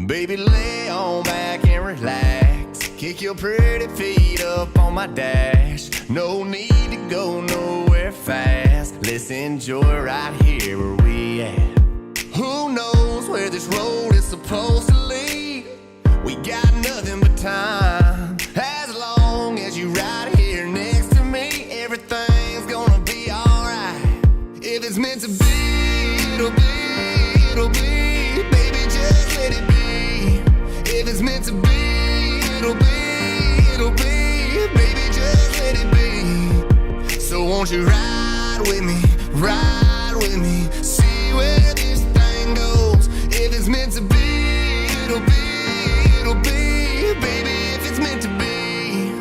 Baby, lay on back and relax. Kick your pretty feet up on my dash. No need to go nowhere fast. Let's enjoy right here where we at. Who knows where this road is supposed to lead? We got nothing but time. As long as you right here next to me, everything's gonna be alright. If it's meant to be, it'll be, it'll be. Baby, just let it be. If it's meant to be, it'll be, it'll be. Baby, just let it be. So won't you ride with me, ride with me. See where this thing goes. If it's meant to be, it'll be, it'll be. Baby, if it's meant to be.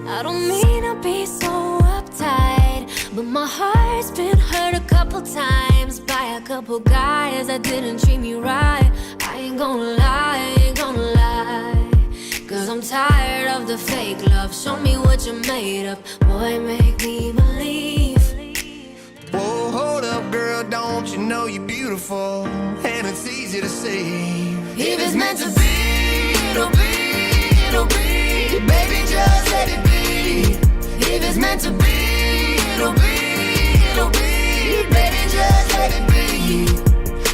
I don't mean to be so uptight, but my heart's been hurt a couple times by a couple guys that didn't treat me right. I ain't gonna lie, I ain't gonna lie, 'cause I'm tired of the fake love. Show me what you're made of, boy, make me believe. Whoa, hold up, girl, don't you know you're beautiful? And it's easy to see. If it's meant to be, it'll be, it'll be. Baby, just let it be. If it's meant to be, it'll be, it'll be. Baby, just let it be.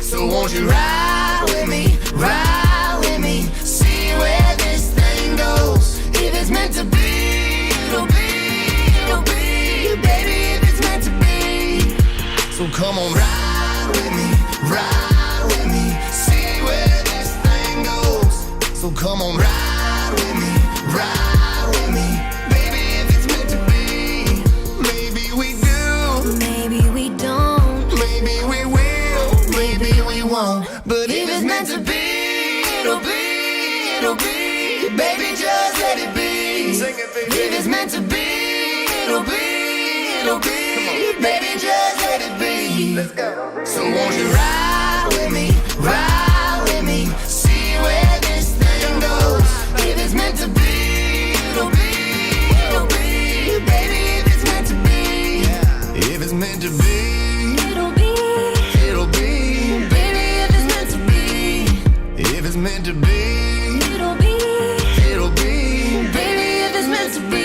So won't you ride with me, ride with me. See where this thing goes. If it's meant to be, it'll be, it'll be. Baby, if it's meant to be. So come on, ride with me, ride with me. See where this thing goes. So come on, ride with me, ride with me. Baby, if it's meant to be. Maybe we do, Maybe we don't, maybe we will, maybe we won't. But if it's meant to be, it'll be, it'll be. Baby, just let it be. Sing it, baby. If it's meant to be, it'll be, it'll be. Baby, just let it be. Let's go. So won't you ride with me, ride with me. See where this thing goes. If it's meant to be, it'll be, it'll be. Baby, if it's meant to be, if it's meant to be, it'll be, it'll be. Baby, if it's meant to be, if it's meant to be, it'll be, it'll be. Baby, if it's meant to be.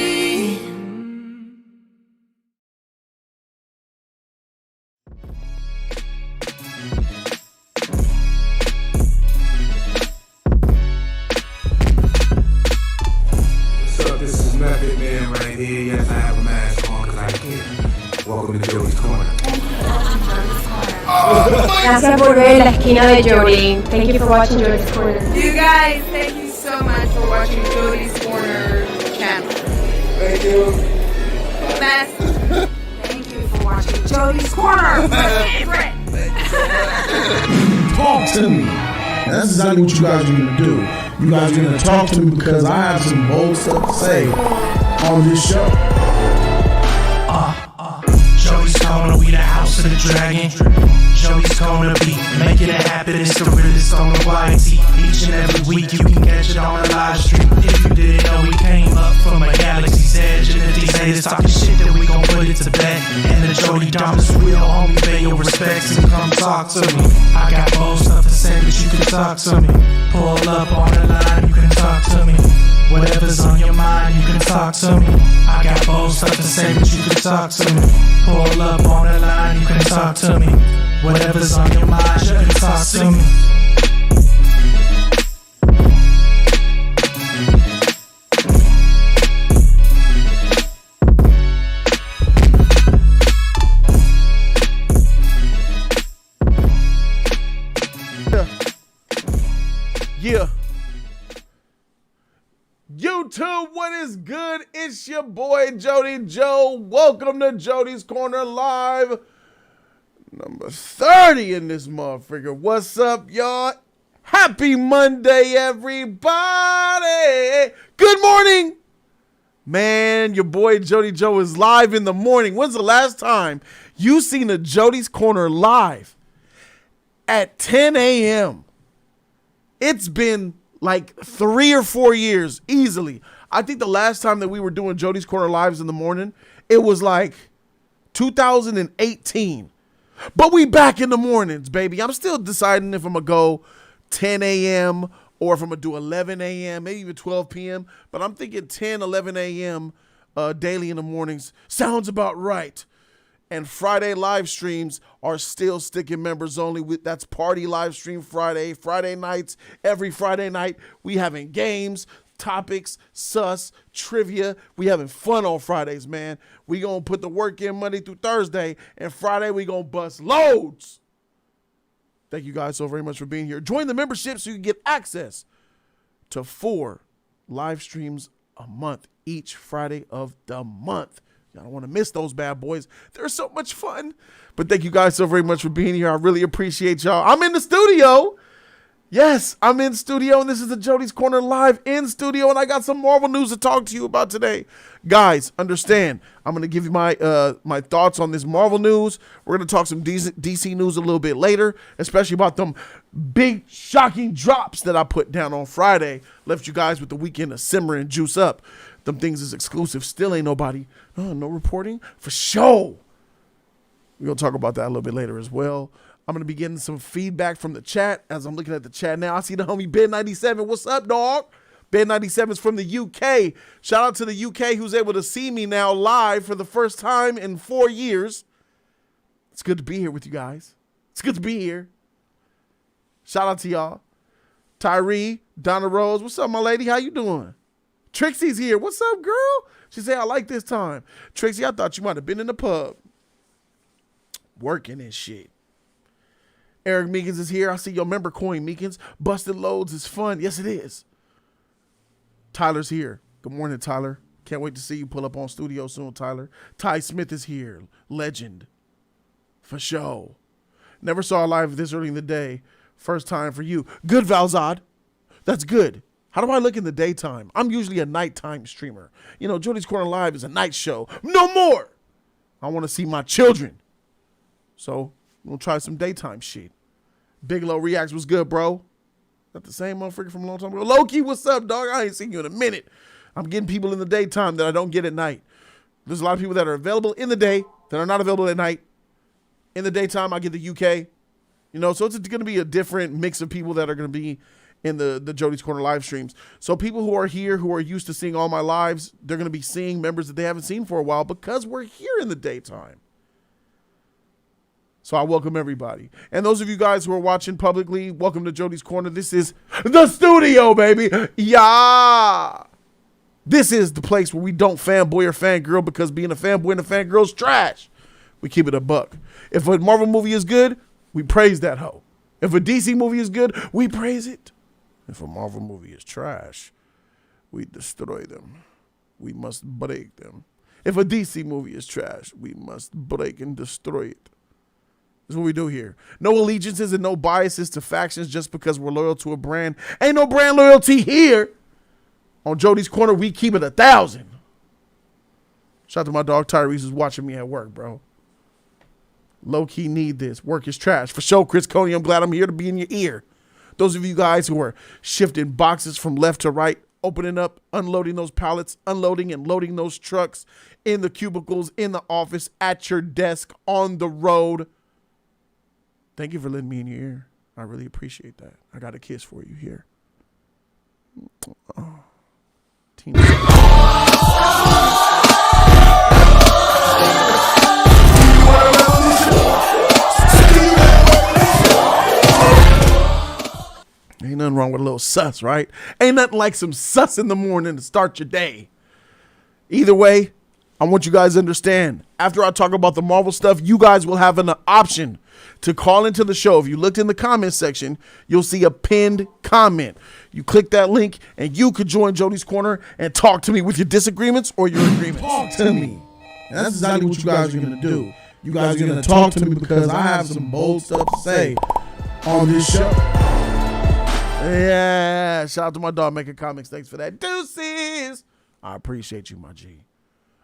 What's up? This is Method Man right here. Yes, I have a mask on because I can. Welcome to Jody's Corner. Gracias por ver la esquina de Jody. Thank you for watching Jody's Corner. You guys, thank you so much for watching Jody's Corner channel. Thank you. Best. Thank you for watching Jody's Corner. My favorite. Talk to me. That's exactly what you guys are going to do. You guys are going to talk to me because I have some bold stuff to say on this show. Jody's Corner, we the house of the dragon. Jody's Corner be making it happen. It's the realest on the YT. Each and every week you can catch it on the live stream. If you didn't know, we came up from a galaxy's edge. And if these haters talking shit, then we gon' put it to bed. And the Jody Dom is real, homie. Pay your respects and come talk to me. I got bold stuff to say, but you can talk to me. Pull up on the line, you can talk to me. Whatever's on your mind, you can talk to me. I got bold stuff to say, but you can talk to me. Pull up on the line, you can talk to me. Whatever's on your mind, you can talk to me. Yeah. YouTube, what is good? It's your boy Jody Joe. Welcome to Jody's Corner Live. Number 30 in this motherfucker. What's up, y'all? Happy Monday, everybody. Good morning. Man, your boy Jody Joe is live in the morning. When's the last time you seen a Jody's Corner live at 10 a.m.? It's been like 3 or 4 years easily. I think the last time that we were doing Jody's Corner lives in the morning, it was like 2018. But we back in the mornings, baby. I'm still deciding if I'm going to go 10 a.m. or if I'm going to do 11 a.m., maybe even 12 p.m., but I'm thinking 10, 11 a.m. Daily in the mornings sounds about right. And Friday live streams are still sticking members only. That's party live stream Friday nights. Every Friday night, we having games, topics, sus, trivia. We having fun on Fridays, man. We gonna put the work in Monday through Thursday, and Friday we gonna bust loads. Thank you guys so very much for being here. Join the membership so you can get access to 4 live streams a month, each Friday of the month. I don't want to miss those bad boys. They're so much fun. But thank you guys so very much for being here. I really appreciate y'all. I'm in the studio. Yes, I'm in studio, and this is the Jody's Corner live in studio, and I got some Marvel news to talk to you about today. Guys, understand, I'm going to give you my my thoughts on this Marvel news. We're going to talk some DC news a little bit later, especially about them big, shocking drops that I put down on Friday. Left you guys with the weekend to simmer and juice up. Them things is exclusive. Still ain't nobody. No reporting for sure. We're going to talk about that a little bit later as well. I'm going to be getting some feedback from the chat as I'm looking at the chat now. I see the homie Ben97. What's up, dog? Ben97 is from the UK. Shout out to the UK who's able to see me now live for the first time in 4 years. It's good to be here with you guys. It's good to be here. Shout out to y'all. Tyree, Donna Rose. What's up, my lady? How you doing? Trixie's here. What's up, girl? She said, I like this time. Trixie, I thought you might have been in the pub. Working and shit. Eric Meekins is here. I see your member coin, Meekins. Busted loads is fun. Yes, it is. Tyler's here. Good morning, Tyler. Can't wait to see you pull up on studio soon, Tyler. Ty Smith is here. Legend. For sure. Never saw a live this early in the day. First time for you. Good, Valzad. That's good. How do I look in the daytime? I'm usually a nighttime streamer. You know, Jody's Corner Live is a night show. No more. I want to see my children. So we'll try some daytime shit. Bigelow Reacts was good, bro. Not the same motherfucker from a long time ago. Loki, what's up, dog? I ain't seen you in a minute. I'm getting people in the daytime that I don't get at night. There's a lot of people that are available in the day that are not available at night. In the daytime, I get the UK. You know, so it's going to be a different mix of people that are going to be in the Jody's Corner live streams. So people who are here, who are used to seeing all my lives, they're going to be seeing members that they haven't seen for a while because we're here in the daytime. So I welcome everybody. And those of you guys who are watching publicly, welcome to Jody's Corner. This is the studio, baby. Yeah. This is the place where we don't fanboy or fangirl because being a fanboy and a fangirl is trash. We keep it a buck. If a Marvel movie is good, we praise that hoe. If a DC movie is good, we praise it. If a Marvel movie is trash, we destroy them. We must break them. If a DC movie is trash, we must break and destroy it. That's what we do here. No allegiances and no biases to factions just because we're loyal to a brand. Ain't no brand loyalty here. On Jody's Corner, we keep it 1,000. Shout out to my dog Tyrese who's watching me at work, bro. Low-key need this. Work is trash. For sure, Chris Coney, I'm glad I'm here to be in your ear. Those of you guys who are shifting boxes from left to right, opening up, unloading those pallets, unloading and loading those trucks in the cubicles, in the office, at your desk, on the road. Thank you for letting me in your ear. I really appreciate that. I got a kiss for you here. Oh. Team. Ain't nothing wrong with a little sus, right? Ain't nothing like some sus in the morning to start your day. Either way, I want you guys to understand. After I talk about the Marvel stuff, you guys will have an option to call into the show. If you looked in the comment section, you'll see a pinned comment. You click that link and you could join Jody's Corner and talk to me with your disagreements or your agreements. Talk to me. And that's exactly what you guys are going to do. You guys are going to talk to me because I have some bold stuff to say on this show. Yeah, shout out to my dog making comics. Thanks for that. Deuces. I appreciate you, my G.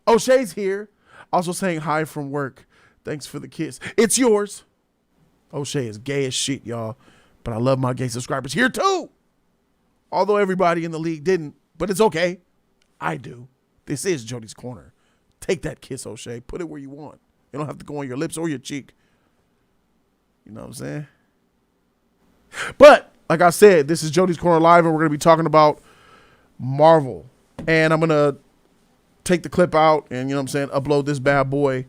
O'Shea's here. Also saying hi from work. Thanks for the kiss. It's yours. O'Shea is gay as shit, y'all. But I love my gay subscribers here too. Although everybody in the league didn't. But it's okay. I do. This is Jody's Corner. Take that kiss, O'Shea. Put it where you want. You don't have to go on your lips or your cheek. You know what I'm saying? But like I said, this is Jody's Corner Live, and we're going to be talking about Marvel. And I'm going to take the clip out and, you know what I'm saying, upload this bad boy.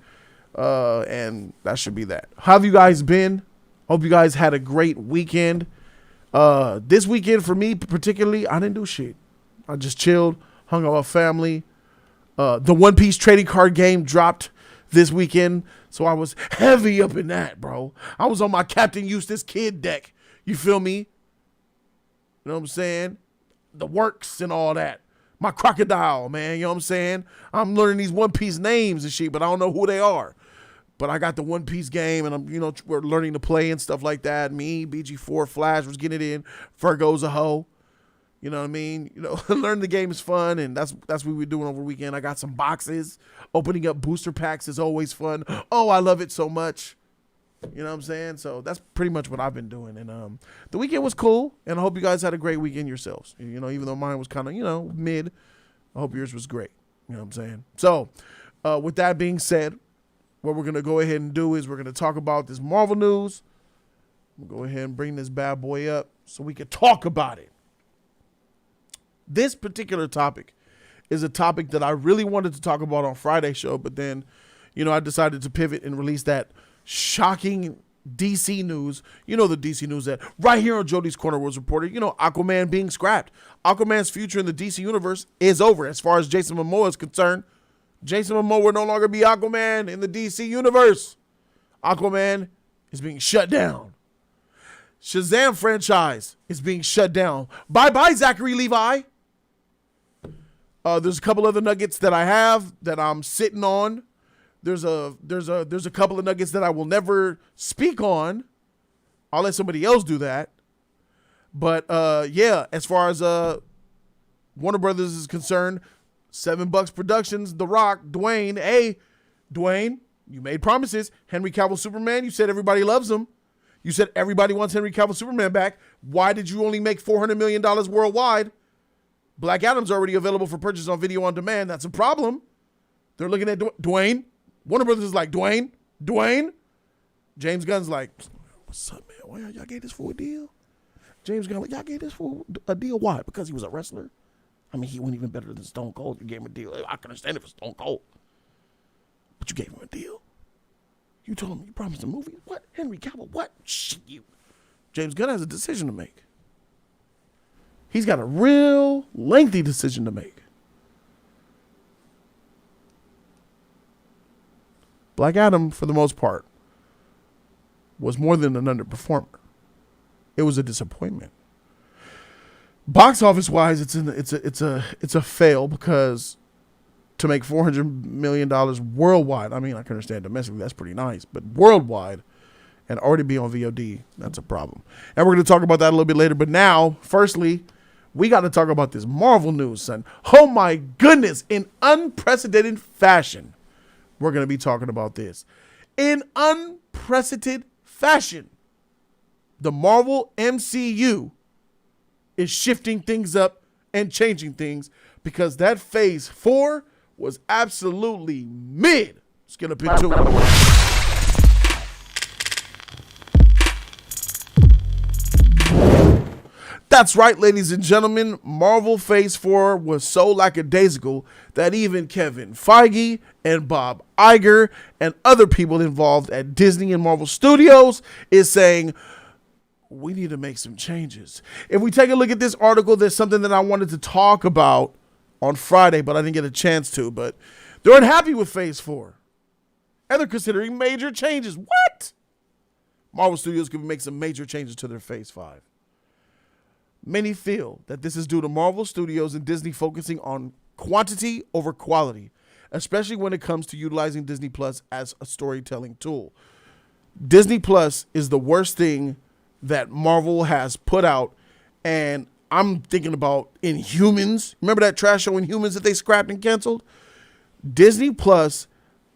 And that should be that. How have you guys been? Hope you guys had a great weekend. This weekend for me particularly, I didn't do shit. I just chilled, hung out with family. The One Piece trading card game dropped this weekend, so I was heavy up in that, bro. I was on my Captain Eustace Kid deck. You feel me? You know what I'm saying? The works and all that. My crocodile, man. You know what I'm saying? I'm learning these One Piece names and shit, but I don't know who they are. But I got the One Piece game, and we're learning to play and stuff like that. Me, BG4, Flash was getting it in. Virgo's a hoe. You know what I mean? Learning the game is fun, and that's what we're doing over the weekend. I got some boxes. Opening up booster packs is always fun. Oh, I love it so much. You know what I'm saying? So that's pretty much what I've been doing. And the weekend was cool, and I hope you guys had a great weekend yourselves. Even though mine was kind of, mid, I hope yours was great. You know what I'm saying? So with that being said, what we're going to go ahead and do is we're going to talk about this Marvel news. We'll go ahead and bring this bad boy up so we can talk about it. This particular topic is a topic that I really wanted to talk about on Friday's show, but then, I decided to pivot and release that shocking DC news. The DC news that right here on Jody's Corner was reported, Aquaman being scrapped. Aquaman's future in the DC universe is over as far as Jason Momoa is concerned. Jason Momoa will no longer be Aquaman in the DC universe. Aquaman is being shut down. Shazam franchise is being shut down. Bye-bye, Zachary Levi. There's a couple other nuggets that I have that I'm sitting on. There's a couple of nuggets that I will never speak on. I'll let somebody else do that. But yeah, as far as Warner Brothers is concerned, $7 Productions, The Rock, Dwayne. Hey, Dwayne, you made promises. Henry Cavill Superman, you said everybody loves him. You said everybody wants Henry Cavill Superman back. Why did you only make $400 million worldwide? Black Adam's already available for purchase on video on demand. That's a problem. They're looking at Dwayne. Warner Brothers is like, Dwayne. James Gunn's like, what's up, man? Why y'all gave this for a deal? James Gunn like, y'all gave this for a deal. Why? Because he was a wrestler? I mean, he went even better than Stone Cold. You gave him a deal. I can understand it for Stone Cold. But you gave him a deal. You told him you promised a movie. What? Henry Cavill? What? Shit, you. James Gunn has a decision to make. He's got a real lengthy decision to make. Black Adam, for the most part, was more than an underperformer. It was a disappointment. Box office wise, it's a fail because to make $400 million worldwide, I mean, I can understand domestically, that's pretty nice, but worldwide and already be on VOD, that's a problem. And we're going to talk about that a little bit later. But now, firstly, we got to talk about this Marvel news, son. Oh my goodness, in unprecedented fashion, we're going to be talking about this. In unprecedented fashion, the Marvel MCU is shifting things up and changing things because that phase 4 was absolutely mid. Let's get up into it. That's right, ladies and gentlemen. Marvel Phase 4 was so lackadaisical that even Kevin Feige and Bob Iger and other people involved at Disney and Marvel Studios is saying, we need to make some changes. If we take a look at this article, there's something that I wanted to talk about on Friday, but I didn't get a chance to. But they're unhappy with Phase 4. And they're considering major changes. What? Marvel Studios could make some major changes to their Phase 5. Many feel that this is due to Marvel Studios and Disney focusing on quantity over quality, especially when it comes to utilizing Disney Plus as a storytelling tool. Disney Plus is the worst thing that Marvel has put out, and I'm thinking about Inhumans. Remember that trash show Inhumans that they scrapped and canceled? Disney Plus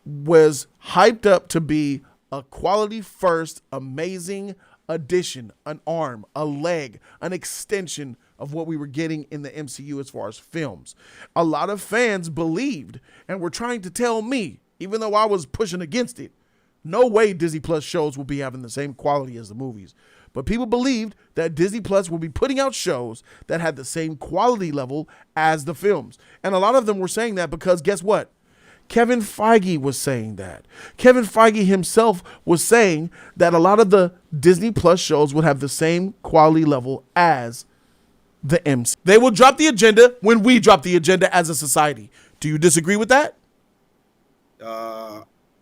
was hyped up to be a quality first, amazing addition, an arm, a leg, an extension of what we were getting in the MCU as far as films. A lot of fans believed and were trying to tell me, even though I was pushing against it, no way Disney Plus shows will be having the same quality as the movies. but people believed that Disney Plus would be putting out shows that had the same quality level as the films. And a lot of them were saying that because guess what? Kevin Feige was saying that. Kevin Feige himself was saying that a lot of the Disney Plus shows would have the same quality level as the MC. They will drop the agenda when we drop the agenda as a society. Do you disagree with that?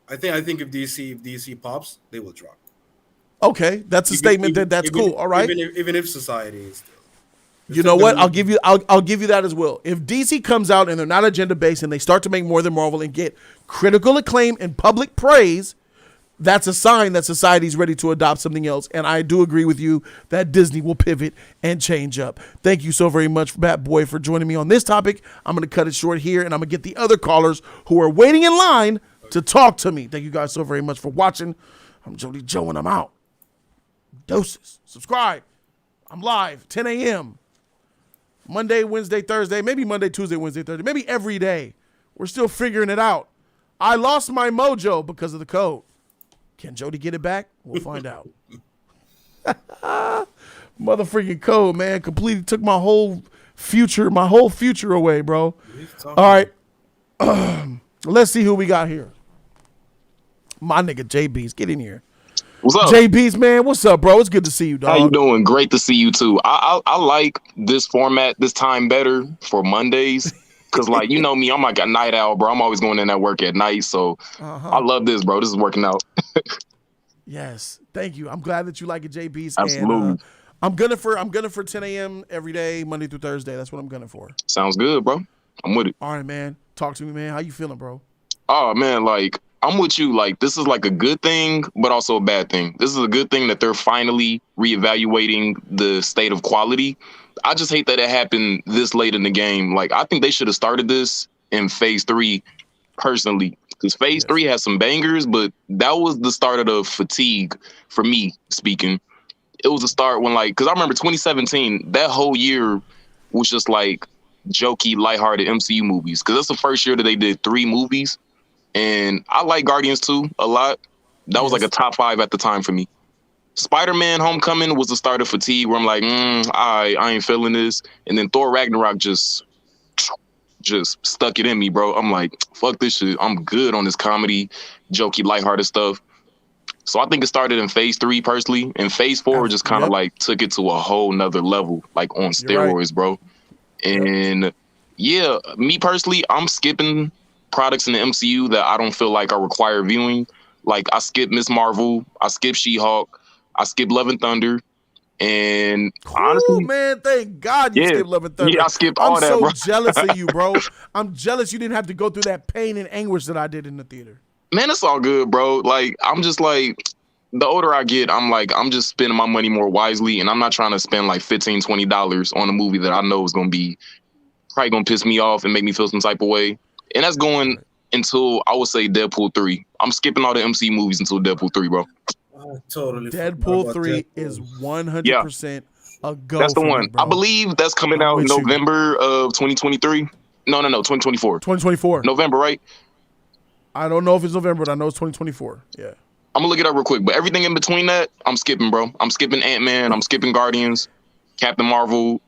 I think if DC pops, they will drop. Okay, that's a statement. That's cool. All right. Even if society is still. You know what? I'll give you that as well. If DC comes out and they're not agenda based and they start to make more than Marvel and get critical acclaim and public praise, that's a sign that society's ready to adopt something else. And I do agree with you that Disney will pivot and change up. Thank you so very much, Bat Boy, for joining me on this topic. I'm going to cut it short here, and I'm going to get the other callers who are waiting in line to talk to me. Thank you guys so very much for watching. I'm Jody Joe, and I'm out. Doses. Subscribe. I'm live, 10 a.m. Monday, Wednesday, Thursday, maybe Monday, Tuesday, Wednesday, Thursday, maybe every day. We're still figuring it out. I lost my mojo because of the code. Can Jody get it back? We'll find out. Motherfucking code, man, completely took my whole future away, bro. All right. Let's see who we got here. My nigga JB's, get in here. What's up? JB's, man, what's up, bro? It's good to see you, dog. How you doing? Great to see you too. I like this format this time better for Mondays because, like, you know me, I'm like a night owl, bro. I'm always going in at work at night, so I love this, bro. This is working out. Yes, thank you. I'm glad that you like it, JB's. Absolutely. And, I'm gunning for 10 a.m. every day, Monday through Thursday. That's what I'm gunning for. Sounds good, bro. I'm with it. All right, man. Talk to me, man. How you feeling, bro? Oh man, like I'm with you. Like this is like a good thing, but also a bad thing. This is a good thing that they're finally reevaluating the state of quality. I just hate that it happened this late in the game. Like I think they should have started this in phase 3 personally. Because phase 3 has some bangers, but that was the start of the fatigue for me speaking. It was a start when because I remember 2017, that whole year was just like jokey, lighthearted MCU movies. Because that's the first year that they did 3 movies. And I like Guardians 2 a lot. That was like a top 5 at the time for me. Spider-Man Homecoming was the start of fatigue where I'm like, I ain't feeling this. And then Thor Ragnarok just stuck it in me, bro. I'm like, fuck this shit. I'm good on this comedy, jokey, lighthearted stuff. So I think it started in phase 3 personally. And phase 4 just kind of like took it to a whole nother level, like on steroids, bro. And yeah, me personally, I'm skipping products in the MCU that I don't feel like are required viewing. Like I skip Miss Marvel, I skip She-Hulk, I skip Love and Thunder. And honestly, man, thank God you skipped Love and Thunder. Yeah, I skipped all that, bro. I'm so jealous of you, bro. I'm jealous you didn't have to go through that pain and anguish that I did in the theater. Man, it's all good, bro. Like, I'm just like, the older I get, I'm just spending my money more wisely, and I'm not trying to spend like $15, $20 on a movie that I know is going to be probably going to piss me off and make me feel some type of way. And that's going until, I would say, Deadpool 3. I'm skipping all the MC movies until Deadpool 3, bro. Totally. Deadpool 3 is 100% a go. That's the one. Me, bro. I believe that's coming out in November of 2023. No, 2024. 2024. November, right? I don't know if it's November, but I know it's 2024. Yeah. I'm going to look it up real quick. But everything in between that, I'm skipping, bro. I'm skipping Ant-Man. I'm skipping Guardians, Captain Marvel,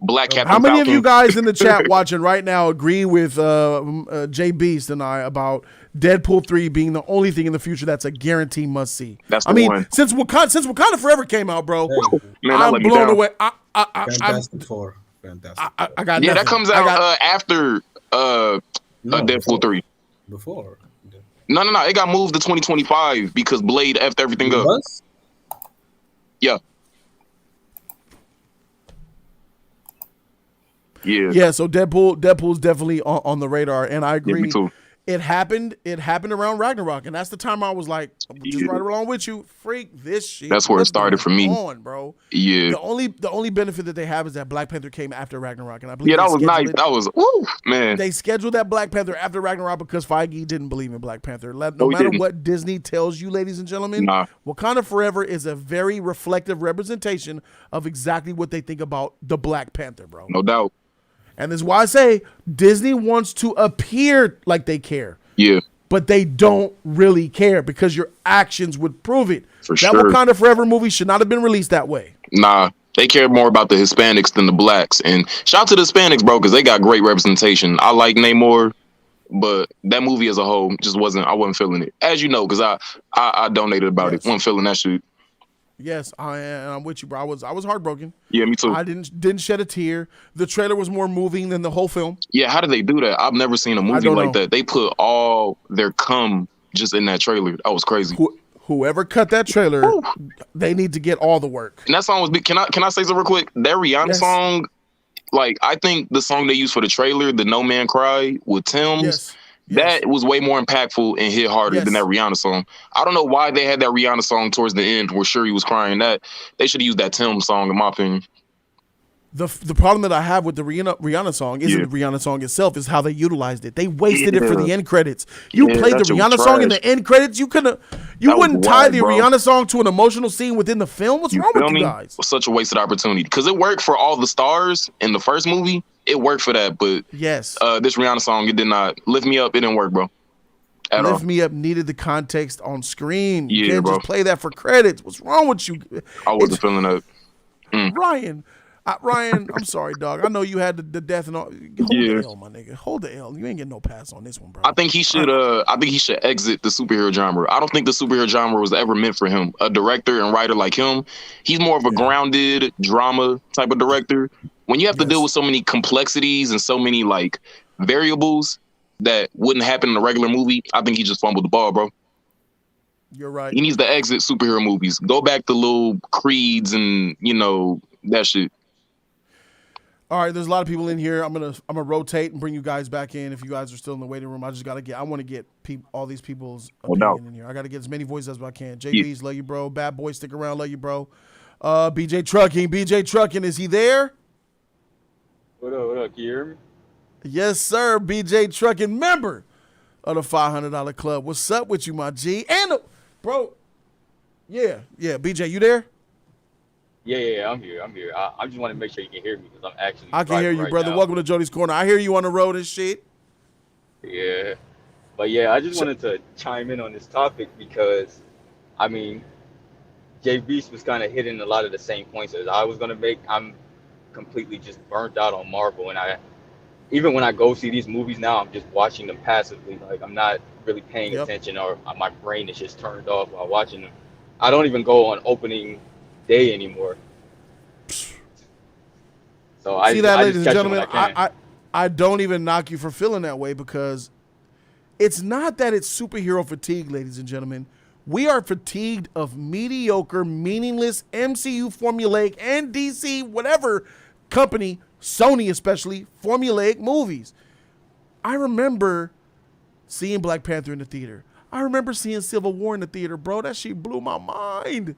Black Captain How many Falcon. of you guys in the chat watching right now agree with J Beast and I about Deadpool 3 being the only thing in the future that's a guarantee must see? That's the one. Since Wakanda Forever came out, bro, man, I'm blown away. Fantastic Four. Fantastic. I got yeah, nothing. that comes out after Deadpool 3. Before. No. It got moved to 2025 because Blade effed everything up. Was? Yeah. Yeah, so Deadpool's definitely on the radar, and I agree. Yeah, me too. It happened around Ragnarok, and that's the time I was like, just right along with you, freak this shit. That's where it started for me. Bro. Yeah. The only benefit that they have is that Black Panther came after Ragnarok, and I believe that was nice. That was man. They scheduled that Black Panther after Ragnarok because Feige didn't believe in Black Panther. No matter what Disney tells you, ladies and gentlemen, Wakanda Forever is a very reflective representation of exactly what they think about the Black Panther, bro. No doubt. And this is why I say Disney wants to appear like they care. Yeah. But they don't really care because your actions would prove it. For That sure. Wakanda Forever movie should not have been released that way. Nah, they care more about the Hispanics than the blacks. And shout out to the Hispanics, bro, because they got great representation. I like Namor, but that movie as a whole just wasn't. I wasn't feeling it, as you know, because I donated about it. Wasn't feeling that shit. Yes, I'm with you, bro. I was heartbroken. Yeah, me too. I didn't shed a tear. The trailer was more moving than the whole film. Yeah, how did they do that? I've never seen a movie like that. They put all their cum just in that trailer. That was crazy. Whoever cut that trailer, they need to get all the work. And that song was big. Can I say something real quick? That Rihanna song, like I think the song they used for the trailer, the No Man Cry with Tim's, that was way more impactful and hit harder than that Rihanna song. I don't know why they had that Rihanna song towards the end where Shuri was crying. That they should have used that Tim song, in my opinion. The problem that I have with the Rihanna song isn't the Rihanna song itself, is how they utilized it. They wasted it for the end credits. You played the Rihanna song in the end credits. You wouldn't tie the Rihanna song to an emotional scene within the film. What's wrong with you guys? It was such a wasted opportunity because it worked for all the stars in the first movie. It worked for that, but this Rihanna song, it did not. Lift Me Up, it didn't work, bro. Lift Me Up needed the context on screen. You can't just play that for credits. What's wrong with you? I wasn't feeling that. Ryan, I'm sorry, dog. I know you had the death and all. Hold the L, my nigga. Hold the L. You ain't getting no pass on this one, bro. I think he should. I think he should exit the superhero genre. I don't think the superhero genre was ever meant for him. A director and writer like him, he's more of a grounded drama type of director. When you have to deal with so many complexities and so many like variables that wouldn't happen in a regular movie, I think he just fumbled the ball, bro. You're right. He needs to exit superhero movies. Go back to little Creeds and that shit. All right, there's a lot of people in here. I'm gonna rotate and bring you guys back in. If you guys are still in the waiting room, I want to get all these people's opinion in here. I gotta get as many voices as I can. JB's love you, bro. Bad boy, stick around, love you, bro. BJ Trucking, is he there? What up? Can you hear me? Yes, sir. BJ Trucking, member of the $500 Club. What's up with you, my G? And bro, yeah. BJ, you there? Yeah, I'm here. I just want to make sure you can hear me because I'm actually. I can hear you, right brother. now. Welcome to Jody's Corner. I hear you on the road and shit. Yeah, but I just wanted to chime in on this topic because, I mean, Jay Beast was kind of hitting a lot of the same points as I was gonna make. I'm completely just burnt out on Marvel, and even when I go see these movies now, I'm just watching them passively. Like I'm not really paying attention, or my brain is just turned off while watching them. I don't even go on opening day anymore. So see that, ladies and gentlemen. I don't even knock you for feeling that way because it's not that it's superhero fatigue, ladies and gentlemen. We are fatigued of mediocre, meaningless MCU formulaic and DC, whatever company, Sony especially, formulaic movies. I remember seeing Black Panther in the theater. I remember seeing Civil War in the theater, bro. That shit blew my mind.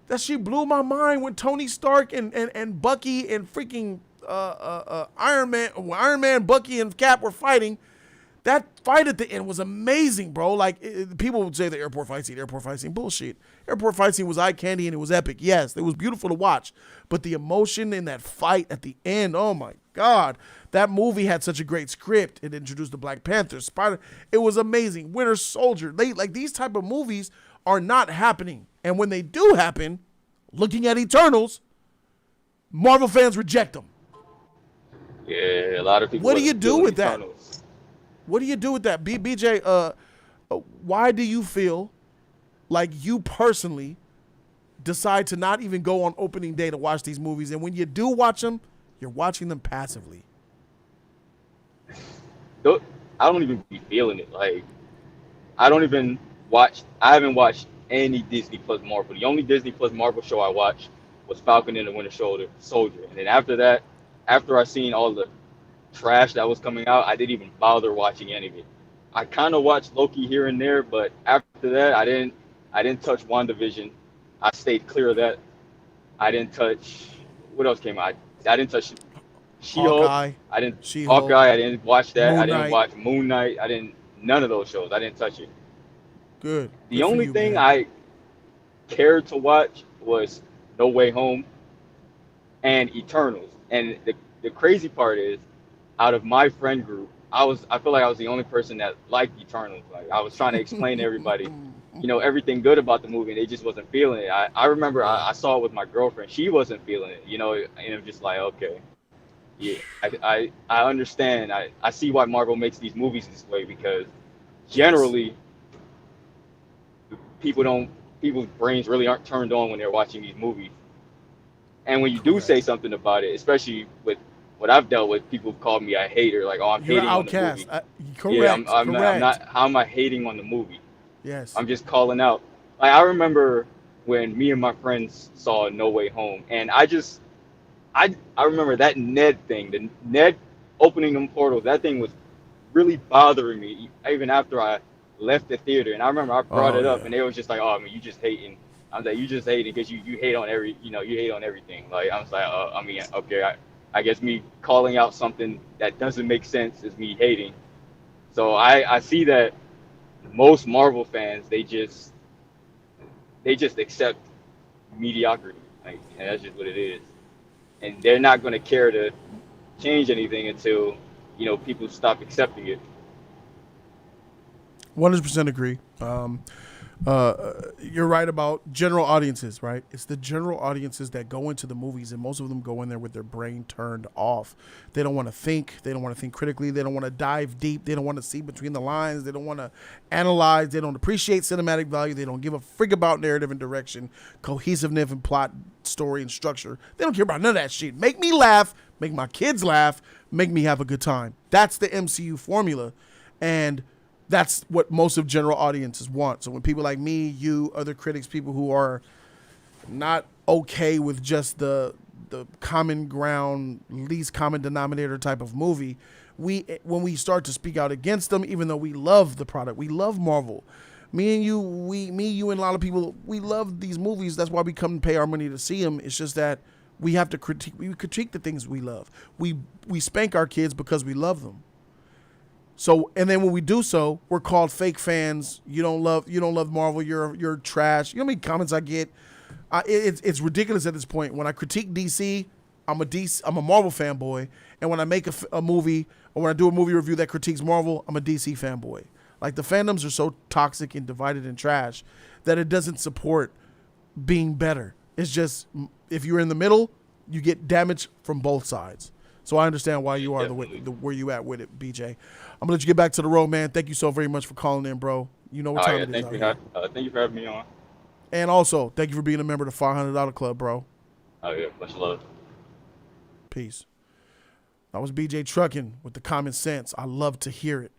When Tony Stark and Bucky and freaking Iron Man, Bucky and Cap were fighting. That fight at the end was amazing, bro. Like people would say the airport fight scene, bullshit. Airport fight scene was eye candy and it was epic. Yes, it was beautiful to watch, but the emotion in that fight at the end, oh my God, that movie had such a great script. It introduced the Black Panther, Spider. It was amazing. Winter Soldier. These type of movies are not happening. And when they do happen, looking at Eternals, Marvel fans reject them. Yeah, a lot of people. What do you do with that? What do you do with that? BJ, why do you feel like you personally decide to not even go on opening day to watch these movies? And when you do watch them, you're watching them passively. I don't even be feeling it. Like, I haven't watched any Disney Plus Marvel. The only Disney Plus Marvel show I watched was Falcon and the Winter Soldier. And then after that, after I seen all the trash that was coming out, I didn't even bother watching any of it. I kind of watched Loki here and there, but after that, I didn't touch WandaVision. I stayed clear of that. I didn't touch, what else came out? I didn't touch She-Hulk. Hawkeye, I didn't watch that. I didn't watch Moon Knight. None of those shows. I didn't touch it. Good. The only thing I cared to watch was No Way Home and Eternals. And the crazy part is, out of my friend group, I feel like I was the only person that liked Eternals. Like I was trying to explain to everybody, everything good about the movie, and they just wasn't feeling it. I remember I saw it with my girlfriend. She wasn't feeling it, and I'm just like, okay, yeah, I understand. I see why Marvel makes these movies this way, because generally people's brains really aren't turned on when they're watching these movies. And when you do say something about it, especially with what I've dealt with, people have called me a hater, like, oh, I'm You're hating on the movie. Correct. Yeah, I'm correct. not. How am I hating on the movie? Yes. I'm just calling out. Like, I remember when me and my friends saw No Way Home, and I remember that Ned thing, the Ned opening them portals. That thing was really bothering me, even after I left the theater. And I remember I brought it up, and they was just like, "Oh, I mean, you just hating." I was like, "You just hating because you hate on you hate on everything." Like, I was like, I mean, okay, I guess me calling out something that doesn't make sense is me hating. So I see that most Marvel fans, they just accept mediocrity, like, and that's just what it is. And they're not going to care to change anything until people stop accepting it. 100% agree. You're right about general audiences, right? It's the general audiences that go into the movies, and most of them go in there with their brain turned off. They don't want to think. They don't want to think critically. They don't want to dive deep. They don't want to see between the lines. They don't want to analyze. They don't appreciate cinematic value. They don't give a frig about narrative and direction, cohesiveness and plot, story and structure. They don't care about none of that shit. Make me laugh, make my kids laugh, make me have a good time. That's the MCU formula. And that's what most of general audiences want. So when people like me, you, other critics, people who are not okay with just the common ground, least common denominator type of movie, when we start to speak out against them, even though we love the product, we love Marvel. Me, you, and a lot of people, we love these movies. That's why we come and pay our money to see them. It's just that we have to critique the things we love. We spank our kids because we love them. So, and then when we do so, we're called fake fans. You don't love Marvel. You're trash. You know how many comments I get? It's ridiculous at this point. When I critique DC, I'm a Marvel fanboy, and when I make a movie, or when I do a movie review that critiques Marvel, I'm a DC fanboy. Like, the fandoms are so toxic and divided and trash that it doesn't support being better. It's just, if you're in the middle, you get damage from both sides. So I understand why you are where you at with it, BJ. I'm gonna let you get back to the road, man. Thank you so very much for calling in, bro. You know what time it is. Thank you for having me on. And also, thank you for being a member of the $500 Club, bro. Oh yeah, much love. Peace. That was BJ Trucking with the common sense. I love to hear it.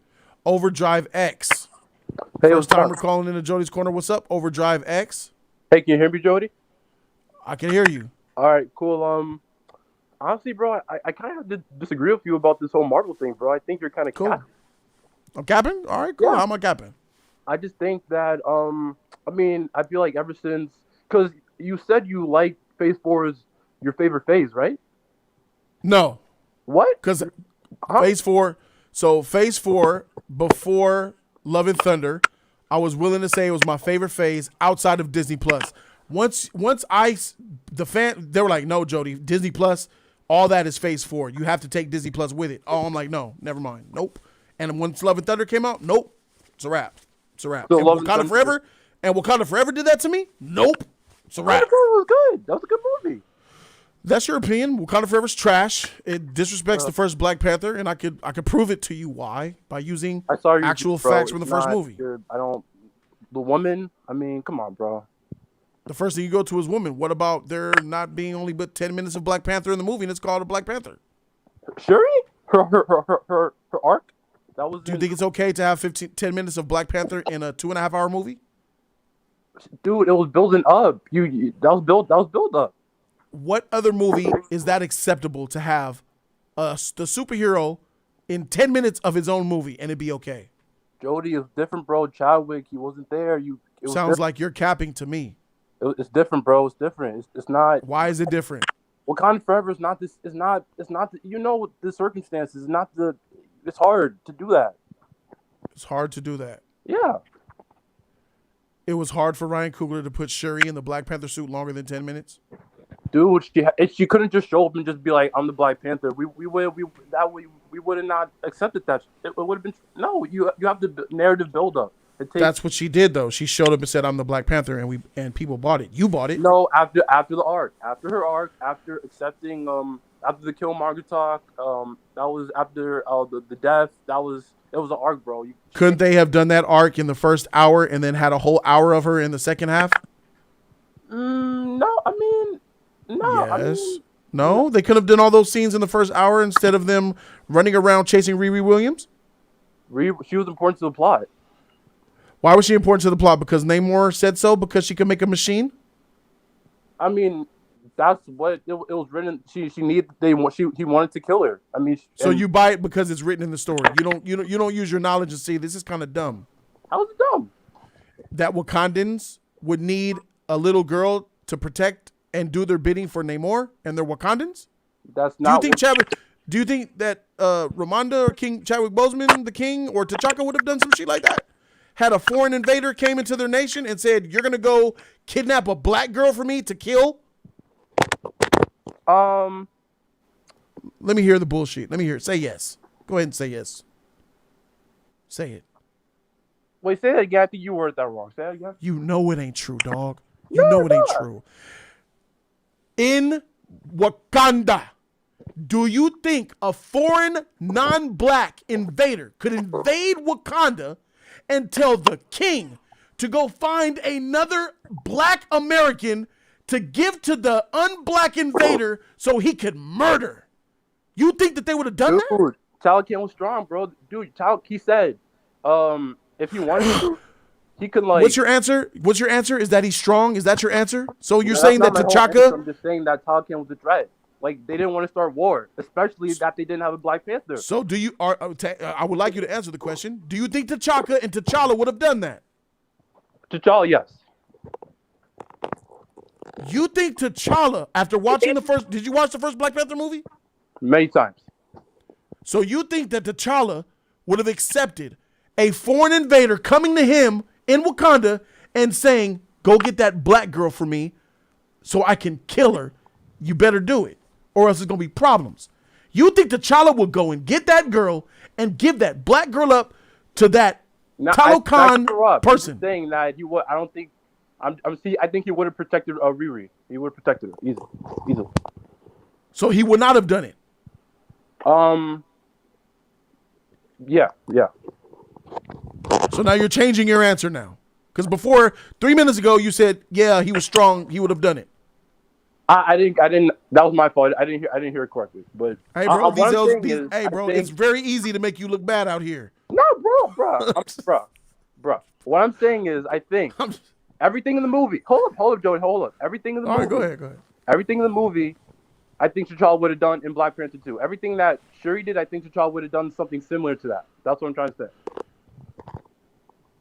Overdrive X. Hey, First time we're calling into Jody's Corner. What's up, Overdrive X? Hey, can you hear me, Jody? I can hear you. All right, cool. Honestly, bro, I kind of disagree with you about this whole Marvel thing, bro. I think you're kind of cool. capping. I'm capping? All right, cool. Yeah. How am I capping? I just think that, I mean, I feel like ever since, because you said you like Phase 4 is your favorite phase, right? No. What? Because Phase 4, so Phase 4, before Love and Thunder, I was willing to say it was my favorite phase outside of Disney Plus. Once they were like, no, Jody, Disney Plus, all that is Phase 4. You have to take Disney Plus with it. Oh, I'm like, no, never mind. Nope. And once Love and Thunder came out, nope. It's a wrap. It's a wrap. So and Wakanda Forever did that to me? Nope. It's a wrap. Wakanda Forever was good. That was a good movie. That's your opinion. Wakanda Forever's trash. It disrespects the first Black Panther, and I could prove it to you why by using actual facts from the first movie. The woman, I mean, come on, bro. The first thing you go to is woman. What about there not being only but 10 minutes of Black Panther in the movie, and it's called a Black Panther? Shuri? Her arc? Do you think it's okay to have 10 minutes of Black Panther in a 2.5-hour movie? Dude, it was building up. That was build up. What other movie is that acceptable to have the superhero in 10 minutes of his own movie and it'd be okay? Jody is different, bro. Chadwick, he wasn't there. Sounds like you're capping to me. It's different, bro. It's different. It's not. Why is it different? Wakanda Forever is not this. It's not. You know the circumstances. It's not the. It's hard to do that. It's hard to do that. Yeah. It was hard for Ryan Coogler to put Shuri in the Black Panther suit longer than 10 minutes. Dude, she couldn't just show up and just be like, "I'm the Black Panther." We would have not accepted that. It would have been no. You have the narrative build up. That's what she did, though. She showed up and said, "I'm the Black Panther," and people bought it. You bought it. No, after the arc, after her arc, after accepting after the Killmonger talk, that was after the death. It was an arc, bro. Couldn't they have done that arc in the first hour and then had a whole hour of her in the second half? No, I mean, no. Yes. No, they could have done all those scenes in the first hour instead of them running around chasing Riri Williams. She was important to the plot. Why was she important to the plot? Because Namor said so? Because she could make a machine? I mean, that's what it was written. He wanted to kill her. I mean, so you buy it because it's written in the story. You don't use your knowledge and see this is kind of dumb. How is it dumb? That Wakandans would need a little girl to protect and do their bidding for Namor and their Wakandans? That's not. Do you think that Ramonda or King Chadwick Boseman, the king, or T'Chaka would have done some shit like that? Had a foreign invader came into their nation and said, "You're gonna go kidnap a black girl for me to kill"? Let me hear the bullshit. Let me hear it. Say yes. Go ahead and say yes. Say it. Wait, say that again. I think you worded that wrong. Say that again. You know it ain't true, dog. You know it ain't true. In Wakanda, do you think a foreign non-black invader could invade Wakanda and tell the king to go find another black American to give to the unblack invader so he could murder? You think that they would have done that? T'Challa was strong, bro. Dude, he said, if he wanted to, he could like. What's your answer? What's your answer? Is that he's strong? Is that your answer? So you're saying that T'Chaka? I'm just saying that T'Challa was a threat. Like, they didn't want to start war, especially that they didn't have a Black Panther. So do you? I would like you to answer the question. Do you think T'Chaka and T'Challa would have done that? T'Challa, yes. You think T'Challa, after watching the first, did you watch the first Black Panther movie? Many times. So you think that T'Challa would have accepted a foreign invader coming to him in Wakanda and saying, "Go get that black girl for me so I can kill her. You better do it, or else there's going to be problems." You think T'Challa would go and get that girl and give that black girl up to that Talokan person? I'm saying that he would. I don't think. I think he would have protected Riri. He would have protected her easily. So he would not have done it. Yeah. So now you're changing your answer now, because before 3 minutes ago you said, "Yeah, he was strong. He would have done it." I didn't. That was my fault. I didn't hear it correctly. But hey, bro, it's very easy to make you look bad out here. No, bro. What I'm saying is, I think everything in the movie. Hold up, Jody. Hold up. Everything in the movie. All right, go ahead. Everything in the movie, I think T'Challa would have done in Black Panther 2. Everything that Shuri did, I think T'Challa would have done something similar to that. That's what I'm trying to say.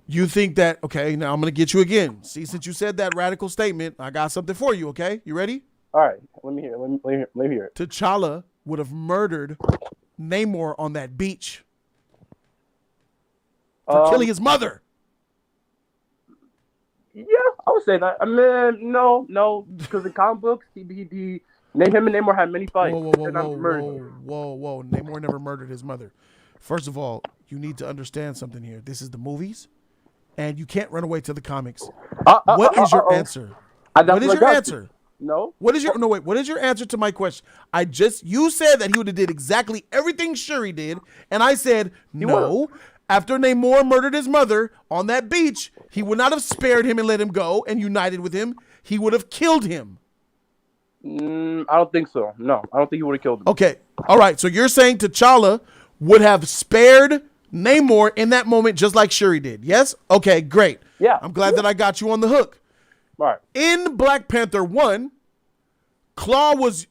You think that? Okay, now I'm gonna get you again. See, since you said that radical statement, I got something for you. Okay, you ready? All right, let me hear it. T'Challa would have murdered Namor on that beach for killing his mother. Yeah, I would say that. I mean, no, because in comic books, him and Namor had many fights. Whoa. Namor never murdered his mother. First of all, you need to understand something here. This is the movies, and you can't run away to the comics. What is your answer? What is your answer? No. What is your answer to my question? You said that he would have did exactly everything Shuri did, and I said no. After Namor murdered his mother on that beach, he would not have spared him and let him go and united with him. He would have killed him. I don't think so. No, I don't think he would have killed him. Okay. All right. So you're saying T'Challa would have spared Namor in that moment just like Shuri did. Yes? Okay, great. Yeah. I'm glad that I got you on the hook. All right. In Black Panther 1, Claw was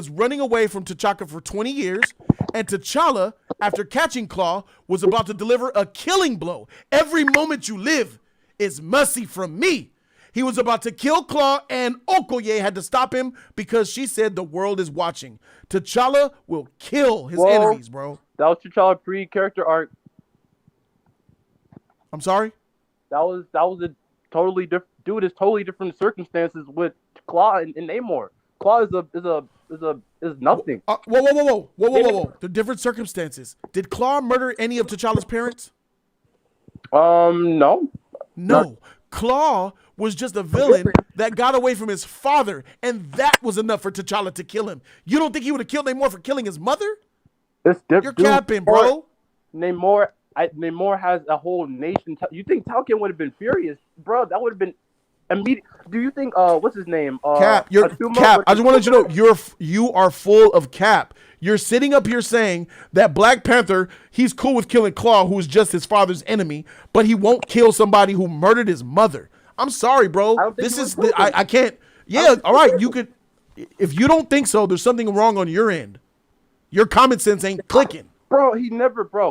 running away from T'Chaka for 20 years, and T'Challa, after catching Claw, was about to deliver a killing blow. Every moment you live is mercy from me. He was about to kill Claw, and Okoye had to stop him because she said the world is watching. T'Challa will kill his enemies, bro. That was T'Challa pre-character arc. I'm sorry? That was a totally different dude. Is totally different circumstances with Claw and Namor. Claw is nothing. Whoa. The different circumstances. Did Claw murder any of T'Challa's parents? No. No. Claw was just a villain that got away from his father, and that was enough for T'Challa to kill him. You don't think he would have killed Namor for killing his mother? You're capping, bro. Namor has a whole nation. You think Talcon would have been furious, bro? That would have been immediate. Do you think what's his name? Cap. Cap. I just wanted you to know you are full of cap. You're sitting up here saying that Black Panther, he's cool with killing Claw, who's just his father's enemy, but he won't kill somebody who murdered his mother. I'm sorry, bro. This is I can't. Yeah, all right. You could, if you don't think so, there's something wrong on your end. Your common sense ain't clicking. Bro,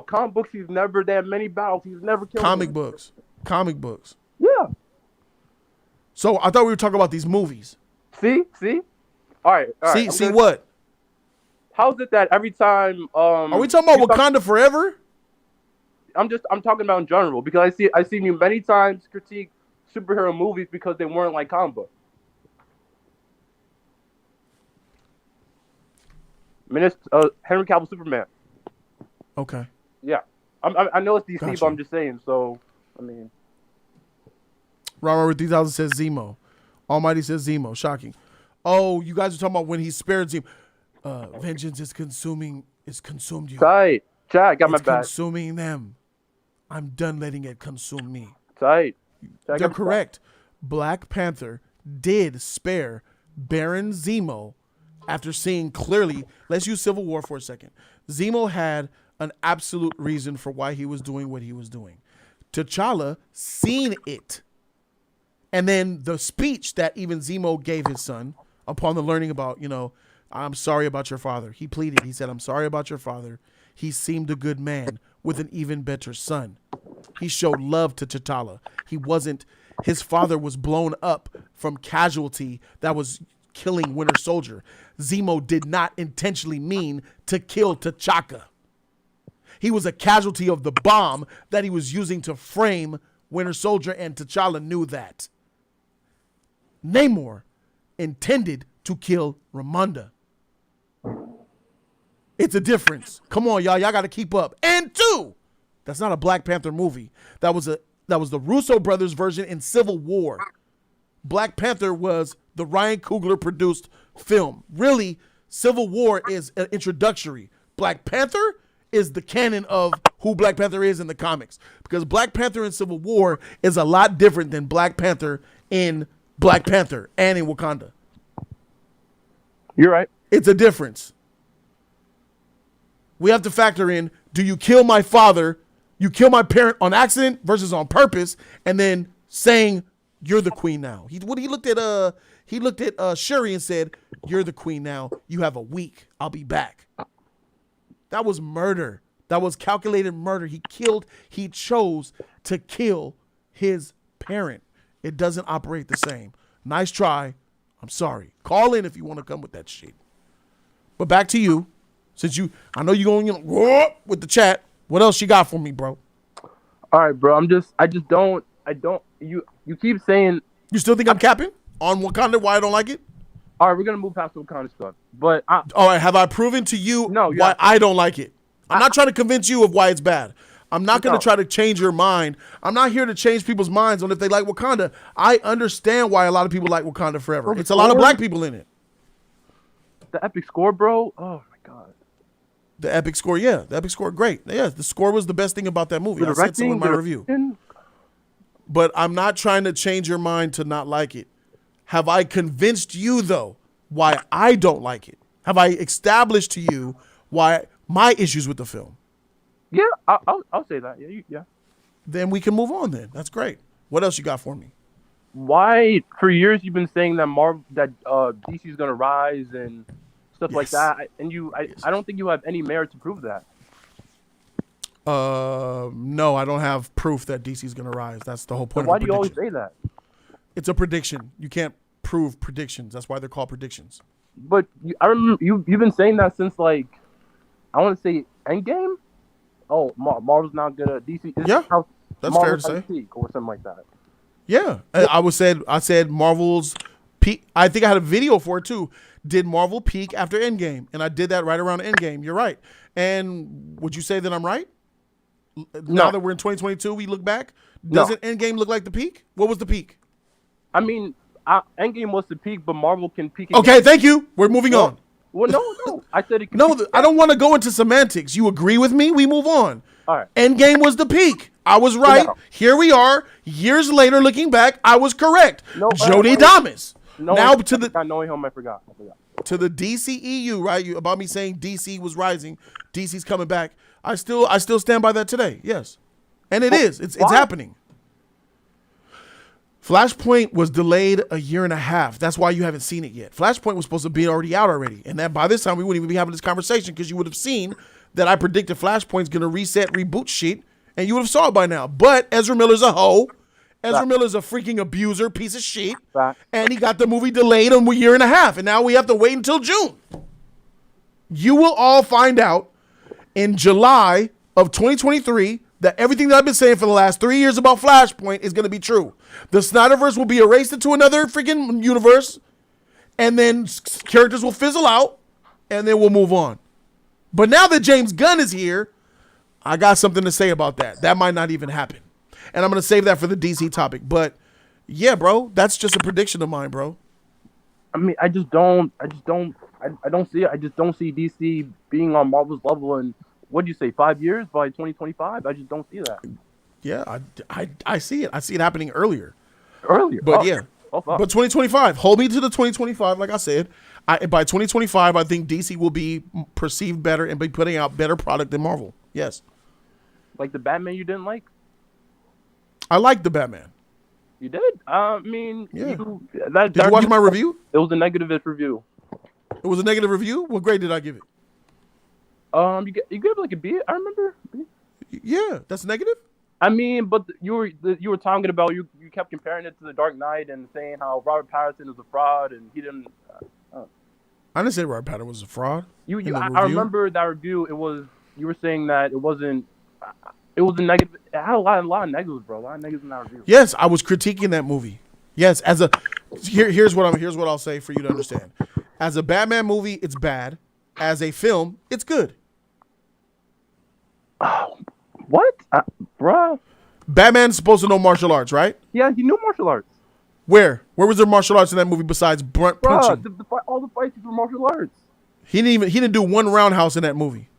comic books, he's never that many battles. He's never killed comic books. Yeah. So I thought we were talking about these movies. See? All right. See what? How's it that every time are we talking about Wakanda Forever? I'm talking about in general because I've seen you many times critique superhero movies because they weren't like comic books. Henry Cavill Superman. Okay. Yeah. I know it's DC, Gotcha. but I'm just saying. So, I mean. Robert 3000 says Zemo. Almighty says Zemo. Shocking. Oh, you guys are talking about when he spared Zemo. Vengeance is consumed you. Tight. Chat, got my back. Consuming them. I'm done letting it consume me. Tight. They're correct. Black Panther did spare Baron Zemo after seeing clearly. Let's use Civil War for a second. Zemo had an absolute reason for why he was doing what he was doing. T'Challa seen it. And then the speech that even Zemo gave his son upon the learning about, I'm sorry about your father. He pleaded. He said, I'm sorry about your father. He seemed a good man with an even better son. He showed love to T'Challa. His father was blown up from casualty that was killing Winter Soldier. Zemo did not intentionally mean to kill T'Chaka. He was a casualty of the bomb that he was using to frame Winter Soldier, and T'Challa knew that. Namor intended to kill Ramonda. It's a difference. Come on, y'all. Y'all got to keep up. And 2, that's not a Black Panther movie. That was the Russo brothers version in Civil War. Black Panther was the Ryan Coogler produced film. Really, Civil War is an introductory. Black Panther is the canon of who Black Panther is in the comics. Because Black Panther in Civil War is a lot different than Black Panther in Black Panther and in Wakanda. You're right. It's a difference. We have to factor in, do you kill my father, you kill my parent on accident versus on purpose, and then saying you're the queen now. He looked at Shuri and said, you're the queen now. You have a week. I'll be back. That was murder. That was calculated murder. He chose to kill his parent. It doesn't operate the same. Nice try. I'm sorry. Call in if you want to come with that shit. But back to you. I know you're going with the chat. What else you got for me, bro? All right, bro. You keep saying. You still think I'm capping on Wakanda? Why I don't like it? All right, we're gonna move past the Wakanda stuff. But all right, have I proven to you why I don't like it? I'm not trying to convince you of why it's bad. I'm not going to try to change your mind. I'm not here to change people's minds on if they like Wakanda. I understand why a lot of people like Wakanda Forever. It's a lot of black people in it. The epic score, bro. Oh my god. The epic score, yeah. The epic score, great. Yeah, the score was the best thing about that movie. I said so in my review. But I'm not trying to change your mind to not like it. Have I convinced you, though, why I don't like it? Have I established to you why my issues with the film? Yeah, I'll say that. Yeah. Then we can move on then. That's great. What else you got for me? Why, for years, you've been saying that DC is going to rise and stuff like that, and I don't think you have any merit to prove that. No, I don't have proof that DC is going to rise. That's the whole point. Why do you always say that? It's a prediction. You can't prove predictions. That's why they're called predictions. But I remember you've been saying that since I want to say Endgame. Oh, Marvel's not gonna DC. Yeah, that's fair to say. Or something like that. Yeah, I said Marvel's peak. I think I had a video for it too. Did Marvel peak after Endgame? And I did that right around Endgame. You're right. And would you say that I'm right? Now that we're in 2022, we look back. Doesn't Endgame look like the peak? What was the peak? I mean, Endgame was the peak, but Marvel can peak again. Okay, thank you. We're moving on. Well, no. I said it can peak I don't want to go into semantics. You agree with me? We move on. All right. Endgame was the peak. I was right. Here we are. Years later, looking back, I was correct. Jody Damas. Now to the knowing him, I forgot. To the DCEU, right? You about me saying DC was rising, DC's coming back. I still stand by that today. Yes, and it's happening. Flashpoint was delayed a year and a half. That's why you haven't seen it yet. Flashpoint was supposed to be already out already, and that by this time we wouldn't even be having this conversation because you would have seen that I predicted Flashpoint's gonna reboot shit, and you would have saw it by now. But Ezra Miller's a hoe. Ezra Miller's a freaking abuser, piece of shit, and he got the movie delayed a year and a half, and now we have to wait until June. You will all find out in July of 2023 that everything that I've been saying for the last 3 years about Flashpoint is going to be true. The Snyderverse will be erased into another freaking universe, and then characters will fizzle out, and then we'll move on. But now that James Gunn is here, I got something to say about that. That might not even happen. And I'm going to save that for the DC topic. But yeah, bro, that's just a prediction of mine, bro. I mean, I don't see it. I just don't see DC being on Marvel's level in, what'd you say, 5 years by 2025? I just don't see that. Yeah, I see it. I see it happening earlier. But but 2025. Hold me to the 2025, like I said. By 2025, I think DC will be perceived better and be putting out better product than Marvel. Yes. Like the Batman you didn't like? I liked the Batman. You did? I mean, yeah. Did you watch my review? It was a negative review. It was a negative review? What grade did I give it? You gave it like a B, I remember. Yeah, that's negative? I mean, but you were talking about, you kept comparing it to The Dark Knight and saying how Robert Pattinson is a fraud and he didn't... I didn't say Robert Pattinson was a fraud. I remember that review. You were saying that it wasn't... It was a negative. It had a lot of negatives, bro. A lot of negatives in that review. Yes, I was critiquing that movie. Yes, here's what I'll say for you to understand. As a Batman movie, it's bad. As a film, it's good. What, bro? Batman's supposed to know martial arts, right? Yeah, he knew martial arts. Where was there martial arts in that movie besides punching? All the fights were martial arts. He didn't do one roundhouse in that movie.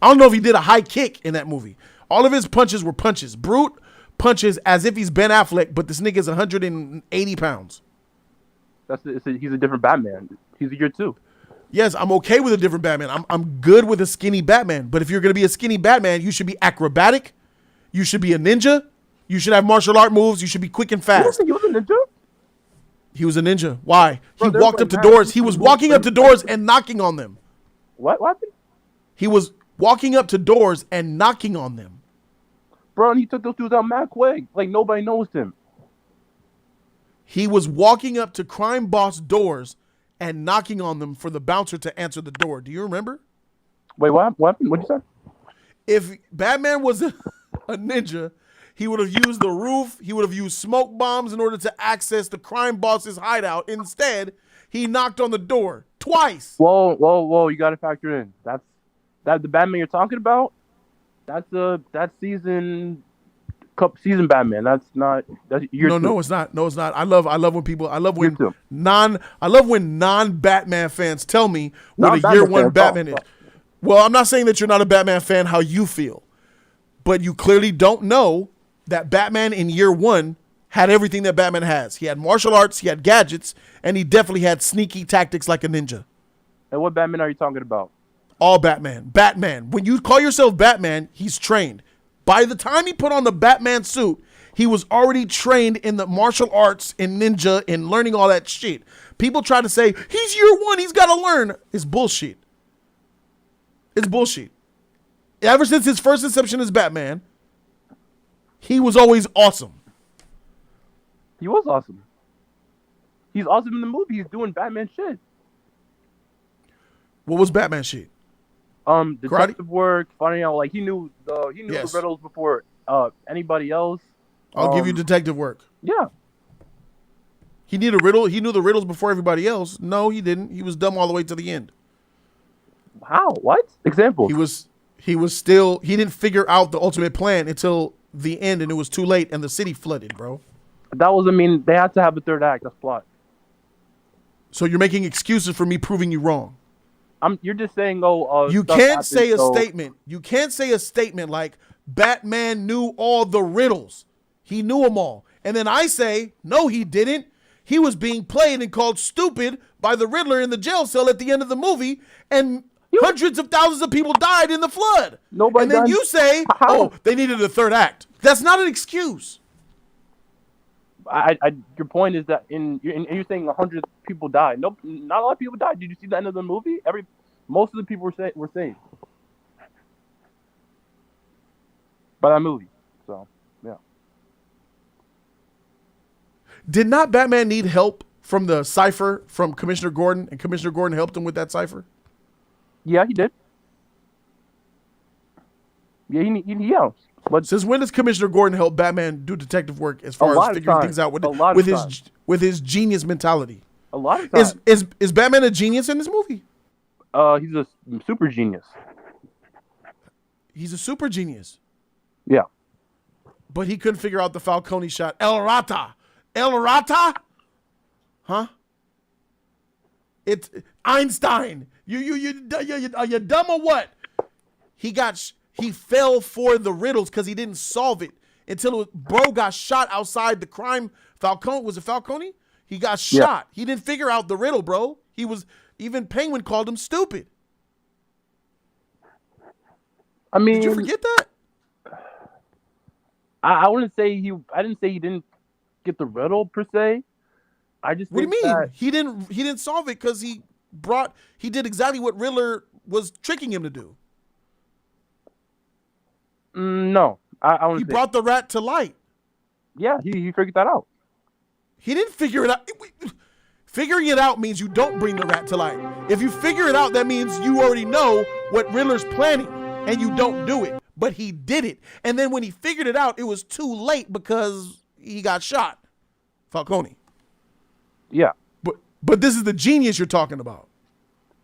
I don't know if he did a high kick in that movie. All of his punches were punches. Brute punches as if he's Ben Affleck, but this nigga's 180 pounds. He's a different Batman. He's a year two. Yes, I'm okay with a different Batman. I'm good with a skinny Batman. But if you're going to be a skinny Batman, you should be acrobatic. You should be a ninja. You should have martial art moves. You should be quick and fast. He was a ninja? He was a ninja. Why? He walked up to doors. He was walking up to doors and knocking on them. What happened? He was walking up to doors and knocking on them. Bro, and he took those dudes out mad quick. Like, nobody knows him. He was walking up to crime boss doors and knocking on them for the bouncer to answer the door. Do you remember? Wait, what happened? What'd you say? If Batman was a ninja, he would have used the roof. He would have used smoke bombs in order to access the crime boss's hideout. Instead, he knocked on the door twice. Whoa. You got to factor in. That the Batman you're talking about, that's season Batman. That's year two. No, it's not. No, it's not. I love when non-Batman fans tell me what a year one Batman is. Well, I'm not saying that you're not a Batman fan how you feel, but you clearly don't know that Batman in year one had everything that Batman has. He had martial arts, he had gadgets, and he definitely had sneaky tactics like a ninja. And what Batman are you talking about? All Batman. Batman. When you call yourself Batman, he's trained. By the time he put on the Batman suit, he was already trained in the martial arts and ninja and learning all that shit. People try to say, he's year one, he's got to learn. It's bullshit. It's bullshit. Ever since his first inception as Batman, he was always awesome. He was awesome. He's awesome in the movie. He's doing Batman shit. What was Batman shit? Detective work, finding out like he knew the riddles before anybody else. I'll give you detective work. Yeah. He knew the riddles before everybody else. No, he didn't. He was dumb all the way to the end. How? What? Example. He He didn't figure out the ultimate plan until the end, and it was too late, and the city flooded, bro. That was, I mean, they had to have a third act. That's plot. So you're making excuses for me proving you wrong. You're just saying, you can't say a statement. You can't say a statement like Batman knew all the riddles. He knew them all. And then I say, no, he didn't. He was being played and called stupid by the Riddler in the jail cell at the end of the movie, and hundreds of thousands of people died in the flood. And then you say, oh, they needed a third act. That's not an excuse. Your point is that you're saying 100 people died. Nope, not a lot of people died. Did you see the end of the movie? Most of the people were saved by that movie. So yeah. Did not Batman need help from the cipher from Commissioner Gordon, and Commissioner Gordon helped him with that cipher? Yeah, he did. Yeah, he helps. But since when does Commissioner Gordon help Batman do detective work as far as figuring things out with his genius mentality? A lot of times. Is Batman a genius in this movie? He's a super genius. He's a super genius. Yeah. But he couldn't figure out the Falcone shot. El Rata? Huh? It's Einstein. You dumb or what? He fell for the riddles because he didn't solve it until bro got shot outside the crime. Was it Falcone? He got shot. He didn't figure out the riddle, bro. Even Penguin called him stupid. I mean, did you forget that? I wouldn't say I didn't say he didn't get the riddle per se. I just what do you mean? He didn't solve it because he did exactly what Riddler was tricking him to do. No, I wouldn't. He brought the rat to light. Yeah, he figured that out. He didn't figure it out. Figuring it out means you don't bring the rat to light. If you figure it out, that means you already know what Riddler's planning, and you don't do it. But he did it. And then when he figured it out, it was too late because he got shot. Falcone. Yeah. But this is the genius you're talking about.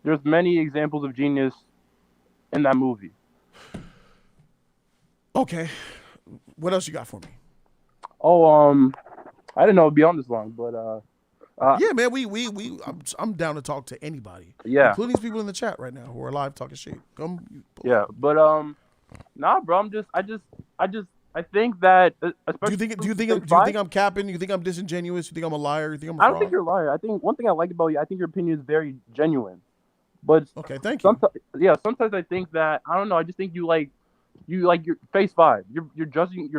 There's many examples of genius in that movie. Okay. What else you got for me? I didn't know it'd be on this long, but yeah, man, I'm down to talk to anybody. Yeah. Including these people in the chat right now who are live talking shit. Yeah, but nah, bro, I think that do you think I'm capping? You think I'm disingenuous? You think I'm a liar? You think I'm a fraud? I don't think you're a liar. I think one thing I like about you, I think your opinion is very genuine. But okay, thank you. Sometimes I think that I don't know. I just think you like your Phase 5. You're judging.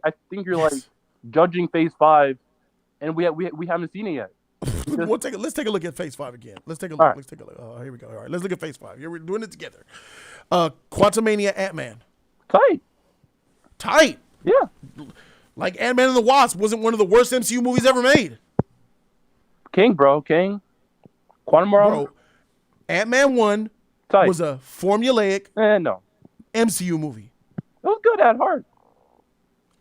I think you're like judging Phase 5, and we haven't seen it yet. Let's take a look at Phase 5 again. Let's take a look. Right. Let's take a look. Oh, here we go. All right, let's look at Phase 5. Here we're doing it together. Quantumania Ant-Man. Tight. Yeah. Like Ant-Man and the Wasp wasn't one of the worst MCU movies ever made. King. Quantum Bro, Ant-Man 1 was a formulaic MCU movie. It was good at heart.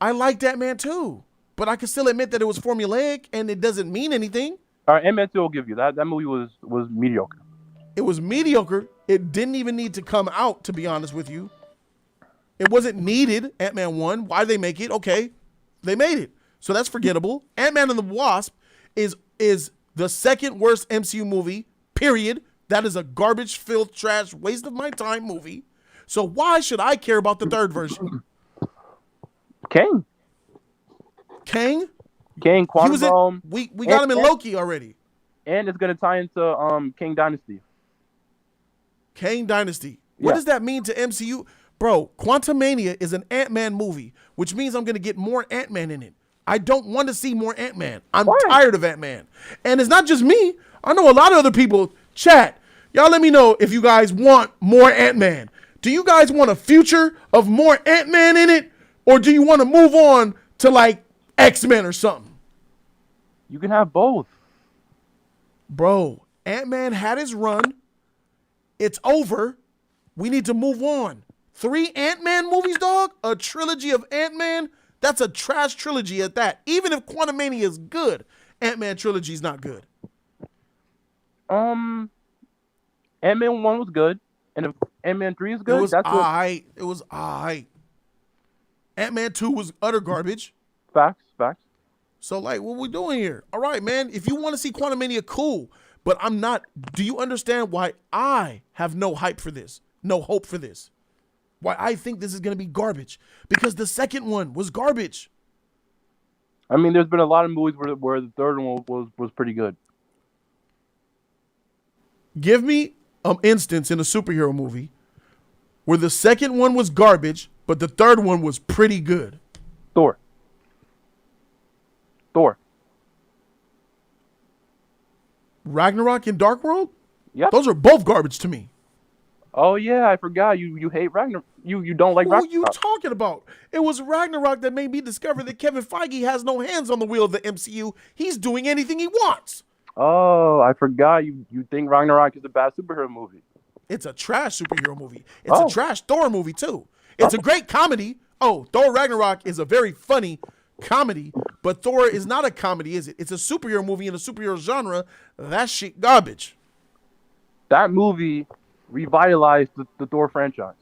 I liked Ant-Man 2, but I can still admit that it was formulaic and it doesn't mean anything. All right, Ant-Man 2 will give you that. That movie was mediocre. It was mediocre. It didn't even need to come out, to be honest with you. It wasn't needed, Ant-Man 1. Why did they make it? Okay, they made it. So that's forgettable. Ant-Man and the Wasp is the second worst MCU movie, period. That is a garbage, filth, trash, waste of my time movie. So why should I care about the third version? Kang, Quantum. We got him in Loki already. And it's going to tie into Kang Dynasty. Kang Dynasty. What does that mean to MCU? Bro, Quantumania is an Ant-Man movie, which means I'm going to get more Ant-Man in it. I don't want to see more Ant-Man. I'm tired of Ant-Man. And it's not just me. I know a lot of other people. Chat, y'all let me know if you guys want more Ant-Man. Do you guys want a future of more Ant-Man in it? Or do you want to move on to like X-Men or something? You can have both. Bro, Ant-Man had his run. It's over. We need to move on. 3 Ant-Man movies, dog? A trilogy of Ant-Man? That's a trash trilogy at that. Even if Quantumania is good, Ant-Man trilogy is not good. Ant-Man 1 was good. And if Ant-Man 3 is good, it was alright. It was alright. Ant-Man 2 was utter garbage. Facts. So, like, what we doing here? All right, man. If you want to see Quantumania, cool. But I'm not. Do you understand why I have no hype for this? No hope for this? Why I think this is going to be garbage? Because the second one was garbage. I mean, there's been a lot of movies where the third one was pretty good. Give me an instance in a superhero movie where the second one was garbage, but the third one was pretty good. Thor. Ragnarok and Dark World? Yeah. Those are both garbage to me. Oh yeah, I forgot. You hate Ragnarok. You don't like Ragnarok. What are you talking about? It was Ragnarok that made me discover that Kevin Feige has no hands on the wheel of the MCU. He's doing anything he wants. Oh, I forgot. You think Ragnarok is a bad superhero movie? It's a trash superhero movie. It's a trash Thor movie too. It's a great comedy. Oh, Thor Ragnarok is a very funny comedy, but Thor is not a comedy, is it? It's a superhero movie in a superhero genre. That shit garbage. That movie revitalized the Thor franchise.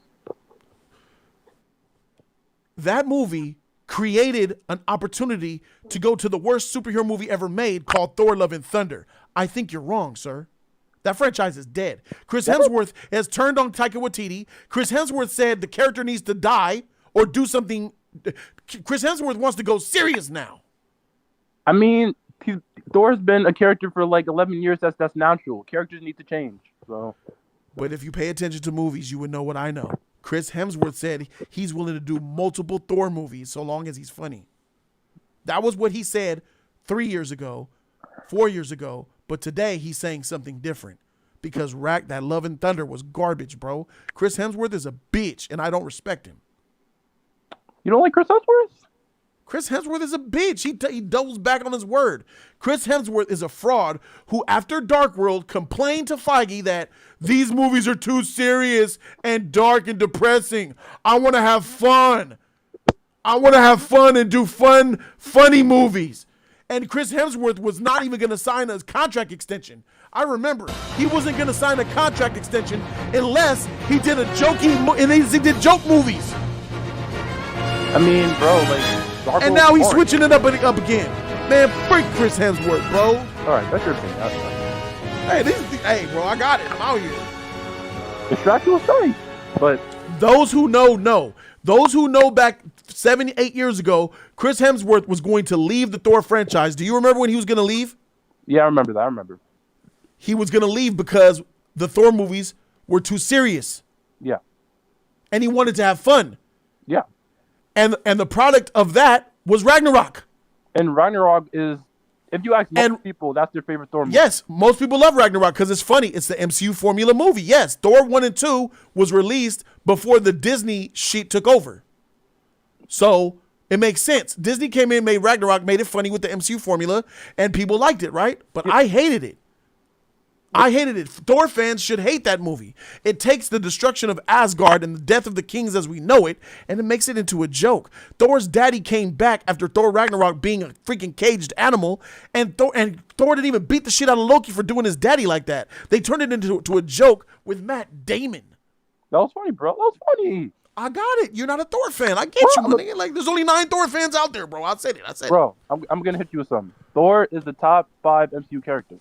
That movie created an opportunity to go to the worst superhero movie ever made called Thor Love and Thunder. I think you're wrong, sir. That franchise is dead. Chris Hemsworth has turned on Taika Waititi. Chris Hemsworth said the character needs to die or do something. Chris Hemsworth wants to go serious now. I mean, Thor's been a character for like 11 years. That's natural. Characters need to change. So, but if you pay attention to movies, you would know what I know. Chris Hemsworth said he's willing to do multiple Thor movies so long as he's funny. That was what he said 3 years ago, 4 years ago. But today he's saying something different because that Love and Thunder was garbage, bro. Chris Hemsworth is a bitch, and I don't respect him. You don't like Chris Hemsworth? Chris Hemsworth is a bitch. He doubles back on his word. Chris Hemsworth is a fraud who, after Dark World, complained to Feige that these movies are too serious and dark and depressing. I want to have fun. I want to have fun and do funny movies. And Chris Hemsworth was not even going to sign a contract extension. I remember he wasn't going to sign a contract extension unless he did he did joke movies. I mean, bro, like, and now he's switching it up again. Man, freak Chris Hemsworth, bro. All right, that's your thing. Hey, bro, I got it. I'm out here. Extraction was nice, but those who know. Those who know back 7, 8 years ago, Chris Hemsworth was going to leave the Thor franchise. Do you remember when he was going to leave? Yeah, I remember that. I remember. He was going to leave because the Thor movies were too serious. Yeah. And he wanted to have fun. Yeah. And the product of that was Ragnarok. And Ragnarok is, if you ask most people, that's their favorite Thor movie. Yes, most people love Ragnarok because it's funny. It's the MCU formula movie. Yes, Thor 1 and 2 was released before the Disney shit took over. So it makes sense. Disney came in, made Ragnarok, made it funny with the MCU formula, and people liked it, right? But I hated it. Thor fans should hate that movie. It takes the destruction of Asgard and the death of the kings as we know it, and it makes it into a joke. Thor's daddy came back after Thor Ragnarok being a freaking caged animal, and Thor didn't even beat the shit out of Loki for doing his daddy like that. They turned it into a joke with Matt Damon. That was funny, bro. That was funny. I got it. You're not a Thor fan. I get you, man. Like, there's only 9 Thor fans out there, bro. I said it. Bro, I'm going to hit you with something. Thor is the top 5 MCU character.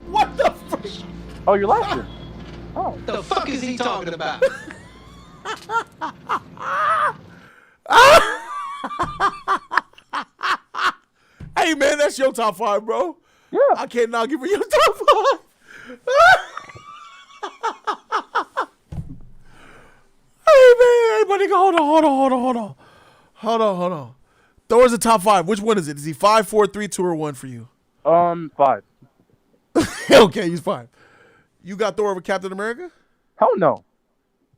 What the fuck? Oh, you're laughing. Oh. The fuck is he talking about? Hey, man, that's your top 5, bro. Yeah. I can't now give you your top 5. Hey, man, buddy, hold on. Thor's the top 5. Which one is it? Is he 5, 4, 3, 2, or 1 for you? 5. Okay, he's 5. You got Thor over Captain America? Hell no.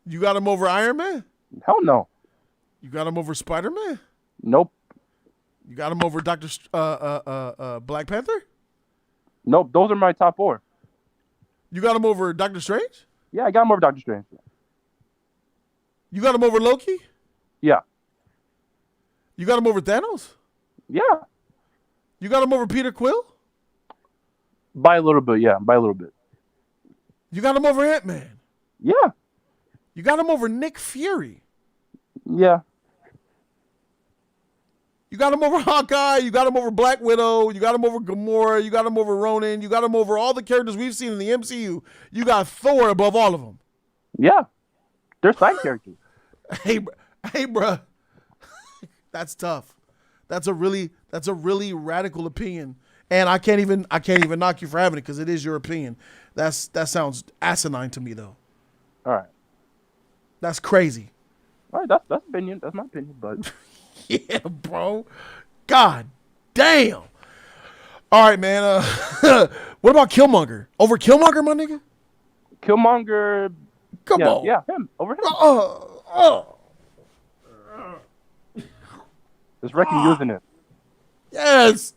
You got him over Iron Man? Hell no. You got him over Spider-Man? Nope. You got him over Black Panther? Nope. Those are my top 4. You got him over Doctor Strange? Yeah, I got him over Doctor Strange. You got him over Loki? Yeah. You got him over Thanos? Yeah. You got him over Peter Quill? By a little bit, yeah. By a little bit. You got him over Ant-Man? Yeah. You got him over Nick Fury? Yeah. You got him over Hawkeye. You got him over Black Widow. You got him over Gamora. You got him over Ronan. You got him over all the characters we've seen in the MCU. You got Thor above all of them. Yeah. They're side characters. Hey, bruh. That's tough. That's a really radical opinion. And I can't even knock you for having it because it is your opinion. That sounds asinine to me though. All right. That's crazy. All right, that's opinion. That's my opinion, but yeah, bro. God damn. All right, man. What about Killmonger? Over Killmonger, my nigga? Killmonger. Come on. Yeah, him. Over him. It's wrecking using it. Yes.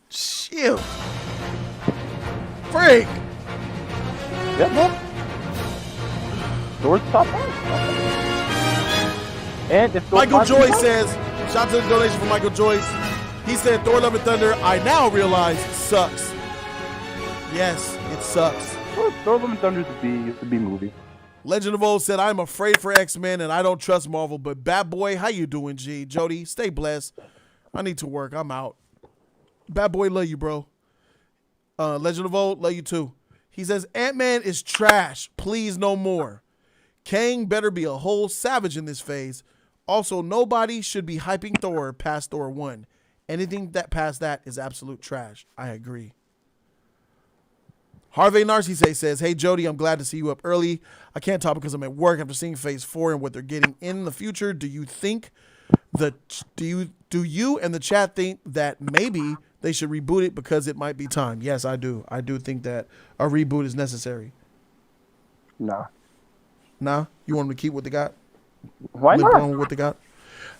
Shit. Freak. Yep. Thor's top 5. And if Michael Joyce says, shout out to the donation from Michael Joyce. He said, Thor Love and Thunder, I now realize, sucks. Yes, it sucks. Thor Love and Thunder is a B movie. Legend of Old said, I'm afraid for X-Men and I don't trust Marvel, but Bad Boy, how you doing, G? Jody, stay blessed. I need to work. I'm out. Bad Boy, love you, bro. Legend of Old, love you too. He says, Ant-Man is trash. Please, no more. Kang better be a whole savage in this phase. Also, nobody should be hyping Thor past Thor 1. Anything that past that is absolute trash. I agree. Harvey Narcisse says, hey, Jody, I'm glad to see you up early. I can't talk because I'm at work after seeing phase 4 and what they're getting in the future. Do you and the chat think that maybe they should reboot it because it might be time? Yes, I do. I do think that a reboot is necessary. Nah. Nah? You want them to keep what they got? Why not? What they got?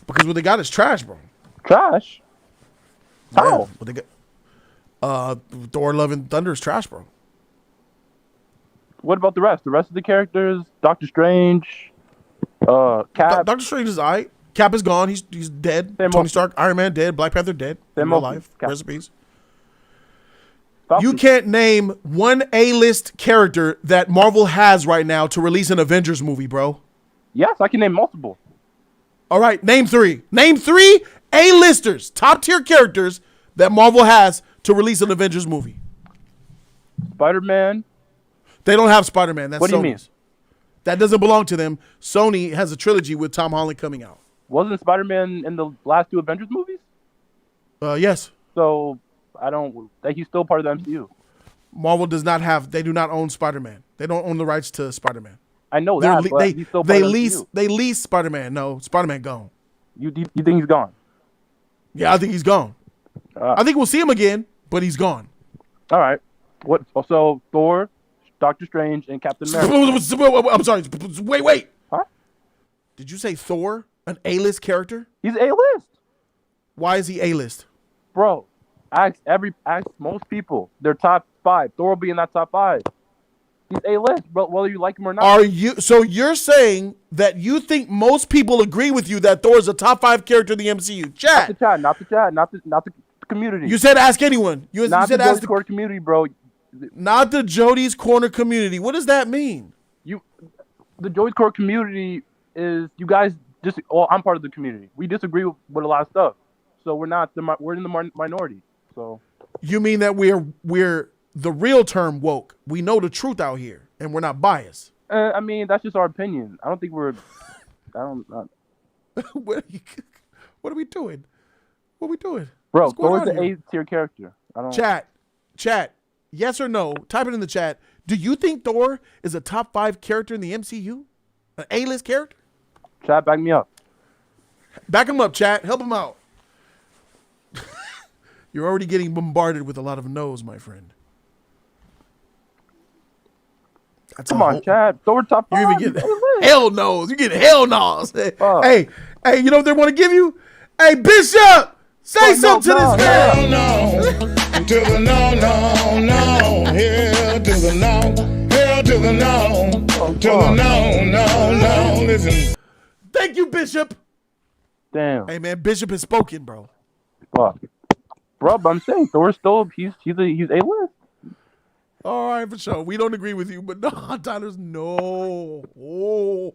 Because what they got is trash, bro. Trash? Yeah, How? what they got? Thor Love and Thunder is trash, bro. What about the rest? The rest of the characters? Doctor Strange? Cap? Doctor Strange is alright. Cap is gone. He's dead. Tony Stark, Iron Man dead. Black Panther dead. In real life. Recipes. You can't name one A-list character that Marvel has right now to release an Avengers movie, bro. Yes, I can name multiple. All right, name 3. Name 3 A-listers, top-tier characters that Marvel has to release an Avengers movie. Spider-Man. They don't have Spider-Man. That's what do you Sony's. mean? That doesn't belong to them. Sony has a trilogy with Tom Holland coming out. Wasn't Spider-Man in the last 2 Avengers movies? Yes. So he's still part of the MCU. Marvel does not have. They do not own Spider-Man. They don't own the rights to Spider-Man. I know that. But he's still part of the MCU. They lease Spider-Man. No, Spider-man gone. You think he's gone? Yeah, I think he's gone. I think we'll see him again, but he's gone. All right. What? So Thor, Doctor Strange, and Captain America. I'm sorry. Wait. Huh? Did you say Thor, an A-list character? He's A-list. Why is he A-list? Bro, ask most people. Their top 5. Thor will be in that top 5. He's A-list, bro, whether you like him or not. So you're saying that you think most people agree with you that Thor is a top 5 character in the MCU? Chat. Not the community. You said ask anyone. You not said the ask the Jody's community, bro. Not the Jody's Corner community. What does that mean? The Jody's Corner community is you guys just. Well, I'm part of the community. We disagree with a lot of stuff, so we're in the minority. So you mean that we're the real term woke? We know the truth out here, and we're not biased. I mean, that's just our opinion. I don't think we're. What are we doing? What are we doing? Bro, Thor's an A-tier character. Chat. Yes or no? Type it in the chat. Do you think Thor is a top 5 character in the MCU? An A-list character? Chat, back me up. Back him up, chat. Help him out. You're already getting bombarded with a lot of no's, my friend. Come on, Chad. Thor top 5. You even get hell no's. You get hell no's. Hey, you know what they want to give you? Hey, Bishop, say something to this man. No. To the no. Here to the no. Here to the no. To the no. Listen. Thank you, Bishop. Damn. Hey, man, Bishop has spoken, bro. Fuck, bro. But I'm saying Thor's still he's A-list. All right, for sure. We don't agree with you, but no, Tyler's no. Oh,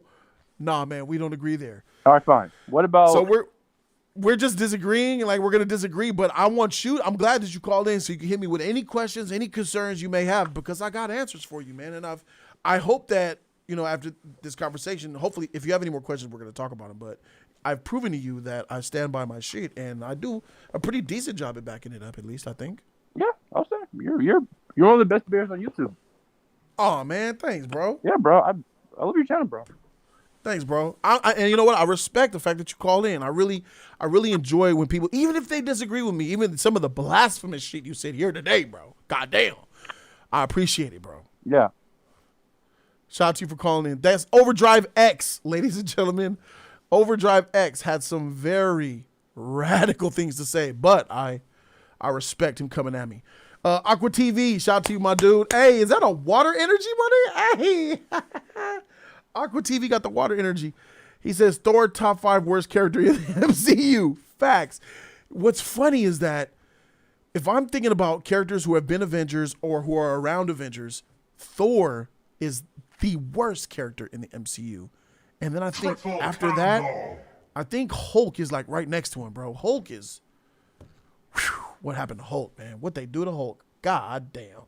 nah, man, we don't agree there. All right, fine. What about? So we're just disagreeing, and like we're gonna disagree. But I want you. I'm glad that you called in so you can hit me with any questions, any concerns you may have, because I got answers for you, man. And I hope that after this conversation, hopefully, if you have any more questions, we're gonna talk about them. But I've proven to you that I stand by my shit, and I do a pretty decent job at backing it up. At least I think. Yeah, I'll say you're one of the best bears on YouTube. Oh man, thanks, bro. Yeah, bro. I love your channel, bro. Thanks, bro. And you know what? I respect the fact that you called in. I really enjoy when people, even if they disagree with me, even some of the blasphemous shit you said here today, bro. Goddamn. I appreciate it, bro. Yeah. Shout out to you for calling in. That's Overdrive X, ladies and gentlemen. Overdrive X had some very radical things to say, but I respect him coming at me. Aqua TV, shout out to you, my dude. Hey, is that a water energy, buddy? Hey. Aqua TV got the water energy. He says Thor top 5 worst character in the MCU. Facts. What's funny is that if I'm thinking about characters who have been Avengers or who are around Avengers, Thor is the worst character in the MCU. And then I think after that, I think Hulk is like right next to him, bro. Hulk is, what happened to Hulk, man? What they do to Hulk? God damn.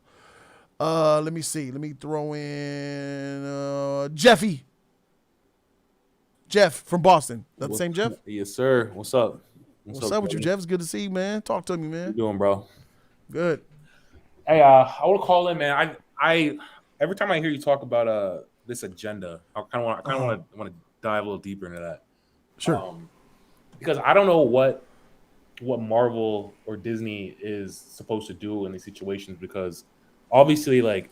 Let me see. Let me throw in Jeffy. Jeff from Boston. That the same Jeff? Yes, sir. What's up? What's up with you, Jeff? It's good to see you, man. Talk to me, man. How you doing, bro? Good. Hey, I want to call in, man. I every time I hear you talk about this agenda, I kind of want to dive a little deeper into that. Sure. Because I don't know what Marvel or Disney is supposed to do in these situations, because obviously, like,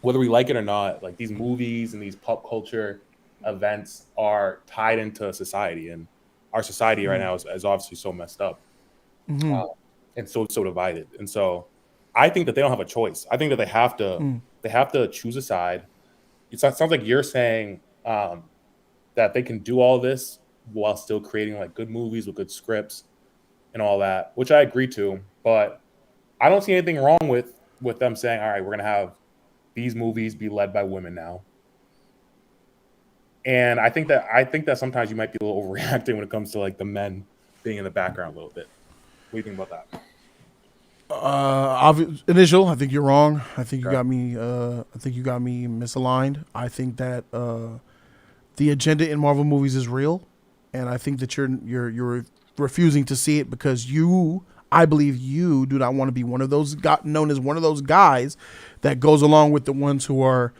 whether we like it or not, like, these movies and these pop culture events are tied into society, and our society right now is obviously so messed up, and so divided. And so I think that they don't have a choice. I think that they have to choose a side. It sounds like you're saying that they can do all this while still creating like good movies with good scripts and all that, which I agree to. But I don't see anything wrong with them saying, all right, we're going to have these movies be led by women now. And I think that sometimes you might be a little overreacting when it comes to like the men being in the background a little bit. What do you think about that? Initial, I think you're wrong. I think you got me. I think you got me misaligned. I think that the agenda in Marvel movies is real, and I think that you're refusing to see it because I believe you do not want to be one of those known as one of those guys that goes along with the ones who are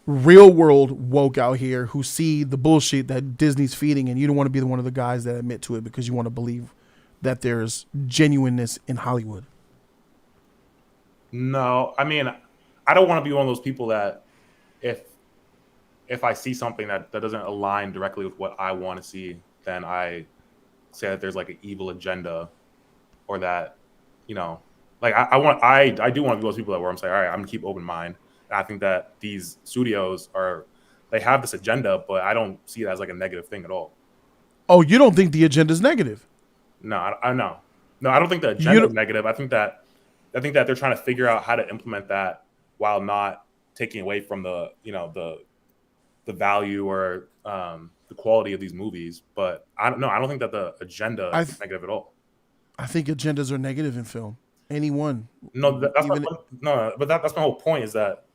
real world woke out here who see the bullshit that Disney's feeding, and you don't want to be one of the guys that admit to it because you want to believe that there's genuineness in Hollywood. No, I mean, I don't want to be one of those people that if I see something that doesn't align directly with what I want to see, then I say that there's like an evil agenda, or that, like I do want to be those people that where I'm saying, all right, I'm gonna keep open mind. And I think that these studios they have this agenda, but I don't see it as like a negative thing at all. Oh, you don't think the agenda is negative? No, I know. No, I don't think the agenda is negative. I think that they're trying to figure out how to implement that while not taking away from the value or the quality of these movies. But I don't think that the agenda is negative at all. I think agendas are negative in film. Anyone. No, that's my whole point is that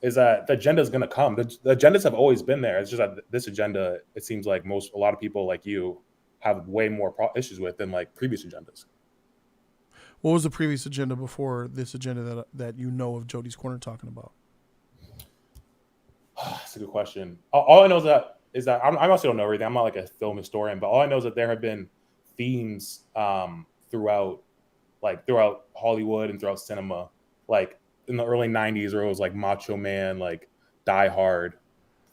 the agenda is going to come. The agendas have always been there. It's just that this agenda, it seems like a lot of people like you have way more issues with than like previous agendas. What was the previous agenda before this agenda that of Jody's Corner talking about? That's a good question. All I know is that I also don't know everything. I'm not like a film historian, but all I know is that there have been themes throughout Hollywood and throughout cinema, like in the early 90s, where it was like Macho Man, like Die Hard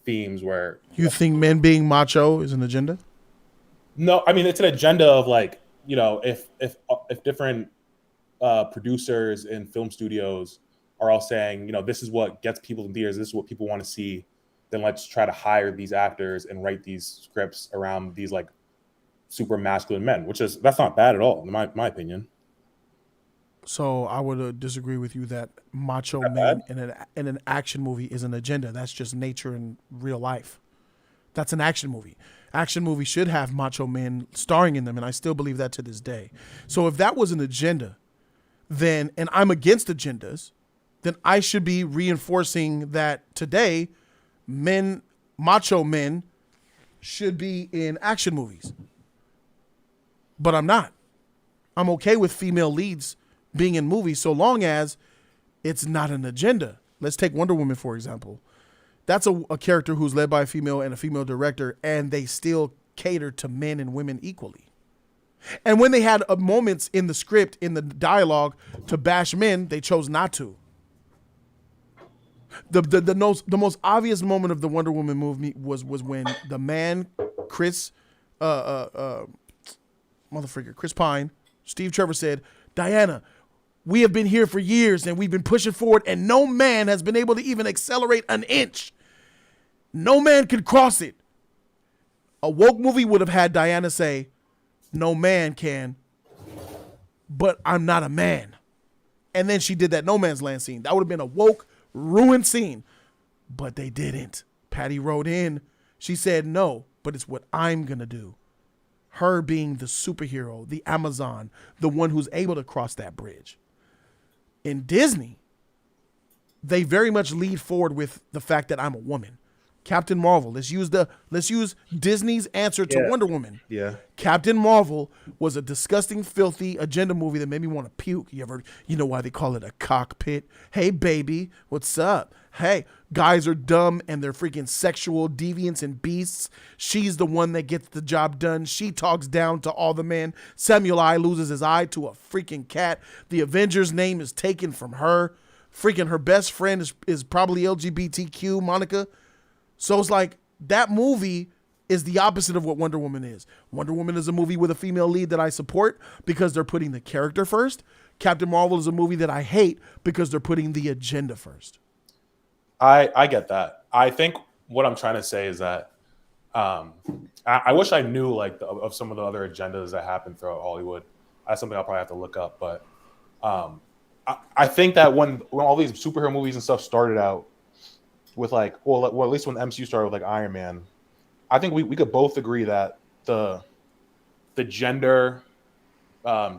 themes where... You think men being macho is an agenda? No, I mean, it's an agenda of like, if different producers in film studios are all saying, this is what gets people in theaters, this is what people want to see, then let's try to hire these actors and write these scripts around these like super masculine men, that's not bad at all in my opinion. So I would disagree with you that macho men in an action movie is an agenda. That's just nature in real life. That's an action movie. Action movies should have macho men starring in them, and I still believe that to this day. So if that was an agenda, then, and I'm against agendas, then I should be reinforcing that today, macho men should be in action movies. But I'm not. I'm okay with female leads being in movies so long as it's not an agenda. Let's take Wonder Woman, for example. That's a character who's led by a female and a female director, and they still cater to men and women equally. And when they had moments in the script, in the dialogue, to bash men, they chose not to. The most obvious moment of the Wonder Woman movie was when the man, Chris Pine, Steve Trevor said, "Diana, we have been here for years and we've been pushing forward and no man has been able to even accelerate an inch. No man could cross it." A woke movie would have had Diana say, "No man can, but I'm not a man." And then she did that no man's land scene. That would have been a woke, ruined scene. But they didn't. Patty wrote in. She said, "No, but it's what I'm going to do." Her being the superhero, the Amazon, the one who's able to cross that bridge. In Disney, they very much lead forward with the fact that I'm a woman. Captain Marvel. Let's use Disney's answer to Wonder Woman. Yeah. Captain Marvel was a disgusting, filthy agenda movie that made me want to puke. You know why they call it a cockpit? Hey, baby, what's up? Hey, guys are dumb and they're freaking sexual deviants and beasts. She's the one that gets the job done. She talks down to all the men. Samuel I loses his eye to a freaking cat. The Avengers name is taken from her. Freaking her best friend is probably LGBTQ, Monica. So it's like that movie is the opposite of what Wonder Woman is. Wonder Woman is a movie with a female lead that I support because they're putting the character first. Captain Marvel is a movie that I hate because they're putting the agenda first. I get that. I think what I'm trying to say is that I wish I knew of some of the other agendas that happen throughout Hollywood. That's something I'll probably have to look up. But I think that when all these superhero movies and stuff started out with at least when the MCU started with Iron Man, I think we could both agree that the gender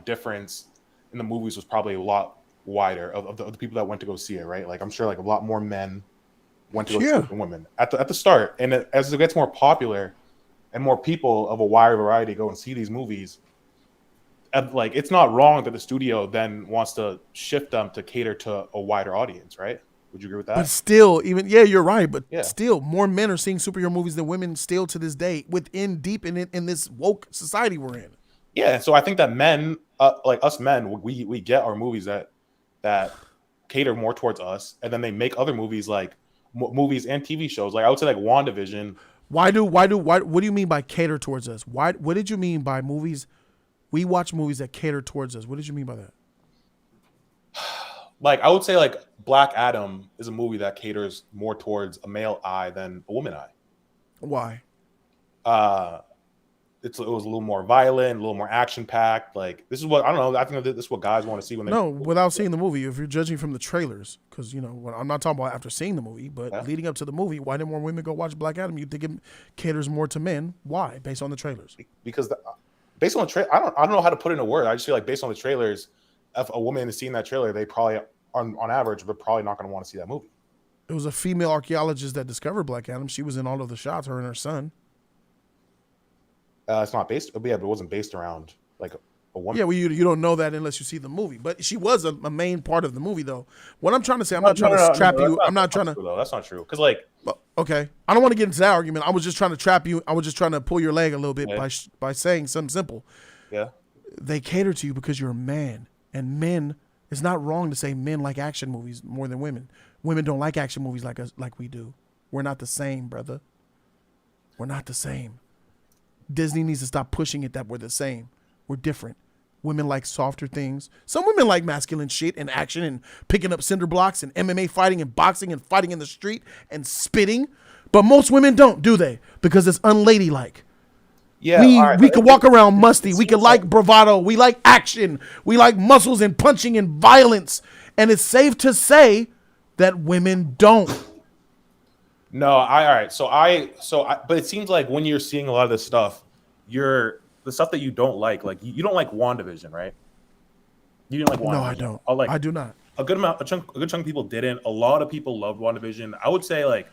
difference in the movies was probably a lot wider of the people that went to go see it, right? I'm sure a lot more men went to go see it than women at the start. And as it gets more popular and more people of a wider variety go and see these movies, it's not wrong that the studio then wants to shift them to cater to a wider audience, right? Would you agree with that? But still, you're right. But still, more men are seeing superhero movies than women still to this day deep in this woke society we're in. Yeah, so I think that men, us men, we get our movies that cater more towards us, and then they make other movies movies and TV shows. I would say WandaVision. What do you mean by cater towards us? What did you mean by movies? We watch movies that cater towards us. What did you mean by that? I would say Black Adam is a movie that caters more towards a male eye than a woman eye. Why? It was a little more violent, a little more action packed. This is what I don't know. I think this is what guys want to see when they. No, without seeing the movie. If you're judging from the trailers, because I'm not talking about after seeing the movie, but leading up to the movie, why didn't more women go watch Black Adam? You think it caters more to men? Why? Based on the trailers? Because based on the trailer, I don't know how to put it in a word. I just feel based on the trailers, if a woman is seeing that trailer, they probably on average, but probably not going to want to see that movie. It was a female archaeologist that discovered Black Adam. She was in all of the shots, her and her son. It's not based, but it wasn't based around a woman. Yeah, well, you don't know that unless you see the movie. But she was a main part of the movie, though. What I'm trying to say, I'm not trying to trap you. I'm not trying to. That's not true. Because okay, I don't want to get into that argument. I was just trying to trap you. I was just trying to pull your leg a little bit by saying something simple. Yeah. They cater to you because you're a man, and men. It's not wrong to say men like action movies more than women. Women don't like action movies like we do. We're not the same, brother. We're not the same. Disney needs to stop pushing it that we're the same. We're different. Women like softer things. Some women like masculine shit and action and picking up cinder blocks and MMA fighting and boxing and fighting in the street and spitting. But most women don't, do they? Because it's unladylike. Yeah, we all right, we but could it- walk around musty. it We could seems like bravado. We like action. We like muscles and punching and violence. And it's safe to say that women don't. No, all right. But it seems like when you're seeing a lot of this stuff, the stuff that you don't like you don't like WandaVision, right? You didn't like WandaVision. No, I don't. I do not. A good chunk of people didn't. A lot of people loved WandaVision. I would say like,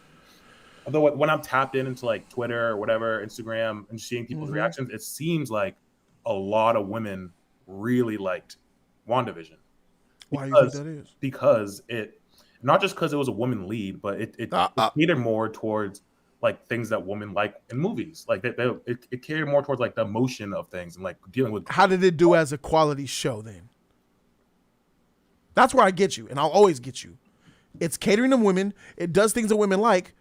although when I'm tapped into like Twitter or whatever, Instagram, and seeing people's reactions, it seems like a lot of women really liked WandaVision. Why do you think that is? Because it, not just because it was a woman lead, but it catered more towards like things that women like in movies. Like it catered more towards like the emotion of things and like dealing with. How did it do as a quality show then? That's where I get you, and I'll always get you. It's catering to women. It does things that women like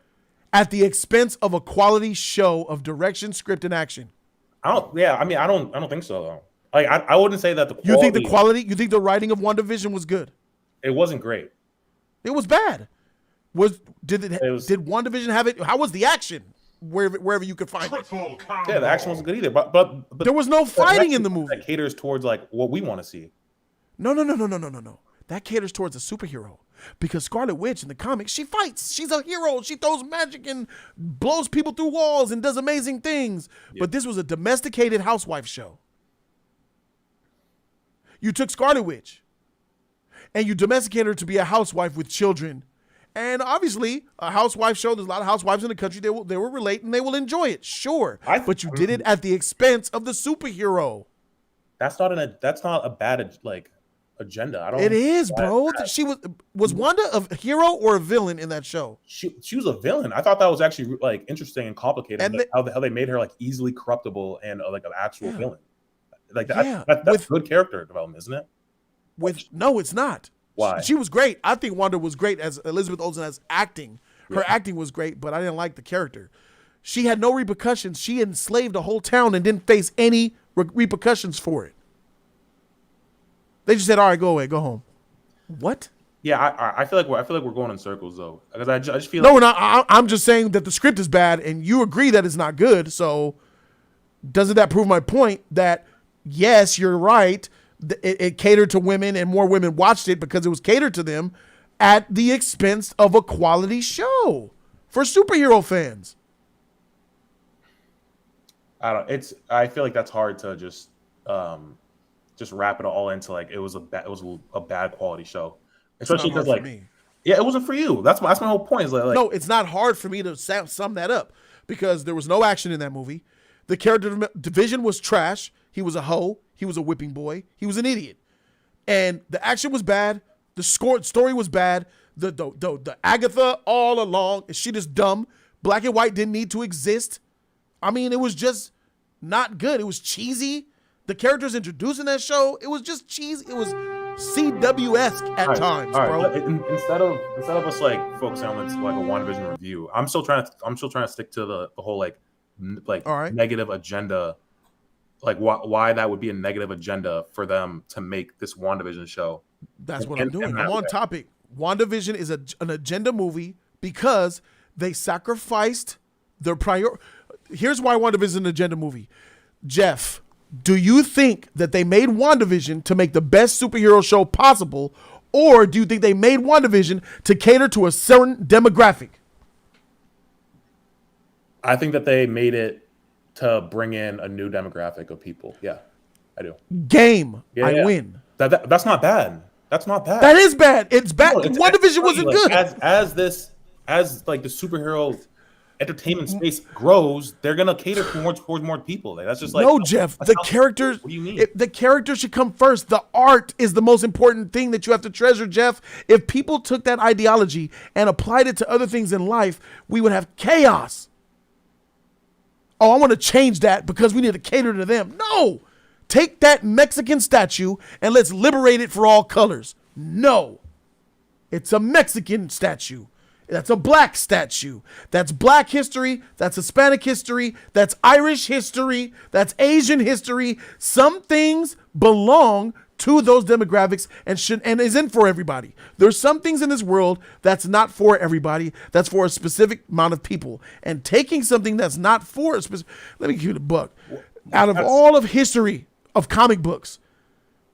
at the expense of a quality show of direction, script, and action. I don't think so though. Like I wouldn't say that the quality. You think the writing of WandaVision was good? It wasn't great. It was bad. Did WandaVision have it? How was the action? Wherever you could find it. Yeah, the action wasn't good either. But there was no fighting in the movie. That caters towards like what we want to see. No. That caters towards a superhero. Because Scarlet Witch in the comics, she fights. She's a hero. She throws magic and blows people through walls and does amazing things. Yeah. But this was a domesticated housewife show. You took Scarlet Witch and you domesticated her to be a housewife with children. And obviously, a housewife show, there's a lot of housewives in the country. They will relate and they will enjoy it. Sure. But you did it at the expense of the superhero. That's not a bad like agenda. It is, bro. She was Wanda a hero or a villain in that show? She was a villain. I thought that was actually like interesting and complicated. And how they made her like easily corruptible and like an actual villain. Like that's good character development, isn't it? No, it's not. Why? She was great. I think Wanda was great as Elizabeth Olsen as acting. Her acting was great, but I didn't like the character. She had no repercussions. She enslaved a whole town and didn't face any repercussions for it. They just said, "All right, go away, go home." What? Yeah, I feel like we're going in circles though, because I just feel we're not. I'm just saying that the script is bad, and you agree that it's not good. So, doesn't that prove my point that yes, you're right? It catered to women, and more women watched it because it was catered to them at the expense of a quality show for superhero fans. I feel like that's hard to just wrap it all into like it was a bad quality show, especially because like it wasn't for you. That's my whole point. Is like no, it's not hard for me to sum that up because there was no action in that movie. The character division was trash. He was a hoe. He was a whipping boy. He was an idiot, and the action was bad. The story was bad. The Agatha all along, she just dumb. Black and white didn't need to exist. I mean, it was just not good. It was cheesy. The characters introduced in that show, it was just cheesy. It was CW-esque at times, bro. Instead of us like focusing on like a WandaVision review, I'm still trying to stick to the whole like negative agenda, like why that would be a negative agenda for them to make this WandaVision show. That's what I'm doing. I'm on topic. WandaVision is an agenda movie because they sacrificed their priority. Here's why WandaVision is an agenda movie. Jeff, do you think that they made WandaVision to make the best superhero show possible, or do you think they made WandaVision to cater to a certain demographic? I think that they made it to bring in a new demographic of people. Yeah, I do. Game. I win. That's not bad. That's not bad. That is bad. It's bad. No, WandaVision wasn't good. As like the superhero entertainment space grows, they're gonna cater towards more people. That's just like no, Jeff. The characters. What do you mean? The characters should come first. The art is the most important thing that you have to treasure, Jeff. If people took that ideology and applied it to other things in life, we would have chaos. Oh, I want to change that because we need to cater to them. No, take that Mexican statue and let's liberate it for all colors. No, it's a Mexican statue. That's a black statue. That's black history. That's Hispanic history. That's Irish history. That's Asian history. Some things belong to those demographics and isn't for everybody. There's some things in this world that's not for everybody. That's for a specific amount of people. And taking something that's not for a specific, let me give you the book. Out of all of history of comic books,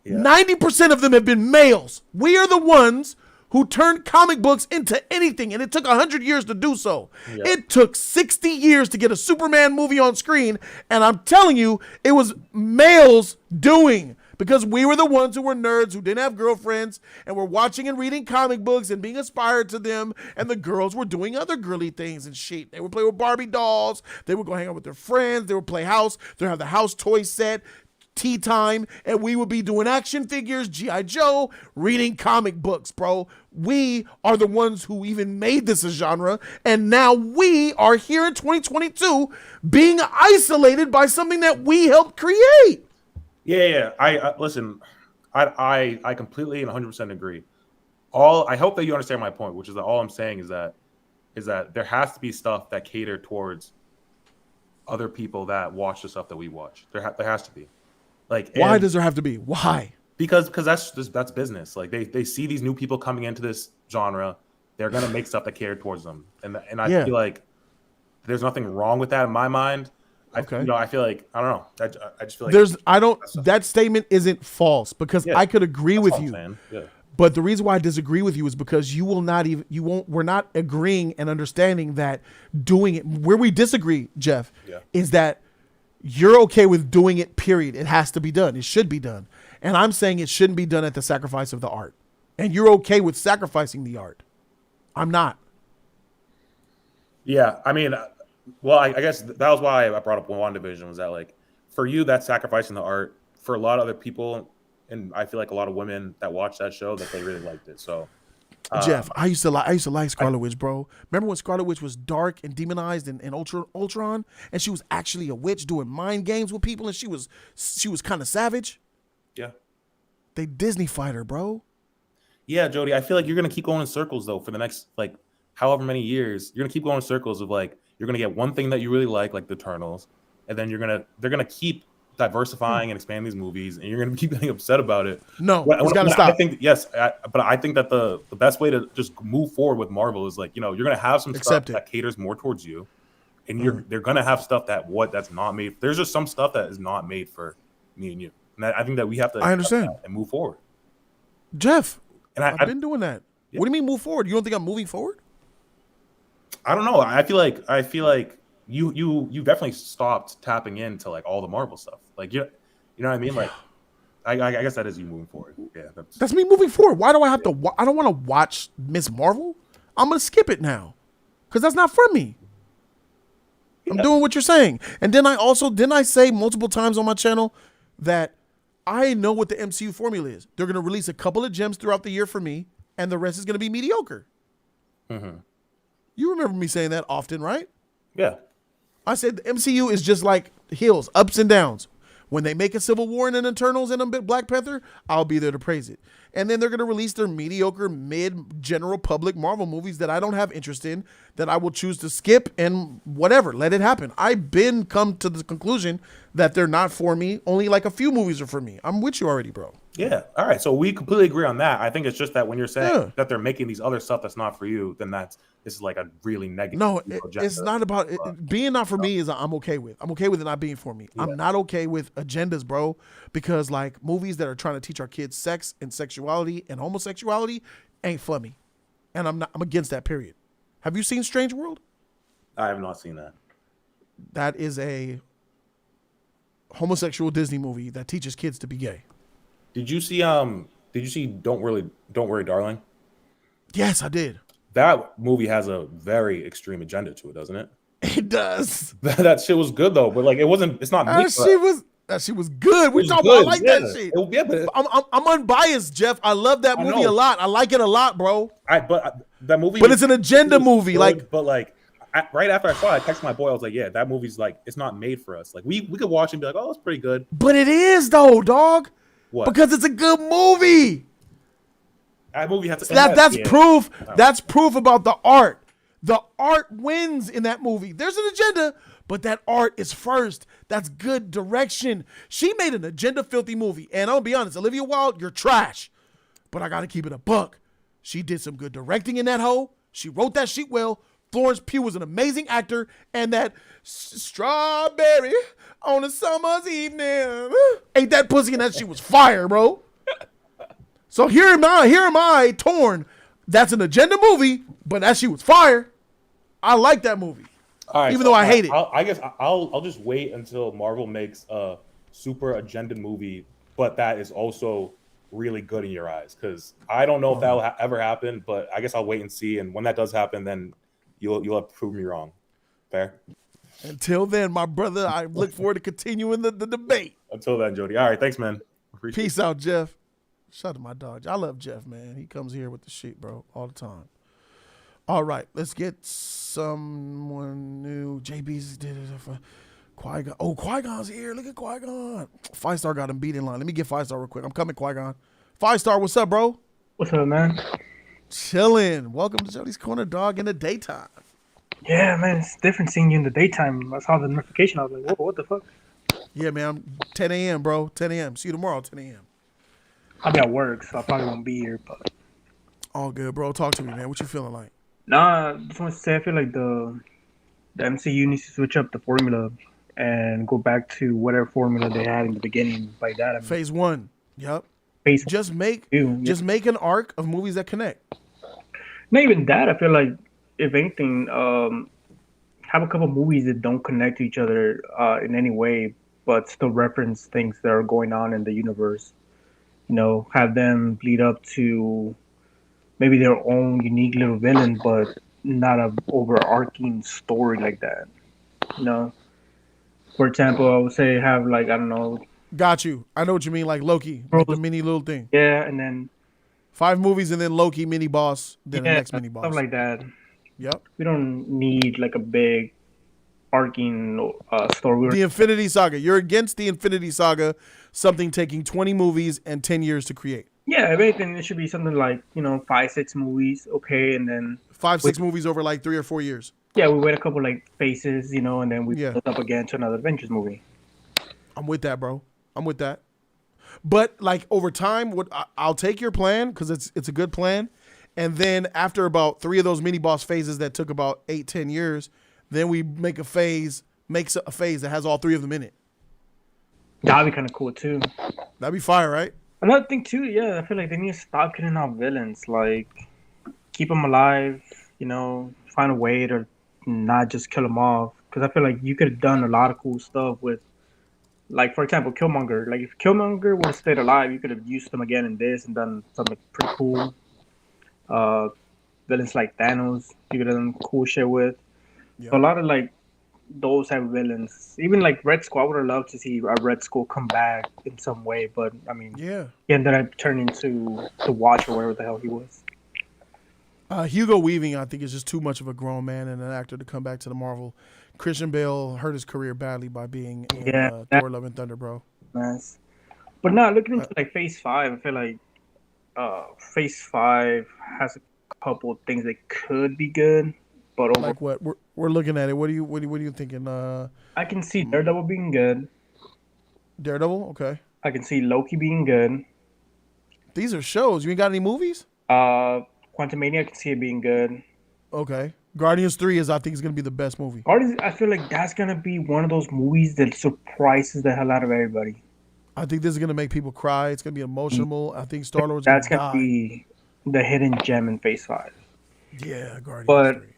90% of them have been males. We are the ones who turned comic books into anything, and it took 100 years to do so. Yeah. It took 60 years to get a Superman movie on screen, and I'm telling you, it was males doing, because we were the ones who were nerds who didn't have girlfriends and were watching and reading comic books and being inspired to them, and the girls were doing other girly things and shit. They would play with Barbie dolls. They would go hang out with their friends. They would play house. They'd have the house toy set, tea time, and we would be doing action figures, G.I. Joe, reading comic books, bro. We are the ones who even made this a genre, and now we are here in 2022 being isolated by something that we helped create. Yeah. I listen, I completely and 100% agree. I hope that you understand my point, which is that all I'm saying is that there has to be stuff that cater towards other people that watch the stuff that we watch. There has to be. Like, why does there have to be? Why? Because that's business. Like they see these new people coming into this genre, they're gonna make stuff that cater towards them, and I feel like there's nothing wrong with that in my mind. Okay. I feel like I don't know. I just feel like that statement isn't false, because I could agree with you. Yeah. But the reason why I disagree with you is because we're not agreeing and understanding that doing it where we disagree, Jeff, is that you're okay with doing it, period. It has to be done. It should be done. And I'm saying it shouldn't be done at the sacrifice of the art. And you're okay with sacrificing the art. I'm not. Yeah, I mean, well, I guess that was why I brought up WandaVision, was that, like, for you, that's sacrificing the art. For a lot of other people, and I feel like a lot of women that watch that show, that they really liked it. So, Jeff, I used to like Scarlet Witch, bro. Remember when Scarlet Witch was dark and demonized in Ultron, and she was actually a witch doing mind games with people, and she was kind of savage. Yeah, they Disney-fied her, bro. Yeah, Jody, I feel like you're gonna keep going in circles though for the next like however many years. You're gonna keep going in circles of like you're gonna get one thing that you really like the Eternals, and then they're gonna keep diversifying and expanding these movies, and you're going to keep getting upset about it. No, it's got to stop. I think but I think that the best way to just move forward with Marvel is, like, you're going to have some stuff that caters more towards you, and they're going to have stuff that's not made. There's just some stuff that is not made for me and you, and I think that we have to. I understand and move forward, Jeff. And I've been doing that. Yeah. What do you mean move forward? You don't think I'm moving forward? I don't know. I feel like you definitely stopped tapping into like all the Marvel stuff. Like you know what I mean? Like I guess that is you moving forward. Yeah, that's me moving forward. Why do I have to? I don't want to watch Miss Marvel. I'm gonna skip it now because that's not for me. Yeah. I'm doing what you're saying, and then didn't I say multiple times on my channel that I know what the MCU formula is. They're gonna release a couple of gems throughout the year for me, and the rest is gonna be mediocre. Mm-hmm. You remember me saying that often, right? Yeah. I said the MCU is just like hills, ups and downs. When they make a Civil War and an Eternals and a Black Panther, I'll be there to praise it. And then they're going to release their mediocre, general public Marvel movies that I don't have interest in, that I will choose to skip and whatever, let it happen. I've come to the conclusion that they're not for me. Only like a few movies are for me. I'm with you already, bro. Yeah. All right. So we completely agree on that. I think it's just that when you're saying that they're making these other stuff that's not for you, then this is like a really negative. No, it's not about it. Being not for me is I'm okay with. I'm okay with it not being for me. Yeah. I'm not okay with agendas, bro, because like movies that are trying to teach our kids sex and sexuality and homosexuality ain't for me. And I'm against that, period. Have you seen Strange World? I have not seen that. That is a homosexual Disney movie that teaches kids to be gay. Did you see Don't Worry Darling? Yes, I did. That movie has a very extreme agenda to it, doesn't it? It does. That shit was good though, but like it's not me. That shit was good. We talking about, I like that shit. But I'm unbiased, Jeff. I love that movie a lot. I like it a lot, bro. That movie. But it's an agenda movie, good, right after I saw it, I texted my boy. I was like, "Yeah, that movie's like it's not made for us. Like we could watch it and be like, oh, it's pretty good." But it is though, dog. What? Because it's a good movie. That movie has to. That's proof. That's proof about the art. The art wins in that movie. There's an agenda, but that art is first. That's good direction. She made an agenda-filthy movie. And I'll be honest, Olivia Wilde, you're trash. But I got to keep it a buck. She did some good directing in that hoe. She wrote that shit well. Florence Pugh was an amazing actor. And that strawberry on a summer's evening. Ain't that pussy, and that shit was fire, bro. So here am I torn. That's an agenda movie, but that shit was fire. I like that movie. All right, even though I hate it. I guess I'll just wait until Marvel makes a super agenda movie, but that is also really good in your eyes, because I don't know if that will ever happen, but I guess I'll wait and see. And when that does happen, then you'll have to prove me wrong. Fair? Until then, my brother, I look forward to continuing the debate. Until then, Jody. All right, thanks, man. Peace out, Jeff. Shout out to my dog. I love Jeff, man. He comes here with the shit, bro, all the time. All right, let's get someone new. JB's did it for Qui-Gon. Oh, Qui-Gon's here. Look at Qui-Gon. 5-Star got him beat in line. Let me get 5-Star real quick. I'm coming, Qui-Gon. 5-Star, what's up, bro? What's up, man? Chilling. Welcome to Jody's Corner, dog, in the daytime. Yeah, man, it's different seeing you in the daytime. I saw the notification. I was like, whoa, what the fuck? Yeah, man. 10 a.m., bro. 10 a.m. See you tomorrow, 10 a.m. I'll be at work, so I probably won't be here, but... All good, bro. Talk to me, man. What you feeling like? Nah, I just want to say I feel like the MCU needs to switch up the formula and go back to whatever formula they had in the beginning. By that, I mean, Phase 1. Yep. Phase just make an arc of movies that connect. Not even that. I feel like, if anything, have a couple movies that don't connect to each other in any way, but still reference things that are going on in the universe. You know, have them lead up to maybe their own unique little villain, but not an overarching story like that. You know, for example, I would say have like, I don't know. Got you. I know what you mean, like Loki, like the mini little thing. Yeah, and then 5 movies and then Loki mini boss, then the next mini boss. Stuff like that. Yep. We don't need like a big arcing story. The Infinity Saga. You're against the Infinity Saga, something taking 20 movies and 10 years to create. Yeah, if anything, it should be something like, 5-6 movies, okay, and then 5-6 movies over like 3 or 4 years. Yeah, we wait a couple like phases, and then we build up again to another Avengers movie. I'm with that, bro. I'm with that. But like over time, I'll take your plan because it's a good plan, and then after about 3 of those mini boss phases that took about 8-10 years, then we make a phase that has all 3 of them in it. That'd be kind of cool too. That'd be fire, right? Another thing too, yeah, I feel like they need to stop killing off villains. Like, keep them alive, find a way to not just kill them off. Because I feel like you could have done a lot of cool stuff with, like, for example, Killmonger. Like, if Killmonger would have stayed alive, you could have used him again in this and done something pretty cool. Villains like Thanos, you could have done cool shit with. Yeah. So a lot of, like, those type of villains. Even, like, Red Skull, I would have loved to see a Red Skull come back in some way. But, I mean, he ended up turning into the Watch or whatever the hell he was. Hugo Weaving, I think, is just too much of a grown man and an actor to come back to the Marvel. Christian Bale hurt his career badly by being in Thor: Love and Thunder, bro. Nice. But now, looking into, like, Phase 5, I feel like Phase 5 has a couple of things that could be good. But like what? We're looking at it. What are you thinking? I can see Daredevil being good. Daredevil, okay. I can see Loki being good. These are shows. You ain't got any movies? Quantumania, I can see it being good. Okay. Guardians 3 I think is gonna be the best movie. Guardians, I feel like that's gonna be one of those movies that surprises the hell out of everybody. I think this is gonna make people cry. It's gonna be emotional. I think Star-Lord's that's gonna be the hidden gem in Phase 5. Yeah, Guardians 3.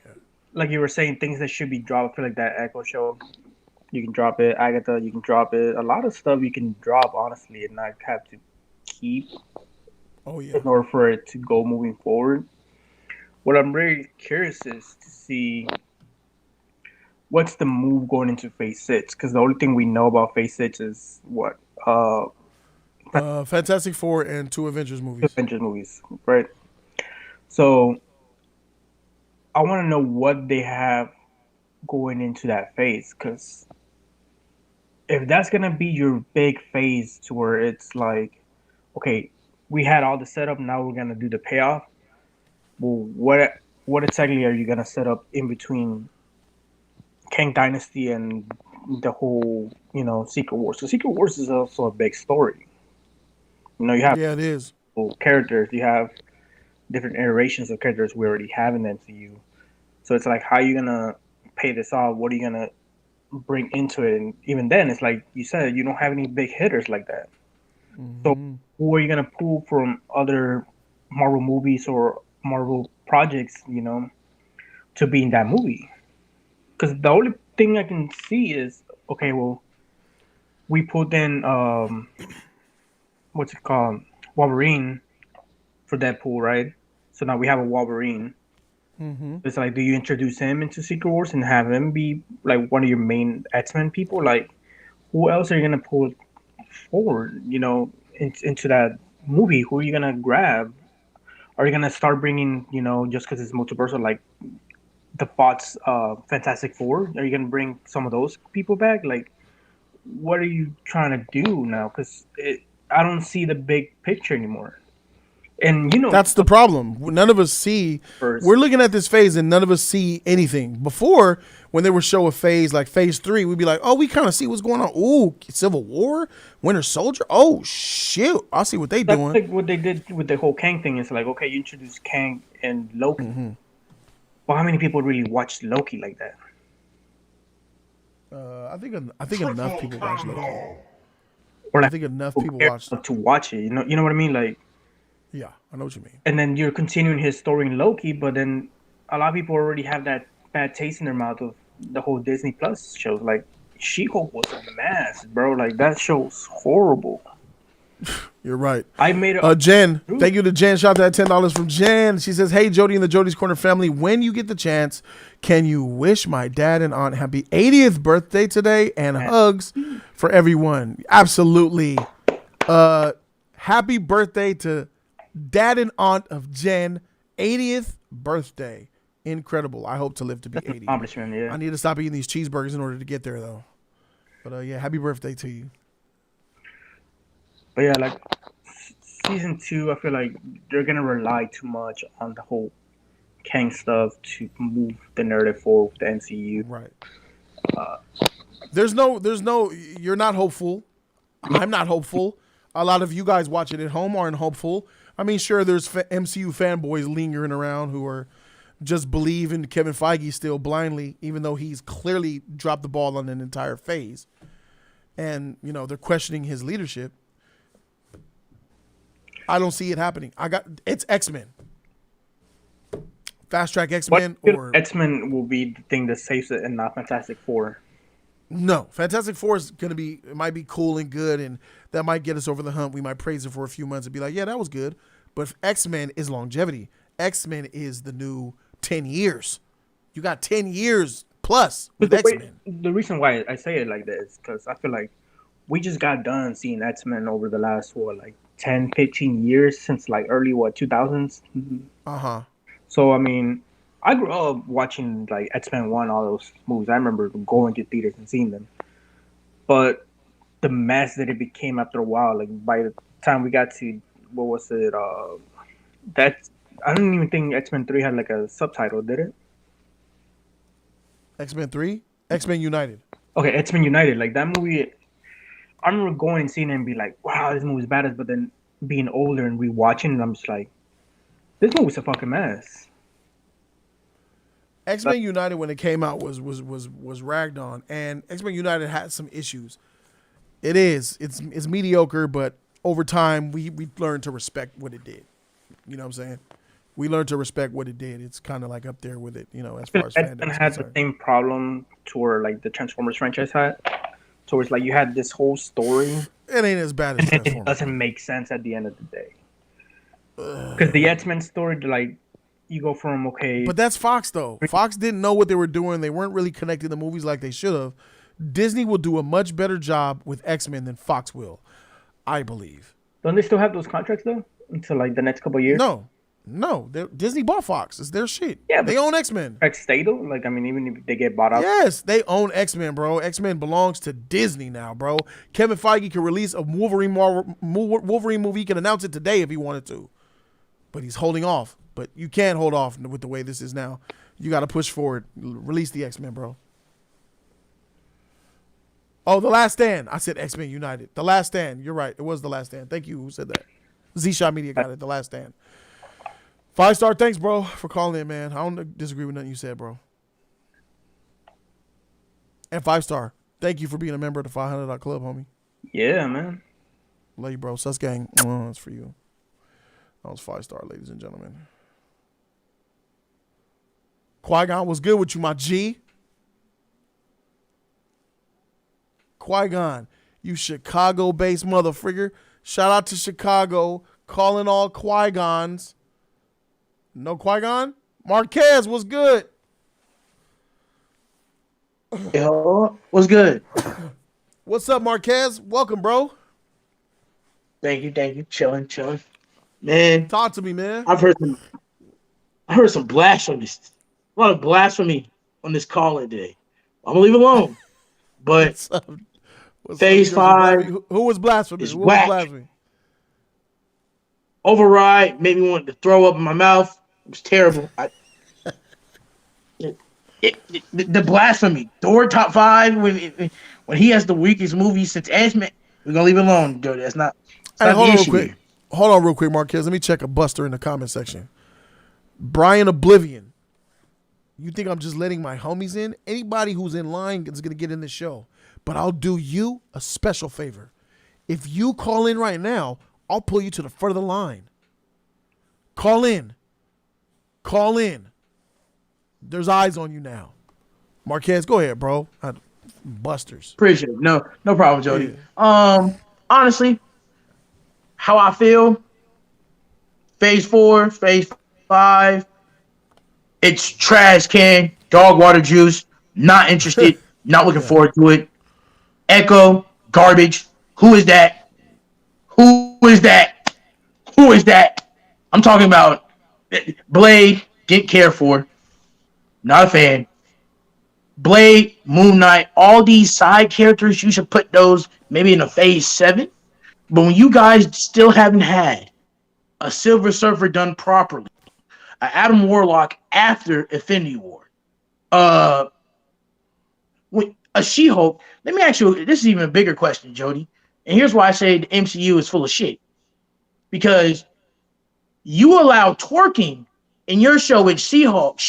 Like you were saying, things that should be dropped. I feel like that Echo show, you can drop it. Agatha, you can drop it. A lot of stuff you can drop, honestly, and not have to keep. Oh, yeah. In order for it to go moving forward. What I'm really curious is to see what's the move going into Phase 6. Because the only thing we know about Phase 6 is what? Fantastic Four and 2 Avengers movies. 2 Avengers movies, right? So I want to know what they have going into that phase, because if that's going to be your big phase to where it's like, okay, we had all the setup, now we're going to do the payoff. Well, what exactly are you going to set up in between Kang Dynasty and the whole Secret Wars. So Secret Wars is also a big story. You have it is characters. You have different iterations of characters we already have in the MCU. So it's like, how are you gonna pay this off? What are you gonna bring into it? And even then, it's like you said, you don't have any big hitters like that. So who are you gonna pull from other Marvel movies or Marvel projects, to be in that movie? Because the only thing I can see is, okay, well, we put in what's it called, Wolverine for Deadpool, right? So now we have a Wolverine. It's like, do you introduce him into Secret Wars and have him be like one of your main X-Men people? Like, who else are you gonna pull forward, into that movie? Who are you gonna grab? Are you gonna start bringing, just because it's multiversal, like the Fox Fantastic Four? Are you gonna bring some of those people back? Like, what are you trying to do now? Because I don't see the big picture anymore. And that's the problem. None of us see. We're looking at this phase, and none of us see anything. Before, when they would show a phase like Phase 3, we'd be like, "Oh, we kind of see what's going on. Ooh, Civil War, Winter Soldier. Oh shoot, I see what they doing." Like what they did with the whole Kang thing. It's like, okay, you introduce Kang and Loki. Well, how many people really watched Loki like that? I think enough people watch Loki. Or I think enough people watch to watch it. You know what I mean? Like. Yeah, I know what you mean. And then you're continuing his story in Loki, but then a lot of people already have that bad taste in their mouth of the whole Disney Plus shows. Like, She-Hulk was a mess, bro. Like, that show's horrible. You're right. I made a Jen. Thank you to Jen. Shout out that $10 from Jen. She says, "Hey, Jody and the Jody's Corner family, when you get the chance, can you wish my dad and aunt happy 80th birthday today and hugs for everyone?" Absolutely. Happy birthday to dad and aunt of Jen, 80th birthday. Incredible. I hope to live to be 80. Accomplishment, yeah. I need to stop eating these cheeseburgers in order to get there, though. But yeah, happy birthday to you. But yeah, like season 2, I feel like they're gonna rely too much on the whole Kang stuff to move the narrative forward with the MCU. Right. There's no. You're not hopeful. I'm not hopeful. A lot of you guys watching at home aren't hopeful. I mean, sure, there's MCU fanboys lingering around who are just believe in Kevin Feige still blindly, even though he's clearly dropped the ball on an entire phase. And, they're questioning his leadership. I don't see it happening. It's X-Men. Fast Track X-Men or X-Men will be the thing that saves it and not Fantastic Four. No, Fantastic Four is going to be, it might be cool and good, and that might get us over the hump. We might praise it for a few months and be like, yeah, that was good. But X-Men is longevity. X-Men is the new 10 years. You got 10 years plus with X-Men. The reason why I say it like this is because I feel like we just got done seeing X-Men over the last, 10, 15 years since early, 2000s? Uh-huh. So, I mean, I grew up watching X-Men 1, all those movies. I remember going to theaters and seeing them. But the mess that it became after a while, by the time we got to, what was it? I don't even think X-Men 3 had a subtitle, did it? X-Men 3? X-Men United. Okay, X-Men United. That movie, I remember going and seeing it and be like, wow, this movie's badass. But then being older and rewatching it, I'm just like, this movie's a fucking mess. X-Men United, when it came out, was ragged on, and X-Men United had some issues. It's mediocre, but over time we learned to respect what it did. You know what I'm saying? We learned to respect what it did. It's kind of up there with it, as far as X-Men had the same problem toward the Transformers franchise had. Towards you had this whole story. It ain't as bad as Transformers. It doesn't make sense at the end of the day. Because the X-Men story, you go from But that's Fox though. Fox didn't know what they were doing. They weren't really connecting the movies like they should have. Disney will do a much better job with X-Men than Fox will, I believe. Don't they still have those contracts though until the next couple of years? No. Disney bought Fox. It's their shit. Yeah, they own X-Men. Stay though. Even if they get bought out. Yes, they own X-Men, bro. X-Men belongs to Disney now, bro. Kevin Feige can release a Wolverine movie. He can announce it today if he wanted to, but he's holding off. But you can't hold off with the way this is now. You got to push forward. Release the X-Men, bro. Oh, The Last Stand. I said X-Men United. The Last Stand. You're right. It was The Last Stand. Thank you. Who said that? Z-Shot Media got it. The Last Stand. 5-star. Thanks, bro, for calling in, man. I don't disagree with nothing you said, bro. And 5-star. Thank you for being a member of the 500 Club, homie. Yeah, man. Love you, bro. Sus Gang. That's for you. That was 5-star, ladies and gentlemen. Qui-Gon, what's good with you, my G? Qui-Gon, you Chicago-based motherfricker. Shout out to Chicago, calling all Qui-Gons. No Qui-Gon? Marquez, what's good? Yo, what's good? What's up, Marquez? Welcome, bro. Thank you. Chilling. Man, talk to me, man. I heard some blasphemy. A lot of blasphemy on this call today. I'm gonna leave it alone. But Phase 5. Who was blasphemy? Who was blasphemy? Override made me want to throw up in my mouth. It was terrible. The blasphemy. Thor top 5 when he has the weakest movie since Ant-Man. We're gonna leave it alone, Jody. That's not. Hey, hold on real quick, Marquez. Let me check a buster in the comment section. Brian Oblivion. You think I'm just letting my homies in? Anybody who's in line is gonna get in the show. But I'll do you a special favor. If you call in right now, I'll pull you to the front of the line. Call in. There's eyes on you now. Marquez, go ahead, bro. Busters. Appreciate it. No problem, Jody. Yeah. Honestly, how I feel, Phase 4, Phase 5, it's trash can, dog water juice, not interested, not looking forward to it. Echo, garbage. Who is that? I'm talking about Blade, didn't care for. Not a fan. Blade, Moon Knight, all these side characters, you should put those maybe in a Phase 7. But when you guys still haven't had a Silver Surfer done properly, an Adam Warlock after Infinity War, a She-Hulk, let me ask you, this is even a bigger question, Jody. And here's why I say the MCU is full of shit. Because you allow twerking in your show with She-Hulk,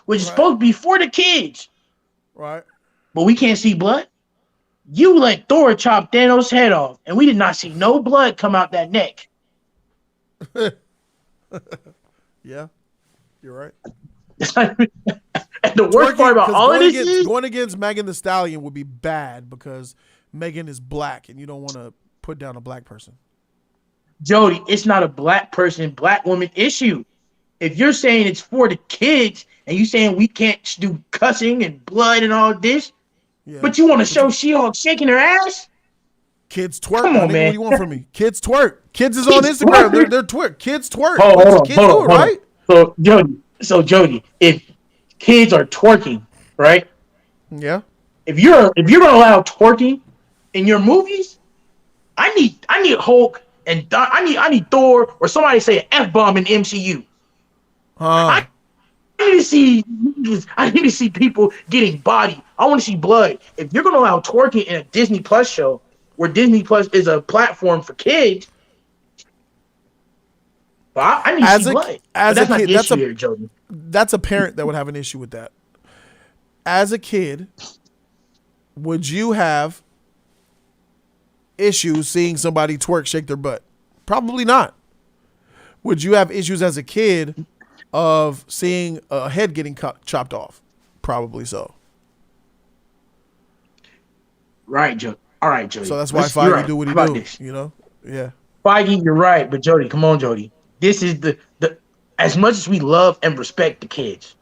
which is supposed to be for the kids. Right. But we can't see blood. You let Thor chop Thanos' head off, and we did not see no blood come out that neck. Yeah, you're right. And the worst part about all of this is going against Megan Thee Stallion would be bad because Megan is black, and you don't want to put down a black person. Jody, it's not a black person, black woman issue. If you're saying it's for the kids, and you're saying we can't do cussing and blood and all this, but you want to show She-Hulk shaking her ass? Kids twerk. Come on, man. What do you want from me? Kids twerk. Kids is on Instagram. They're twerk. Kids twerk. Hold on. Right? So Jody, if kids are twerking, right? Yeah. If you're gonna allow twerking in your movies, I need Hulk and I need Thor or somebody say an F-bomb in the MCU. I need to see people getting body. I want to see blood. If you're gonna allow twerking in a Disney Plus show, where Disney Plus is a platform for kids, I need to see blood. That's not the issue here, Jody. That's a parent that would have an issue with that. As a kid, would you have issues seeing somebody twerk, shake their butt? Probably not. Would you have issues as a kid of seeing a head getting chopped off? Probably so. Right, Jody. All right, Jody. So that's why Feige do what he do. You know? Yeah. Feige, you're right, but Jody, come on, Jody. This is the as much as we love and respect the kids.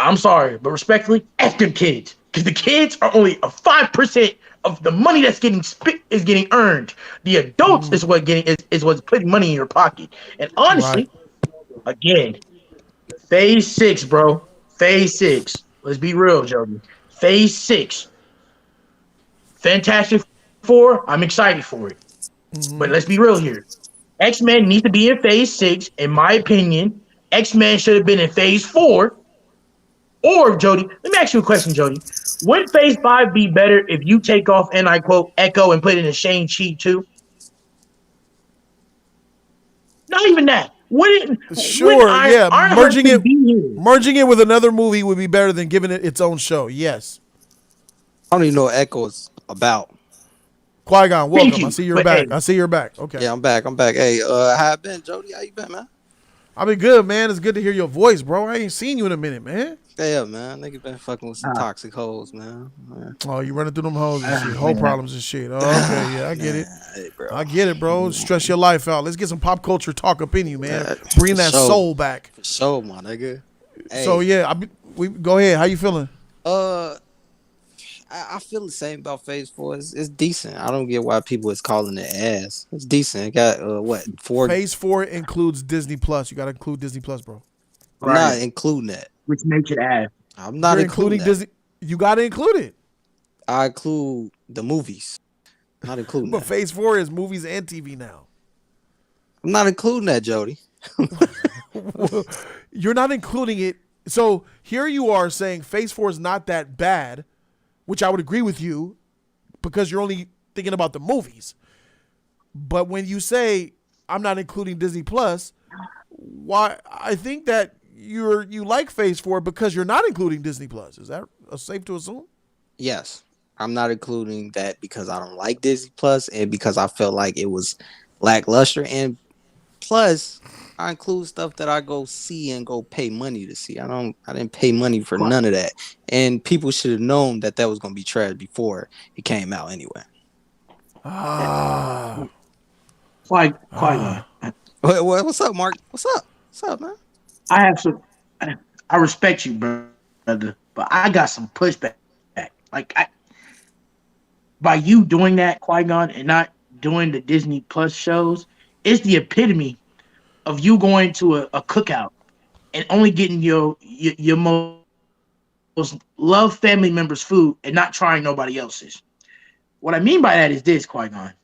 I'm sorry, but respectfully, F them kids. Because the kids are only a 5% of the money that's getting getting earned. The adults is what's putting money in your pocket. And honestly, again, Phase 6, bro. Phase 6. Let's be real, Jody. Phase 6. Fantastic Four, I'm excited for it. But let's be real here. X-Men needs to be in Phase 6, in my opinion. X-Men should have been in Phase 4. Or, Jody, let me ask you a question, Jody. Would Phase 5 be better if you take off, and I quote, Echo and put it in Shang-Chi 2? Not even that. Sure, yeah. Merging it with another movie would be better than giving it its own show. Yes. I don't even know what Echo is about. Qui-Gon, welcome. I see you're back. I see you're back. Okay. Yeah, I'm back. Hey, how it been, Jody? How you been, man? I've been good, man. It's good to hear your voice, bro. I ain't seen you in a minute, man. Yeah, man. Nigga been fucking with some toxic hoes, man. Oh, you running through them hoes and shit. Whole problems and shit. Oh, okay, yeah, I get it. I get it, bro. Stress your life out. Let's get some pop culture talk up in you, man. Bring that soul back. For sure, my nigga. Hey. So yeah, we go ahead. How you feeling? I feel the same about Phase 4. It's decent. I don't get why people is calling it ass. It's decent. It got what 4? Phase 4 includes Disney Plus. You got to include Disney Plus, bro. I'm not including that. Which makes it ass. I'm not including Disney. You got to include it. I include the movies. I'm not including. But Phase 4 is movies and TV now. I'm not including that, Jody. You're not including it. So here you are saying Phase 4 is not that bad, which I would agree with you because you're only thinking about the movies. But when you say I'm not including Disney Plus, why? I think that you like Phase 4 because you're not including Disney Plus. Is that safe to assume? Yes. I'm not including that because I don't like Disney Plus and because I felt like it was lackluster. And plus, I include stuff that I go see and go pay money to see. I didn't pay money for none of that. And people should have known that was going to be trash before it came out anyway. What's up, Mark? What's up, man? I respect you, brother, but I got some pushback. By you doing that, Qui-Gon, and not doing the Disney Plus shows, it's the epitome of you going to a cookout and only getting your most loved family member's food and not trying nobody else's. What I mean by that is this, Qui-Gon.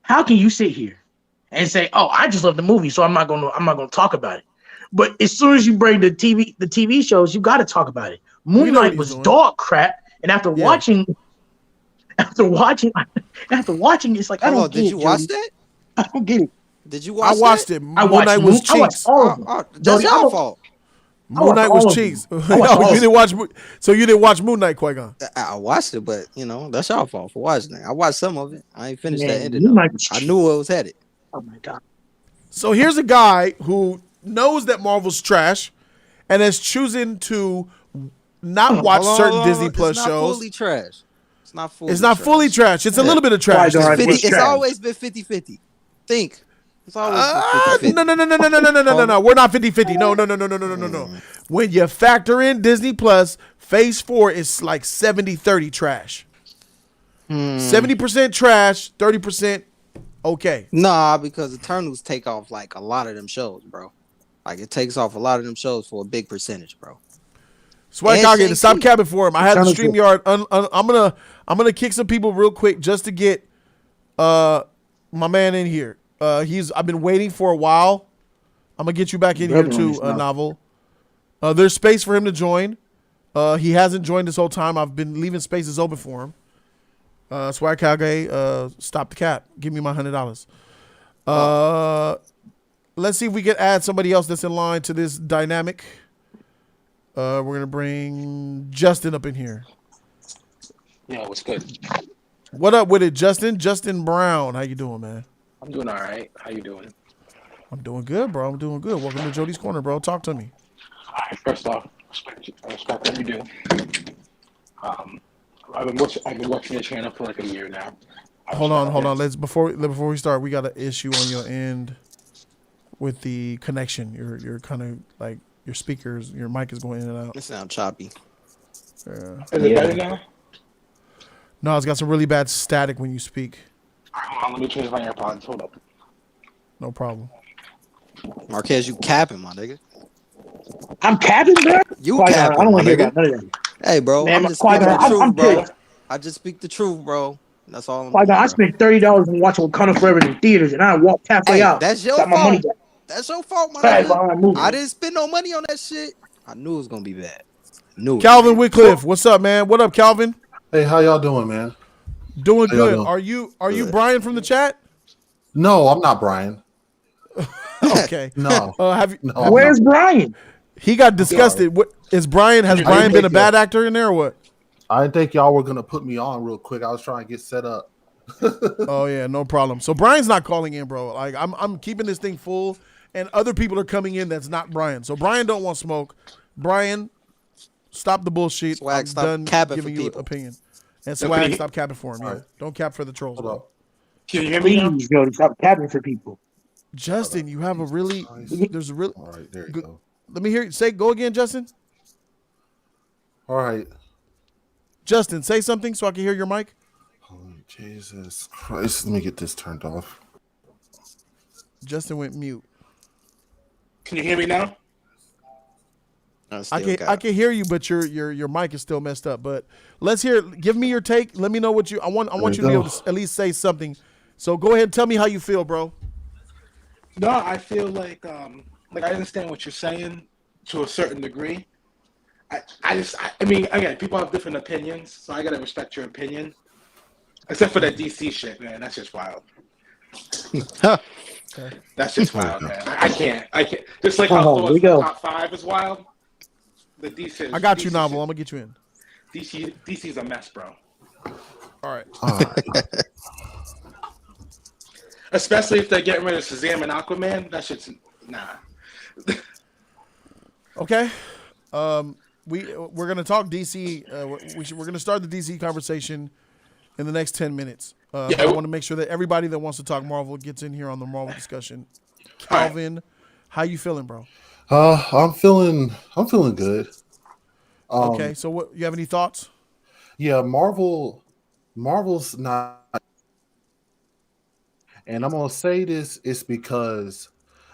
How can you sit here and say, "Oh, I just love the movie, so I'm not gonna talk about it"? But as soon as you bring the TV shows, you got to talk about it. Moon Knight was dog crap, and after watching, it's like I don't get it. Did you watch that? I don't get it. Did you watch? I watched it. Moon Knight was cheeks. That's your fault. Moon Knight was cheeks. You didn't watch. So you didn't watch Moon Knight, Qui-Gon? I watched it, but that's your fault for watching it. I watched some of it. I ain't finished that ending. I knew where it was headed. Oh my god! So here's a guy who knows that Marvel's trash, and is choosing to not watch certain Disney Plus shows. It's not fully trash. It's not fully. It's not fully trash. It's a little bit of trash. It's always been 50-50. Think. It's always been 50-50. No. We're not 50-50. No. When you factor in Disney Plus, Phase 4 is like 70-30 trash. 70% trash, 30% okay. Nah, because Eternals take off like a lot of them shows, bro. Like it takes off a lot of them shows for a big percentage, bro. Swag Kage, to stop capping for him. I had the StreamYard. I'm gonna kick some people real quick just to get my man in here. I've been waiting for a while. I'm gonna get you back in here too, Novel. There's space for him to join. He hasn't joined this whole time. I've been leaving spaces open for him. Swag Kage, stop the cap. Give me my $100. Let's see if we can add somebody else that's in line to this dynamic. We're gonna bring Justin up in here. Yeah, what's good? What up with it, Justin? Justin Brown, how you doing, man? I'm doing all right. How you doing? I'm doing good, bro. I'm doing good. Welcome to Jody's Corner, bro. Talk to me. All right. First off, respect what you do. I've been watching your channel for like a year now. Hold on. Let's before we start, we got an issue on your end with the connection. You're kind of like your speakers, your mic is going in and out. It sounds choppy. Yeah. Is it better now? No, it's got some really bad static when you speak. Hold on, let me change my AirPods. Hold up. No problem. Marquez, you capping, my nigga. I'm capping, bro. You capping, I don't want to hear nigga. that. None of that. Hey, bro, Man, I'm just speaking the truth, I'm bro. pissed. I just speak the truth, bro. That's all I'm doing. I spent $30 on watching Wakanda Forever in theaters, and I walked halfway out. That's your got my money fault. back. That's your fault, my Right, nigga. movie. I didn't spend no money on that shit. I knew it was gonna be bad. New. Calvin Wycliffe, what's up, man? What up, Calvin? Hey, how y'all doing, man? Doing How y'all good. doing? Are you Brian from the chat? No, I'm not Brian. Okay. No. Have you? No, have you- Where's Brian? He got disgusted. What is Brian? Has I Brian didn't been a think bad that- actor in there or what? I didn't think y'all were gonna put me on real quick. I was trying to get set up. Oh yeah, no problem. So Brian's not calling in, bro. Like I'm keeping this thing full, and other people are coming in that's not Brian. So Brian don't want smoke. Brian, stop the bullshit. Swag, I'm stop done capping giving for you people. opinion. And No, Swag, can you- stop capping for him. Yeah. All right. Don't cap for the trolls, Hold bro. up. Can you hear me now? Please, Jody, stop capping for people. Justin, you have a really. There's a real. All right, there you good- go. Let me hear you say. Go again, Justin. All right. Justin, say something so I can hear your mic. Oh, Jesus Christ. Let me get this turned off. Justin went mute. Can you hear me now? I can hear you, but your mic is still messed up. But let's hear. Give me your take. Let me know what you. I want you to be able to at least say something. So go ahead and tell me how you feel, bro. No, I feel like I understand what you're saying to a certain degree. I mean, again, people have different opinions, so I gotta respect your opinion. Except for that DC shit, man. That's just wild. That's just wild, man. I can't. Just like how Thor's top 5 is wild. The DC. I got you, DC Novel. shit- I'm gonna get you in. DC's a mess, bro. All right. Especially if they're getting rid of Shazam and Aquaman. That shit's nah. Okay. We're gonna talk DC. We're gonna start the DC conversation in the next 10 minutes. I want to make sure that everybody that wants to talk Marvel gets in here on the Marvel discussion. Calvin, how you feeling, bro? I'm feeling good. Okay, so what you have any thoughts? Yeah, Marvel's not, and I'm gonna say this is because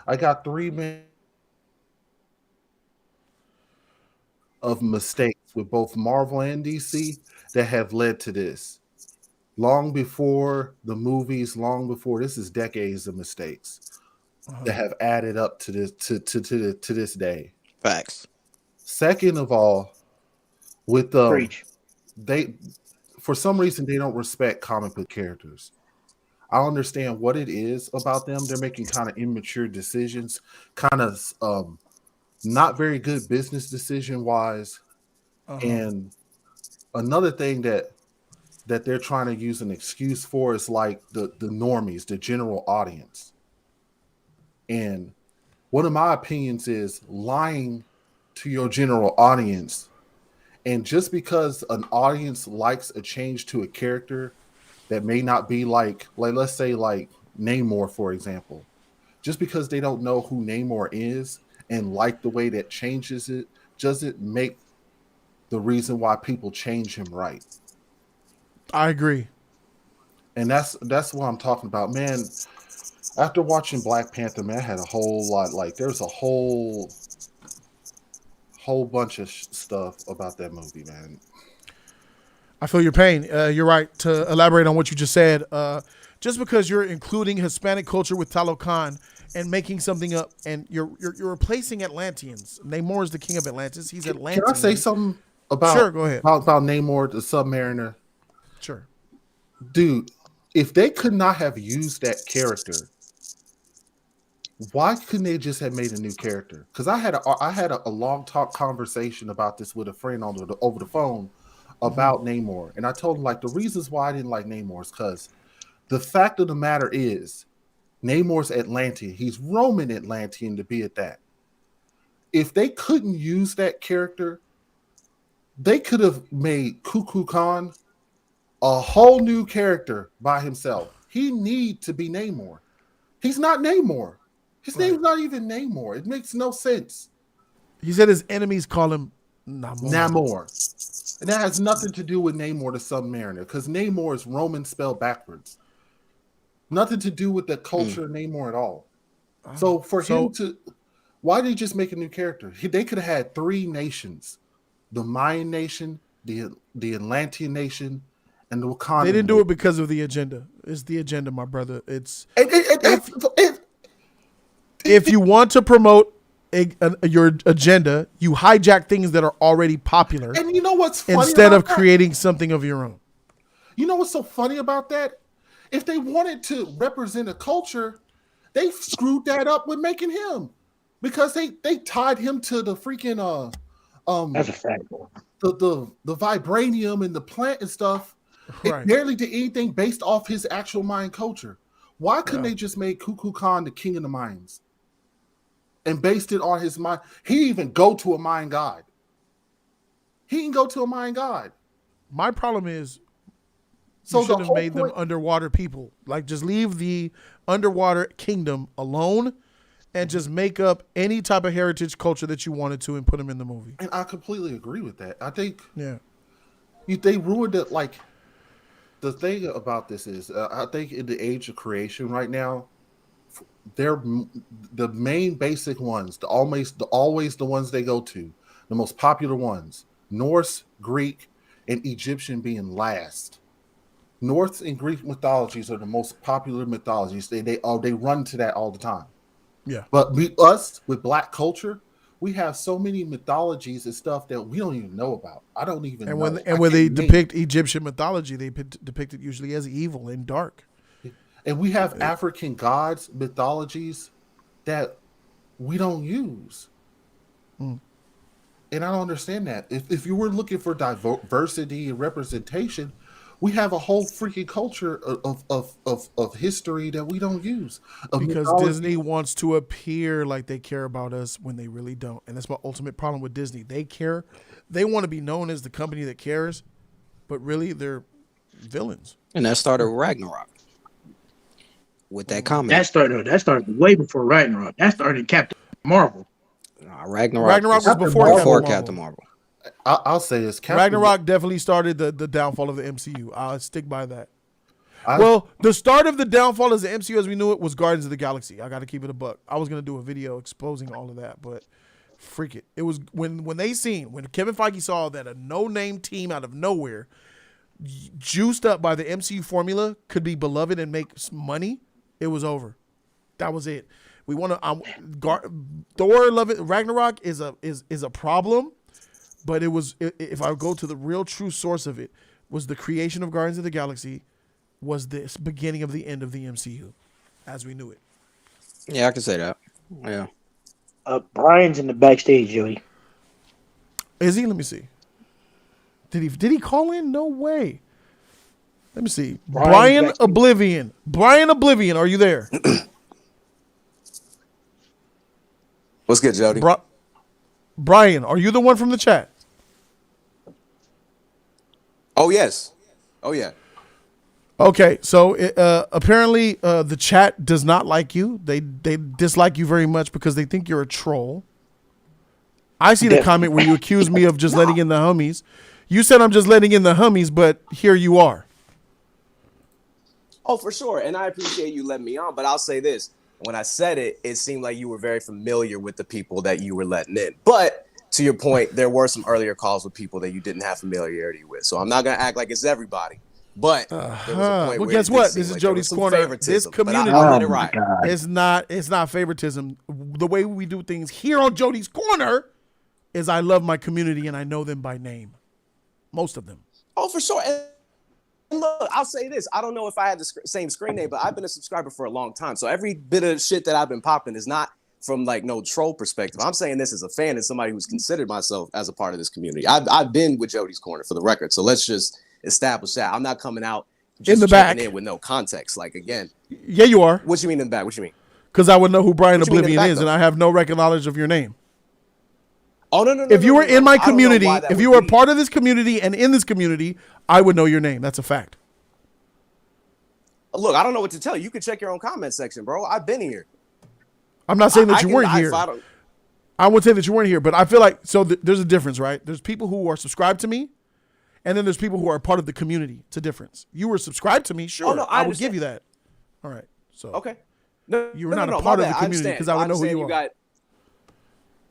I got 3 men of mistakes with both Marvel and DC that have led to this. Long before the movies, long before this is decades of mistakes that have added up to this to this day. Facts. Second of all, with they for some reason they don't respect comic book characters. I understand what it is about them. They're making kind of immature decisions, kind of not very good business decision wise. And another thing that they're trying to use an excuse for is like the normies, the general audience. And one of my opinions is lying to your general audience. And just because an audience likes a change to a character that may not be like let's say like Namor, for example, just because they don't know who Namor is and like the way that changes it, doesn't make the reason why people change him right. I agree. And that's what I'm talking about, man. After watching Black Panther, man, I had a whole lot, like there's a whole bunch of stuff about that movie, man. I feel your pain. You're right. To elaborate on what you just said, just because you're including Hispanic culture with Talocan and making something up, and you're replacing Atlanteans. Namor is the king of Atlantis. He's Atlantean. Can I say something about Sure, go ahead. about Namor the Submariner? Sure. Dude, if they could not have used that character, why couldn't they just have made a new character? Because I had a long talk conversation about this with a friend over the phone about Namor, and I told him like the reasons why I didn't like Namor is because the fact of the matter is Namor's Atlantean. He's Roman Atlantean to be at that. If they couldn't use that character, they could have made Kukulkan Khan a whole new character by himself. He need to be Namor. He's not Namor. His name's not even Namor. It makes no sense. He said his enemies call him Namor. And that has nothing to do with Namor the Submariner, because Namor is Roman spelled backwards. Nothing to do with the culture of Namor at all. So for him to, why did he just make a new character? They could have had 3 nations: the Mayan nation, the Atlantean nation, and the Wakanda. They didn't do it because of the agenda. It's the agenda, my brother. It's if you want to promote your agenda. You hijack things that are already popular. And you know what's funny instead of about that? creating something of your own. You know what's so funny about that? If they wanted to represent a culture, they screwed that up with making him, because they tied him to the freaking That's a fact. the vibranium and the plant and stuff. Right. It barely did anything based off his actual mind culture. Why couldn't they just make Kukulkan Khan the king of the mines and based it on his mind? He even go to a mine god. He can go to a mine god. My problem is, so you should have made them underwater people. Like, just leave the underwater kingdom alone and just make up any type of heritage culture that you wanted to and put them in the movie. And I completely agree with that. I think they ruined it. Like, the thing about this is, I think in the age of creation right now, they're the main basic ones, always the ones they go to, the most popular ones, Norse, Greek, and Egyptian being last. Norse and Greek mythologies are the most popular mythologies. They run to that all the time. Yeah. But us with Black culture, we have so many mythologies and stuff that we don't even know about. I don't even know. And when they depict Egyptian mythology, they depict it usually as evil and dark. And we have African gods, mythologies that we don't use. And I don't understand that. If you were looking for diversity and representation, we have a whole freaking culture of history that we don't use. Because Disney wants to appear like they care about us when they really don't. And that's my ultimate problem with Disney. They care. They want to be known as the company that cares, but really they're villains. And that started Ragnarok with that comment. That started way before Ragnarok. That started in Captain Marvel. Ragnarok was before Captain Marvel. I'll say this. Ragnarok definitely started the downfall of the MCU. I'll stick by that. The start of the downfall of the MCU as we knew it was Guardians of the Galaxy. I got to keep it a buck. I was going to do a video exposing all of that, but freak it. It was when Kevin Feige saw that a no-name team out of nowhere, juiced up by the MCU formula, could be beloved and make money, it was over. That was it. We want to Thor Love It Ragnarok is a problem. But it was, if I go to the real true source of it, was the creation of Guardians of the Galaxy, was the beginning of the end of the MCU, as we knew it. Yeah, I can say that. Yeah. Brian's in the backstage, Jody. Is he? Let me see. Did he call in? No way. Let me see. Brian Oblivion. Brian Oblivion, are you there? What's good, Jody? Brian, are you the one from the chat? Oh, yes. Oh, yeah. Okay, so apparently the chat does not like you. They dislike you very much because they think you're a troll. I see the comment where you accuse me of just letting in the homies. You said I'm just letting in the homies, but here you are. Oh, for sure. And I appreciate you letting me on, but I'll say this. When I said it, it seemed like you were very familiar with the people that you were letting in. But to your point, there were some earlier calls with people that you didn't have familiarity with. So I'm not going to act like it's everybody. But there was a point where guess what? This is Jody's corner. This community is not favoritism. The way we do things here on Jody's corner is I love my community and I know them by name. Most of them. Oh, for sure. And look, I'll say this. I don't know if I had the same screen name, but I've been a subscriber for a long time. So every bit of shit that I've been popping is not from like no troll perspective. I'm saying this as a fan and somebody who's considered myself as a part of this community. I've been with Jody's corner for the record. So let's just establish that. I'm not coming out just in the back in with no context. Like, again. Yeah, you are. What you mean in the back? What you mean? Because I would know who Brian Oblivion is, though? and I have no record knowledge of your name. Oh, no. If you were in my community, if you were part of this community and in this community, I would know your name. That's a fact. Look, I don't know what to tell you. You can check your own comment section, bro. I've been here. I'm not saying that you weren't here. I would say that you weren't here, but I feel like, so there's a difference, right? There's people who are subscribed to me, and then there's people who are part of the community. It's a difference. You were subscribed to me, sure. no, I would give you that. All right. So okay. No, you were not a part of the community because I would know who you are.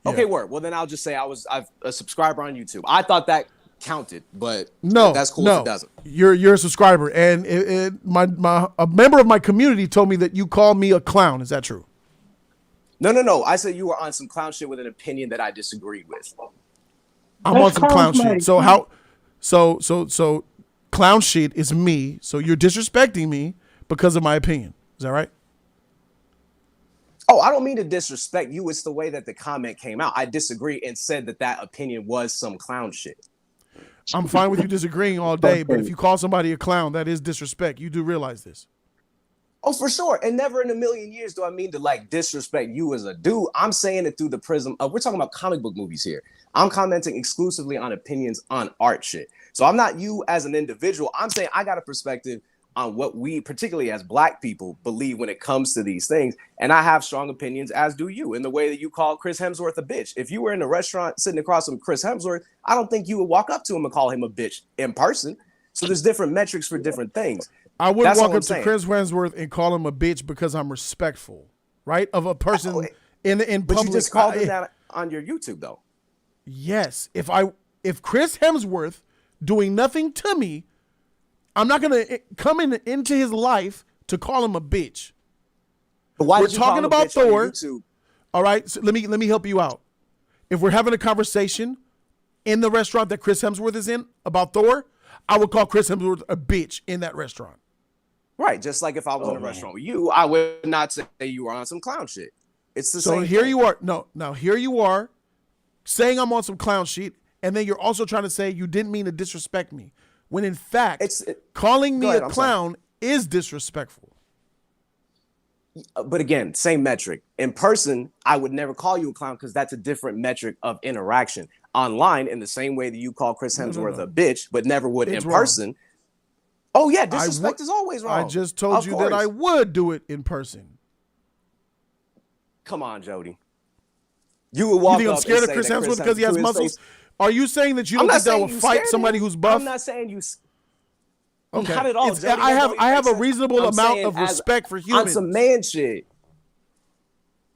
Okay, word. Well, then I'll just say I'm a subscriber on YouTube. I thought that counted, but no, that's cool if it doesn't. You're a subscriber, and a member of my community told me that you called me a clown. Is that true? No. I said you were on some clown shit with an opinion that I disagreed with. I'm on some clown shit. So how? So clown shit is me. So you're disrespecting me because of my opinion. Is that right? Oh, I don't mean to disrespect you. It's the way that the comment came out. I disagree and said that opinion was some clown shit. I'm fine with you disagreeing all day, but if you call somebody a clown, that is disrespect. You do realize this. Oh, for sure. And never in a million years do I mean to like disrespect you as a dude. I'm saying it through the prism of, we're talking about comic book movies here. I'm commenting exclusively on opinions on art shit. So I'm not you as an individual. I'm saying I got a perspective on what we, particularly as Black people, believe when it comes to these things. And I have strong opinions, as do you, in the way that you call Chris Hemsworth a bitch. If you were in a restaurant sitting across from Chris Hemsworth, I don't think you would walk up to him and call him a bitch in person. So there's different metrics for different things. I wouldn't walk up to Chris Hemsworth and call him a bitch because I'm respectful, right? Of a person in public. But you just called him that on your YouTube, though. Yes. If Chris Hemsworth doing nothing to me, I'm not gonna come into his life to call him a bitch. But why we're did you call talking him a about bitch on Thor. YouTube? All right, so let me help you out. If we're having a conversation in the restaurant that Chris Hemsworth is in about Thor, I would call Chris Hemsworth a bitch in that restaurant. Right, just like if I was in a restaurant with you, I would not say you were on some clown shit. It's the same. So here thing. you are. Now here you are saying I'm on some clown shit, and then you're also trying to say you didn't mean to disrespect me. When in fact, calling me a clown is disrespectful. But again, same metric. In person, I would never call you a clown because that's a different metric of interaction. Online, in the same way that you call Chris Hemsworth a bitch, but never would in person. Oh yeah, disrespect is always wrong. I just told you that I would do it in person. Come on, Jody. You would walk You think I'm up scared and of say Chris that Hemsworth because he has to his muscles? face. Are you saying that you don't think that will fight somebody who's buff? I'm not saying you. Okay. Not at all. Jody, I have a reasonable amount of respect for humans. On some man shit.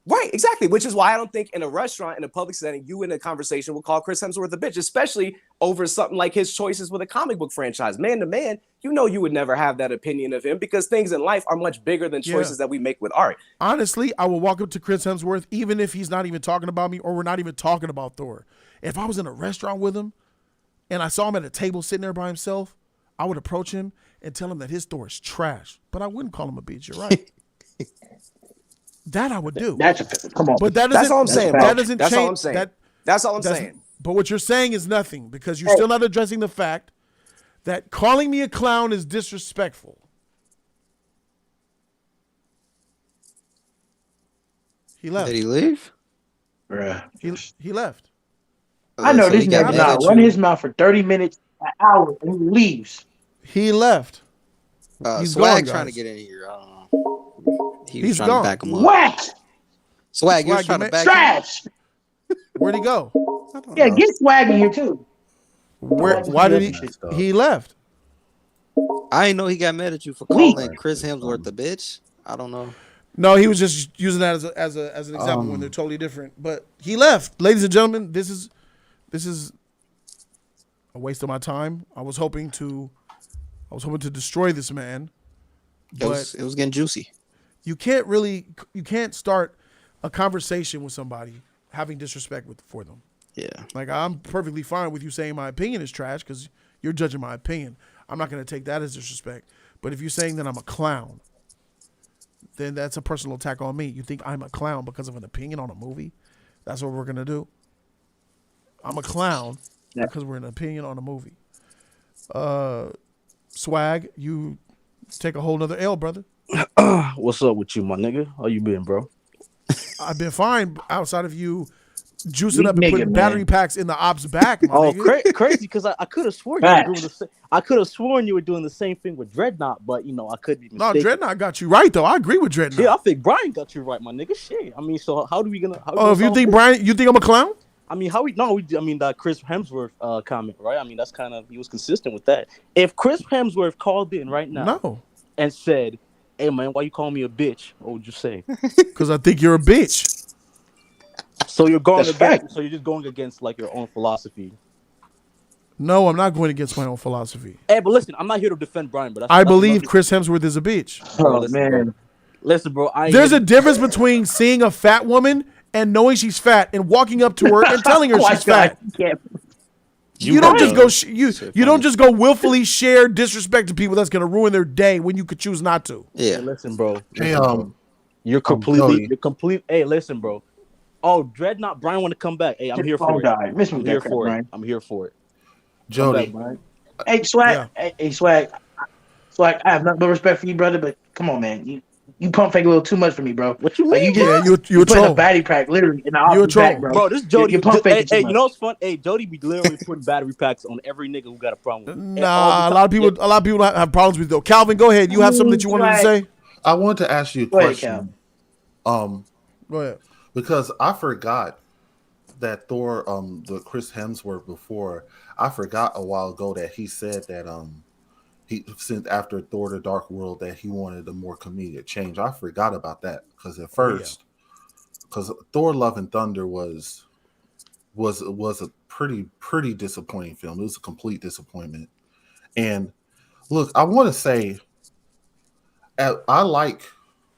Right, exactly. Which is why I don't think in a restaurant, in a public setting, you in a conversation will call Chris Hemsworth a bitch, especially over something like his choices with a comic book franchise. Man to man, you know you would never have that opinion of him because things in life are much bigger than choices that we make with art. Honestly, I will walk up to Chris Hemsworth even if he's not even talking about me or we're not even talking about Thor. If I was in a restaurant with him and I saw him at a table sitting there by himself, I would approach him and tell him that his Thor is trash. But I wouldn't call him a bitch. You're right. That I would do. Come on. But that doesn't, that's all I'm saying. That doesn't that's change. All I'm saying. That's all I'm saying. But what you're saying is nothing because you're still not addressing the fact that calling me a clown is disrespectful. He left. Did he leave? Bruh. He left. I know So this he got nigga mad not at run you. his mouth for 30 minutes, an hour, and he leaves. He left. He's gone, trying to guys. get in here. I don't know. He was He's trying gone. to back him up. What? Swag, you was trying to back him up. Trash. Where'd he go? Yeah, get Swag in here too. Why did he left? I didn't know he got mad at you for calling Chris Hemsworth a bitch. I don't know. No, he was just using that as an example when they're totally different. But he left. Ladies and gentlemen, this is a waste of my time. I was hoping to destroy this man. It was getting juicy. You can't start a conversation with somebody having disrespect for them. Yeah. Like, I'm perfectly fine with you saying my opinion is trash because you're judging my opinion. I'm not going to take that as disrespect. But if you're saying that I'm a clown, then that's a personal attack on me. You think I'm a clown because of an opinion on a movie? That's what we're going to do? I'm a clown because we're an opinion on a movie. Swag, you take a whole nother L, brother. What's up with you, my nigga? How you been, bro? I've been fine outside of you juicing up and putting battery packs in the op's back. My nigga. Crazy because I could have sworn you were doing I could have sworn you were doing the same thing with Dreadnought, but I could be mistaken. No, Dreadnought got you right though. I agree with Dreadnought. Yeah, I think Brian got you right, my nigga. Shit. I mean, so how do we gonna? If you think Brian, you think I'm a clown? I mean, that Chris Hemsworth comment, right? I mean, that's kind of, he was consistent with that. If Chris Hemsworth called in right now and said, "Hey man, why you calling me a bitch?" What would you say? Because I think you're a bitch. So you're going against. So you're just going against like your own philosophy. No, I'm not going against my own philosophy. Hey, but listen, I'm not here to defend Brian, but I believe Chris Hemsworth is a bitch. Bro, listen, man. Listen, bro. There's a difference between seeing a fat woman and knowing she's fat and walking up to her and telling her she's fat. You don't just go you don't just go willfully share disrespect to people that's gonna ruin their day when you could choose not to. Yeah, listen, bro. Hey, You're complete. Hey, listen, bro. Oh, Dreadnought Brian want to come back. Hey, I'm here for it. I'm here for it. I'm here for it. Jody. Hey, Swag. Hey, Swag. Swag, I have nothing but respect for you, brother, but come on, man. You pump fake a little too much for me, bro. What you mean? Like, you a put in a troll. battery pack, literally, in the office back, bro. Bro, this Jody. You pump faking too Hey, much. you know what's fun? Hey, Jody be literally putting battery packs on every nigga who got a problem with me. Nah, a lot of people have problems with it though. Calvin, go ahead. You have something that you wanted to say? I wanted to ask you a question. Go ahead. Because I forgot that Thor, the Chris Hemsworth before, I forgot a while ago that he said that he since after Thor: The Dark World that he wanted a more comedic change. I forgot about that because at first, because Thor: Love and Thunder was a pretty disappointing film. It was a complete disappointment. And look, I want to say, I like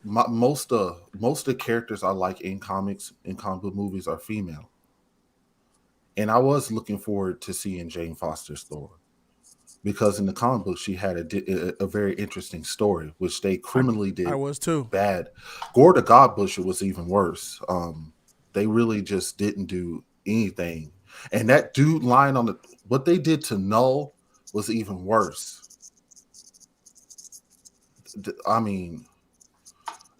most of the characters I like in comics, in comic book movies, are female. And I was looking forward to seeing Jane Foster's Thor, because in the comic book she had a very interesting story, which they criminally did. I was too bad. Gore the God Butcher was even worse. They really just didn't do anything, and that dude lying on what they did to Null was even worse. I mean,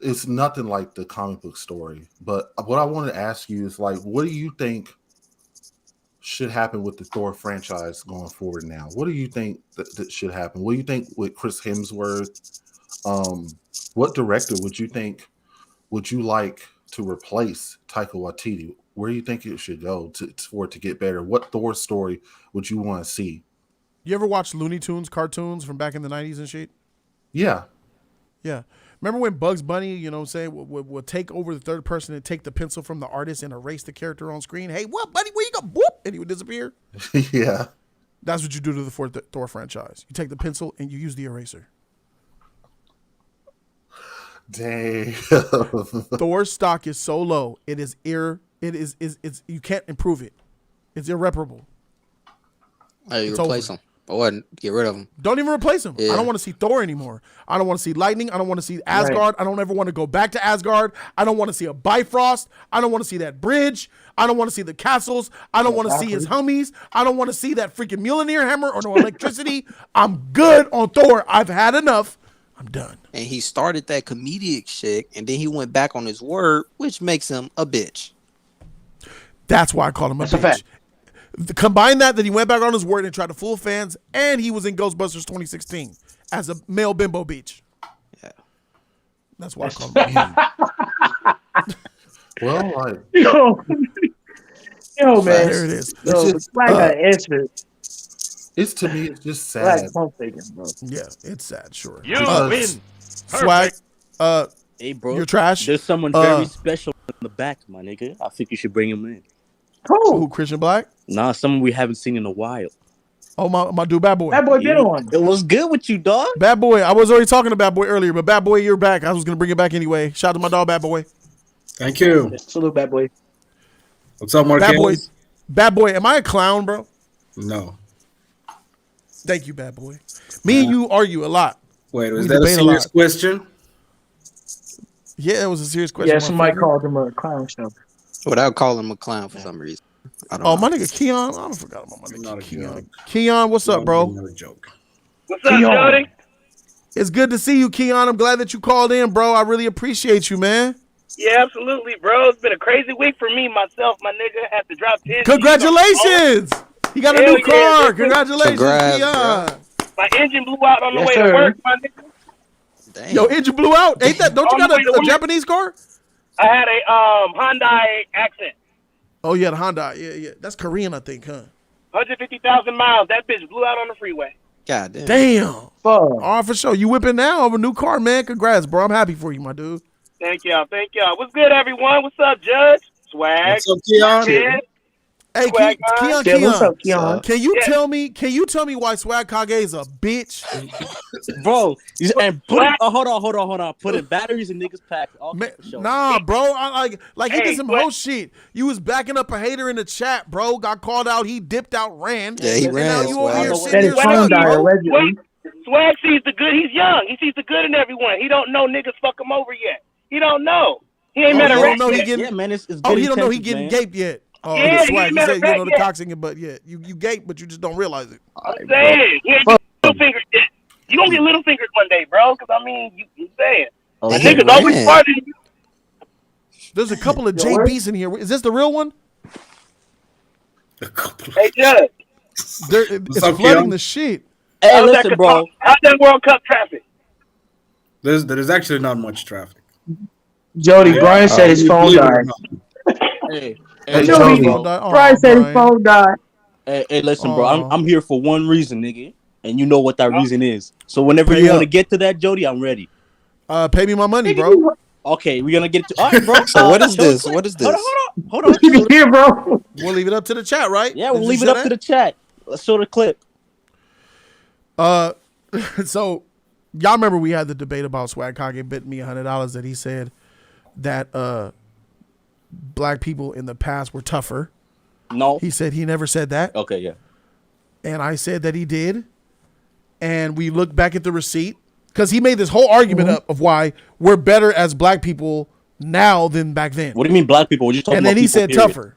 it's nothing like the comic book story. But what I want to ask you is, like, what do you think should happen with the Thor franchise going forward now? What do you think that should happen? What do you think with Chris Hemsworth? What director would you like to replace Taika Waititi? Where do you think it should go for it to get better? What Thor story would you want to see? You ever watch Looney Tunes cartoons from back in the 90s and shit? Yeah. Yeah. Remember when Bugs Bunny, you know what I'm saying, would take over the third person and take the pencil from the artist and erase the character on screen? Hey, what, buddy? Where you go? Whoop! And he would disappear. Yeah. That's what you do to the Thor franchise. You take the pencil and you use the eraser. Dang. Thor's stock is so low. It's you can't improve it. It's irreparable. Hey, you replace him. Or get rid of him. Don't even replace him. Yeah. I don't want to see Thor anymore. I don't want to see lightning. I don't want to see Asgard. Right. I don't ever want to go back to Asgard. I don't want to see a Bifrost. I don't want to see that bridge. I don't want to see the castles. I don't want to see his homies. I don't want to see that freaking Mjolnir hammer or no electricity. I'm good on Thor. I've had enough. I'm done. And he started that comedic shit, and then he went back on his word, which makes him a bitch. That's why I call him a bitch. Combine that he went back on his word and tried to fool fans, and he was in Ghostbusters 2016 as a male bimbo beach. Yeah. That's why I call him. Well, like, yo, man. There it is. It's to me, it's just sad. Yeah, it's sad, sure. You win. Swag. Hey, bro. You're trash. There's someone very special in the back, my nigga. I think you should bring him in. Who, Christian Black? Nah, someone we haven't seen in a while. Oh, my dude, Bad Boy. Bad Boy did on. It was good with you, dog. Bad Boy. I was already talking to Bad Boy earlier, but Bad Boy, you're back. I was going to bring it back anyway. Shout out to my dog, Bad Boy. Thank you. Salute, Bad Boy. What's up, Marquez? Bad Boy, am I a clown, bro? No. Thank you, Bad Boy. Me and you argue a lot. Wait, was that a serious question? Yeah, it was a serious question. Yeah, somebody called him a clown show. Without calling him a clown for some reason. My nigga Keon. I forgot about my nigga Keon. Keon, what's up, bro? Not a joke. What's up, Jody? It's good to see you, Keon. I'm glad that you called in, bro. I really appreciate you, man. Yeah, absolutely, bro. It's been a crazy week for me, myself, my nigga. Had to drop 10. Congratulations! He got a new car. Congratulations, Congrats, Keon. My engine blew out on the way to work, my nigga. Dang. Yo, engine blew out. Ain't that? Don't you got a Japanese car? I had a Hyundai Accent. Oh, yeah, the Honda. Yeah. That's Korean, I think, huh? 150,000 miles. That bitch blew out on the freeway. God damn. Damn. All right, for sure. You whipping now of a new car, man. Congrats, bro. I'm happy for you, my dude. Thank y'all. What's good, everyone? What's up, Judge? Swag. What's up, Keon? Hey, Swag Keon, guy. Yeah, what's up, Keon? Can you tell me? Can you tell me why Swag Kage is a bitch, Bro? And hold on. Putting batteries in niggas' packs. Okay, for sure. Nah, bro. I he Hey, did some Swag- whole shit. You was backing up a hater in the chat, bro. Got called out. He dipped out, ran. Yeah, he and ran. now you over here Swag. sitting here stuck, bro. Swag sees the good. He's young. He sees the good in everyone. He don't know niggas fuck him over yet. He don't know. He ain't met a rat yet. Yeah, man, it's good Oh, he don't know he intentions, getting man. gaped yet. Oh, Yeah, the Swag. he He met said a you know rat the yet. coxing, but yeah, you gape, but you just don't realize it. I'm saying. He ain't little fingers yet. You gonna get little fingers one day, bro. Because, I mean, you saying. Oh, A he nigga's always ran. smarter than you. There's a couple of JBs in here. Is this the real one? Hey, Judge. It's up, flooding Keon? the shit. Hey, How's listen, that, bro. How's that World Cup traffic? There's actually not much traffic. Jody, Brian said his phone Believe it or died. not. Hey, Jody, bro. Brian said his phone died. Hey, listen, bro. I'm here for one reason, nigga, and you know what that reason is. So whenever Pay you up. want to get to that, Jody, I'm ready. Pay me my money, bro. Okay, we're gonna get to. All right, bro. So what is show the this? clip. What is this? Hold on. Keep it here, bro. We'll leave it up to the chat, right? Yeah, we'll Did you leave it say up to the chat. Let's show the clip. So y'all remember we had the debate about Swag Kage bit me $100 that he said that black people in the past were tougher. No. He said he never said that. Okay, yeah. And I said that he did. And we looked back at the receipt because he made this whole argument up of why we're better as black people now than back then. What do you mean black people? We're just talking And about then he people, said period.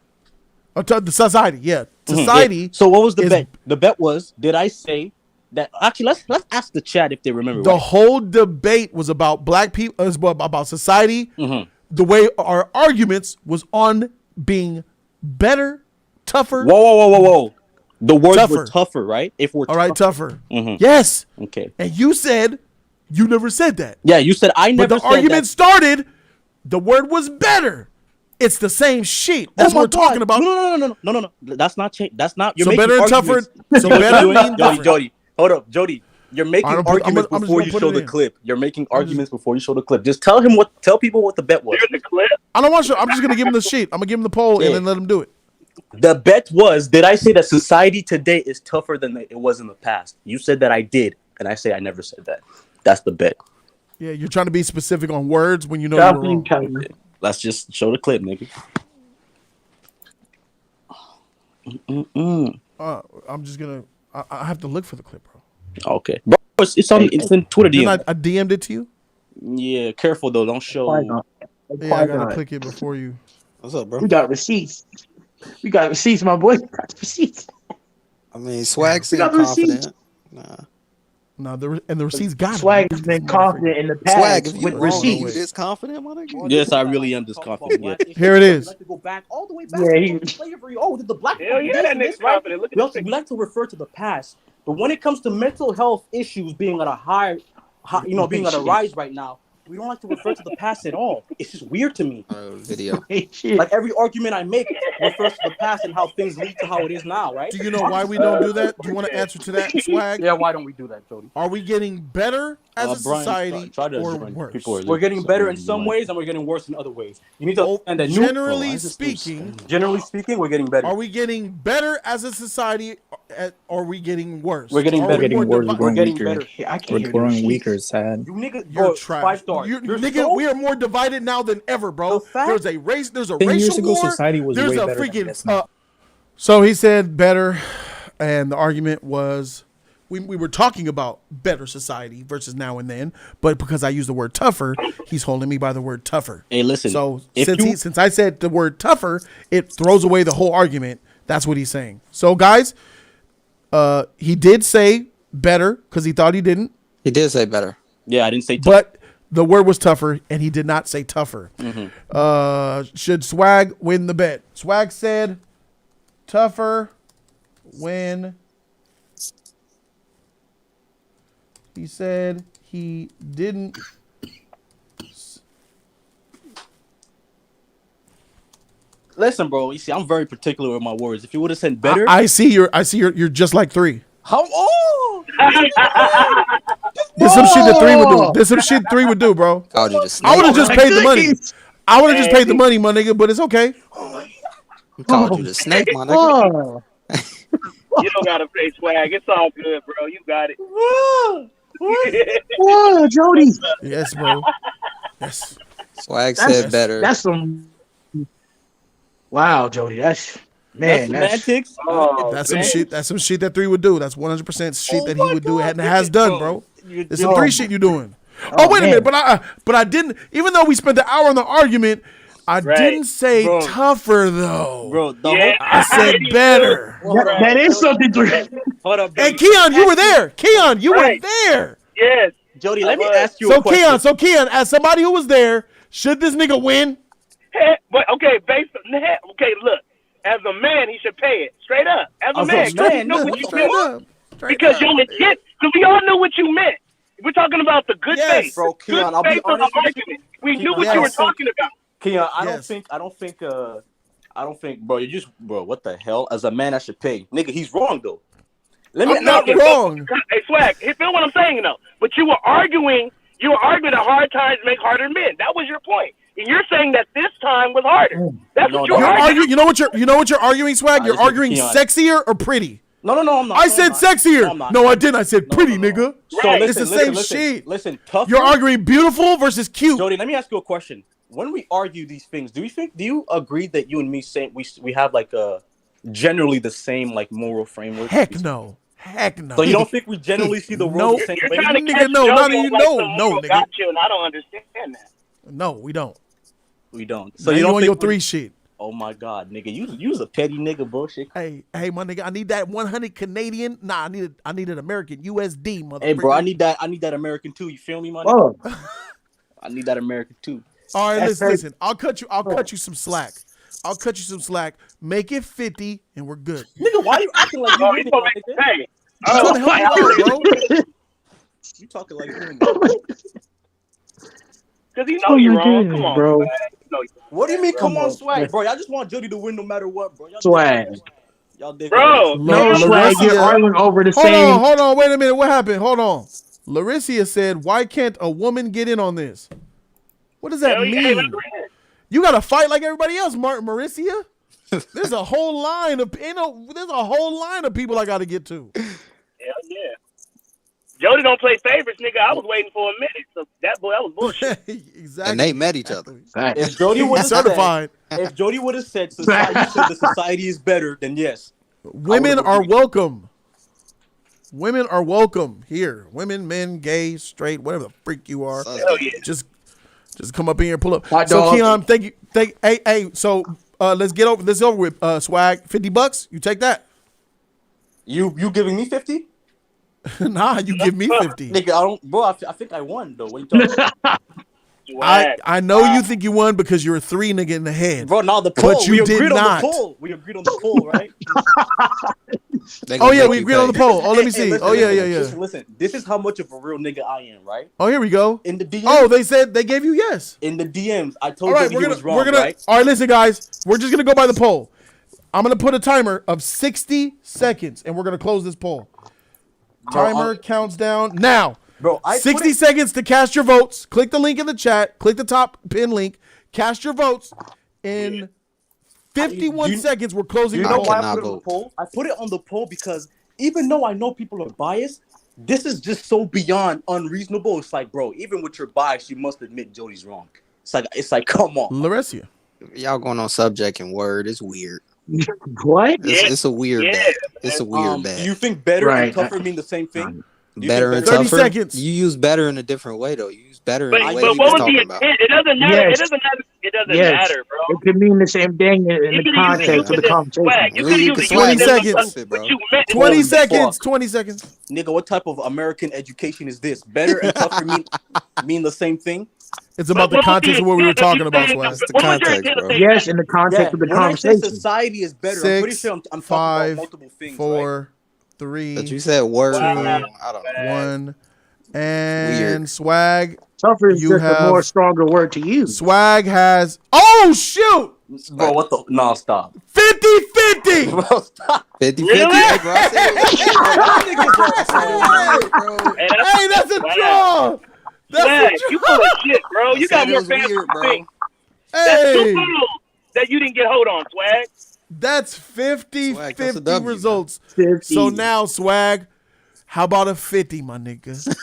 tougher. The society, yeah. Mhm, Society. yeah. So what was the is- bet? The bet was, did I say that? Actually, let's ask the chat if they remember. The right? whole debate was about black people, about society. Mhm. The way our arguments was on being better, tougher. Whoa. The words were Tougher. tougher, right? If we're All right, tougher. Mhm. Yes. Okay. And you said you never said that. Yeah, you said I never But the said argument that. started, the word was better. It's the same shit. That's Oh what my we're talking God. about. No. That's not change. That's not. You're So making better and tougher. arguments. So better mean different. Jody. Hold up, Jody. You're making I'm just arguments gonna before you put show it the in. clip. You're making arguments before you show the clip. Just tell people what the bet was. Here's the clip. I don't want to show. I'm just gonna give him the sheet. I'm gonna give him the poll Yeah. and then let him do it. The bet was, did I say that society today is tougher than it was in the past? You said that I did, and I say I never said that. That's the bet. Yeah, you're trying to be specific on words when you know you're wrong. Let's just show the clip, nigga. I'm just gonna. I have to look for the clip, bro. Okay, bro, it's in Twitter Didn't DM. I DM'd it to you? Yeah, careful though. Don't show. Yeah, I gotta click it before you. What's up, bro? We got receipts. We got receipts, my boy. We got receipts. I mean, Swag We seemed got receipts. confident. No, the receipts got it. Swag has been confident in the past Swag, if you with wrong, you receipts. this confident, my nigga? Yes, I really am this confident. Yeah. Here it is. To go back all the way back Yeah, to slavery. Oh, did the black Hell yeah, that nigga's confident. Look at we like to refer to the past, but when it comes to mental health issues being at a high being at a rise right now, we don't like to refer to the past at all. It's just weird to me. Video. Like every argument I make refers to the past and how things lead to how it is now, right? Do you know why we don't do that? Do you want to answer to that, Swag? Yeah, why don't we do that, Jody? Are we getting better as a Brian, society try to or join. worse? People are We're getting better in some ways and we're getting worse in other ways. You need to understand that Generally speaking, we're getting better. are we getting better as a society or are we getting worse? We're getting Are better. we more We're divi- getting better. We're growing weaker, sad. You nigga, You're bro, trash. 5 stars. Nigga, we are more divided now than ever, bro. There's a race. There's a 10 years racial ago, war. society was There's way a better than freaking. this now. So he said better, and the argument was we were talking about better society versus now and then, but because I used the word tougher, he's holding me by the word tougher. Hey, listen. So if since I said the word tougher, it throws away the whole argument. That's what he's saying. So guys, he did say better because he thought he didn't. He did say better. Yeah, I didn't say But the word was tougher, and he did not say tougher. Mm-hmm. Should Swag win the bet? Swag said tougher when he said he didn't. Listen, bro. You see, I'm very particular with my words. If you would have said better, I see you're just like 3. how? Oh, This some shit that 3 would do. This some shit 3 would do, bro. Called you the I would have snake. just paid the money. I would have just paid the money, my nigga. But it's okay. He called you the snake, my nigga. Oh. You don't gotta say swag. It's all good, bro. You got it. Whoa, Jody. Yes, bro. Yes. Swag said better. That's some. Wow, Jody. That's man. That's semantics. That's some shit. That's some shit that 3 would do. That's 100% shit that he would do and has done, bro. It's some 3 shit you doing. Oh, wait a minute, but I didn't. Even though we spent the hour on the argument, I didn't say tougher though. Bro, I said better. That is something. Hold up, hey, Keon, you were there. Keon, you were there. Yes. Jody, let me ask you a question. So Keon, as somebody who was there, should this nigga win? But okay, look. As a man, he should pay it straight up. As a man, you know what you meant. Because you're legit. Because we all knew what you meant. We're talking about the good faith. Bro, Keon, I'll good be faith of honest the with you. argument. We knew what you were talking about. Keon, I don't think, bro. Bro. What the hell? As a man, I should pay, nigga. He's wrong though. I'm not wrong. Hey, Swag, you feel what I'm saying though? But you were arguing that hard times make harder men. That was your point, and you're saying that this time was harder. That's what you're arguing. You know what you're arguing, Swag? You're arguing sexier or pretty. No, I'm not. I said sexier. No, I didn't. I said pretty, nigga. So it's the same shit. Listen, tough. You're arguing beautiful versus cute. Jody, let me ask you a question. When we argue these things, do you agree that you and me say we have like generally the same like moral framework? Heck no. So you don't think we generally see the world the same way? Nigga, no, not even no, nigga. Got you, and I don't understand that. No, we don't. We don't. So now you don't on think your 3 shit. Oh my God, nigga, you was a petty nigga, bullshit. Hey, my nigga, I need that 100 Canadian. Nah, I need an American USD, motherfucker. Hey, bro, I need that American too. You feel me, my nigga? I need that American too. All right, listen. I'll cut you some slack. Make it 50, and we're good. Nigga, why you acting like you winning, my nigga? Hey, bro. You talking like you because you know you're wrong. Come on, bro. What do you mean? Come on, Swag, bro. Y'all just want Jody to win no matter what, bro. Swag. Y'all dig bro. No, Swag. You're arguing over the same. Hold on. Wait a minute. What happened? Hold on. Larissa said, "Why can't a woman get in on this?" What does that mean? You got to fight like everybody else, Marissa. There's a whole line of people I got to get to. Hell yeah. Jody don't play favorites, nigga. I was waiting for a minute, so that was bullshit. Exactly. And they met each other. If Jody would have certified, said the society is better, then yes. Women are welcome. Women are welcome here. Women, men, gay, straight, whatever the freak you are. Hell yeah. Just come up in here and pull up. So Keon, thank you. Hey, so let's get over this over with. Swag, $50. You take that. You giving me 50? Nah, you give me 50. Nigga, I think I won though. What you talking about? I know you think you won because you're a 3 nigga in the head. Bro, now the poll. But you did not. We agreed on the poll, right? Oh yeah, we agreed on the poll. Oh, let me see. Listen, this is how much of a real nigga I am, right? Oh, here we go. In the DMs. Oh, they said they gave you yes. In the DMs, I told you he was wrong, right? All right, listen, guys. We're just gonna go by the poll. I'm gonna put a timer of 60 seconds, and we're gonna close this poll. Timer counts down now. Bro, 60 seconds to cast your votes. Click the link in the chat. Click the top pin link. Cast your votes. In 51 seconds, we're closing the poll. Why I put it on the poll? I put it on the poll because even though I know people are biased, this is just so beyond unreasonable. It's like, bro, even with your bias, you must admit Jody's wrong. It's like, come on. Larissa. Y'all going on subject and word. It's weird. What? It's a weird bad. It's a weird bad. Do you think better and tougher mean the same thing? Better and 30 tougher? seconds. You use better in a different way, though. You use better in a way But you what was talking the about. intent? It doesn't matter. Yes. It doesn't matter, bro. It could mean the same thing in the context of the conversation. 20 seconds. 20 seconds. 20 seconds. Nigga, what type of American education is this? Better and tougher mean the same thing? It's about the context of what we were talking about, Swag. It's the context, bro. Yes, in the context of the conversation. When I say society is better, 6, I'm pretty sure I'm talking about multiple things. 4, right? 3. But you said word. 2, I don't know. 1. And Weird. Swag. Tougher is just a more stronger word to use. Swag has. Oh, shoot! Bro, what the? No, stop. 50-50! Bro, stop. 50-50? Really? Hey, bro, Hey, that's a draw! Swag, you full of shit, bro. You got more fans than you think. That's 2 polls that you didn't get hold on, Swag. That's 50-50 W, results. 50. So now, Swag, how about a 50, my nigga?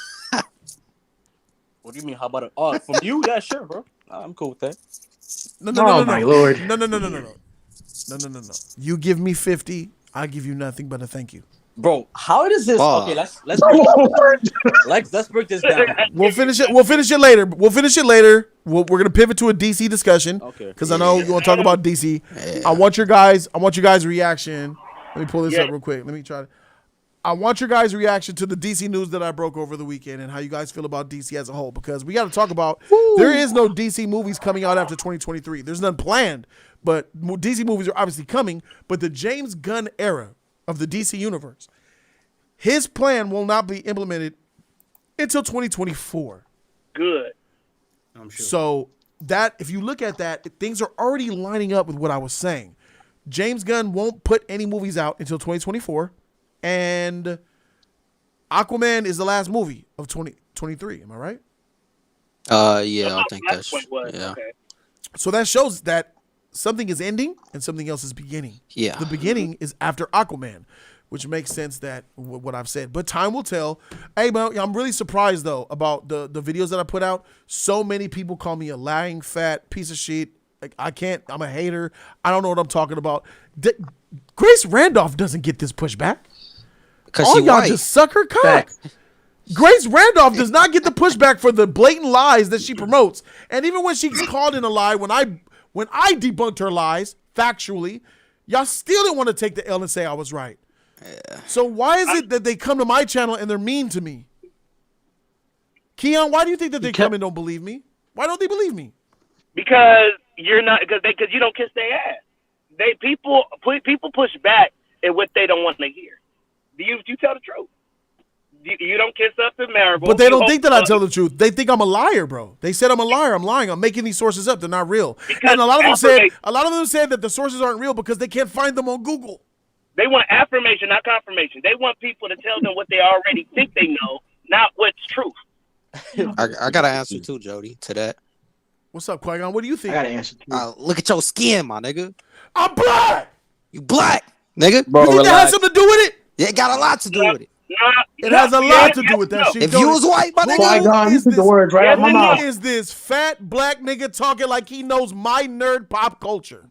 What do you mean? How about it? From you? Yeah, sure, bro. I'm cool with that. No, my lord. No. You give me 50, I give you nothing but a thank you. Bro, how does this? Okay, let's break this down. We'll finish it. We'll finish it later. We're gonna pivot to a DC discussion. Okay. Because I know you want to talk about DC. I want your guys' reaction. Let me pull this up real quick. Let me try to. I want your guys' reaction to the DC news that I broke over the weekend and how you guys feel about DC as a whole. Because we got to talk about there is no DC movies coming out after 2023. There's none planned, but DC movies are obviously coming. But the James Gunn era of the DC universe, his plan will not be implemented until 2024. Good. I'm sure. So that if you look at that, things are already lining up with what I was saying. James Gunn won't put any movies out until 2024. And Aquaman is the last movie of 2023. Am I right? Yeah, I think that's yeah. Okay. So that shows that something is ending and something else is beginning. Yeah. The beginning is after Aquaman, which makes sense that what I've said. But time will tell. Hey, man, I'm really surprised though about the videos that I put out. So many people call me a lying fat piece of shit. Like I'm a hater. I don't know what I'm talking about. Grace Randolph doesn't get this pushback. All y'all white. just suck her cock. Grace Randolph does not get the pushback for the blatant lies that she promotes. And even when she's called in a lie, when I debunked her lies factually, y'all still didn't want to take the L and say I was right. Yeah. So why is it that they come to my channel and they're mean to me? Keon, why do you think that they come and don't believe me? Why don't they believe me? Because you're not because you don't kiss their ass. People push back at what they don't want to hear. You tell the truth. You don't kiss up to Marvel. But they don't think that I tell the truth. They think I'm a liar, bro. They said I'm a liar. I'm lying. I'm making these sources up. They're not real. And a lot of them said that the sources aren't real because they can't find them on Google. They want affirmation, not confirmation. They want people to tell them what they already think they know, not what's truth. I got an answer too, Jody, to that. What's up, Qui-Gon? What do you think? I got an answer too. Look at your skin, my nigga. I'm black. You black, nigga. Bro, you think that has something to do with it? Yeah, it got a lot to do with it. It has a lot to do with that shit. If you was white, my nigga, you took the words right out of my mouth. Who is this fat black nigga talking like he knows my nerd pop culture?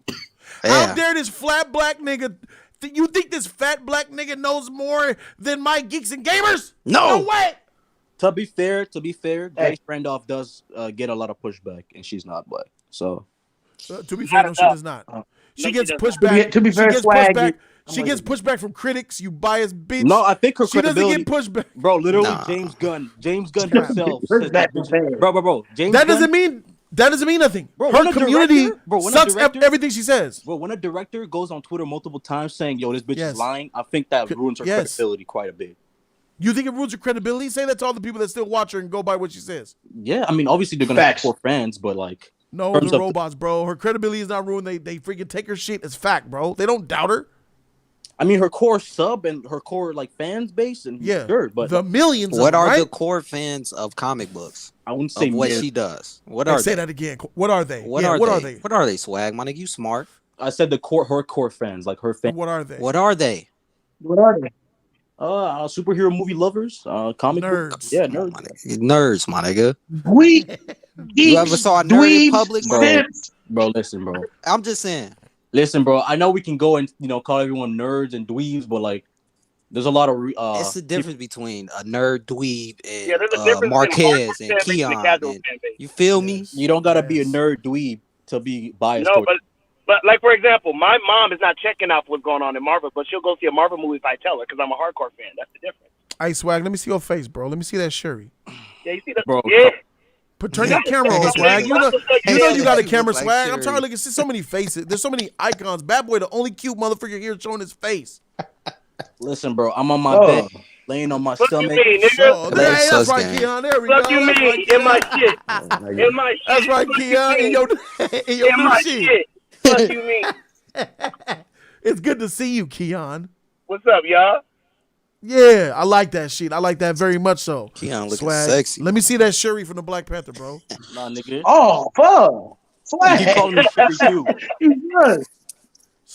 Yeah. How dare this flat black nigga? You think this fat black nigga knows more than my geeks and gamers? No way. To be fair, Grace Randolph does get a lot of pushback, and she's not black. So, to be fair, no, she does not. She gets pushback. To be fair, she gets pushback from critics. You biased bitch. No, I think her she credibility. doesn't get pushback, bro. Literally, James Gunn himself said that. Bro. That doesn't mean nothing. Bro, her community sucks everything she says. Bro, when a director goes on Twitter multiple times saying, "Yo, this bitch is lying," I think that ruins her credibility quite a bit. You think it ruins your credibility? Say that to all the people that still watch her and go by what she says. Yeah, I mean, obviously they're gonna support fans, but like, no, they're robots, bro. Her credibility is not ruined. They freaking take her shit as fact, bro. They don't doubt her. I mean, her core sub and her core like fans base and sure, but the millions. What are right? the core fans of comic books? I wouldn't say what she does. What are they? Say that again. What are they? What are they? What are they? Swag, my nigga, you smart. I said her core fans, like her fans. What are they? What are they? Superhero movie lovers, comic nerds. Books. Yeah, nerds. Nerds, my nigga. You ever saw a nerd in public, bro? Listen, bro. I'm just saying. Listen, bro. I know we can go and call everyone nerds and dweebs, but like, there's a lot of it's the difference between a nerd, dweeb, and Marquez and Keon. You feel me? You don't gotta be a nerd, dweeb to be biased. No, but like for example, my mom is not checking out what's going on in Marvel, but she'll go see a Marvel movie if I tell her because I'm a hardcore fan. That's the difference. Hey, Swag, let me see your face, bro. Let me see that Shuri. Yeah, you see that, bro? Yeah. Turn your camera on, Swag. You know you got a camera, Swag. I'm tired of looking. See so many faces. There's so many icons. Bad Boy, the only cute motherfucker here showing his face. Listen, bro. I'm on my bed, laying on my stomach. That's right, Keon. There we go. What you mean? In my shit. In my shit. That's right, Keon. In your new shit. What you mean? It's good to see you, Keon. What's up, y'all? Yeah, I like that shit. I like that very much so. Keon looking sexy. Let me see that Shuri from the Black Panther, bro. Nah, nigga. Oh, fuck. Swag. You calling me Shuri too?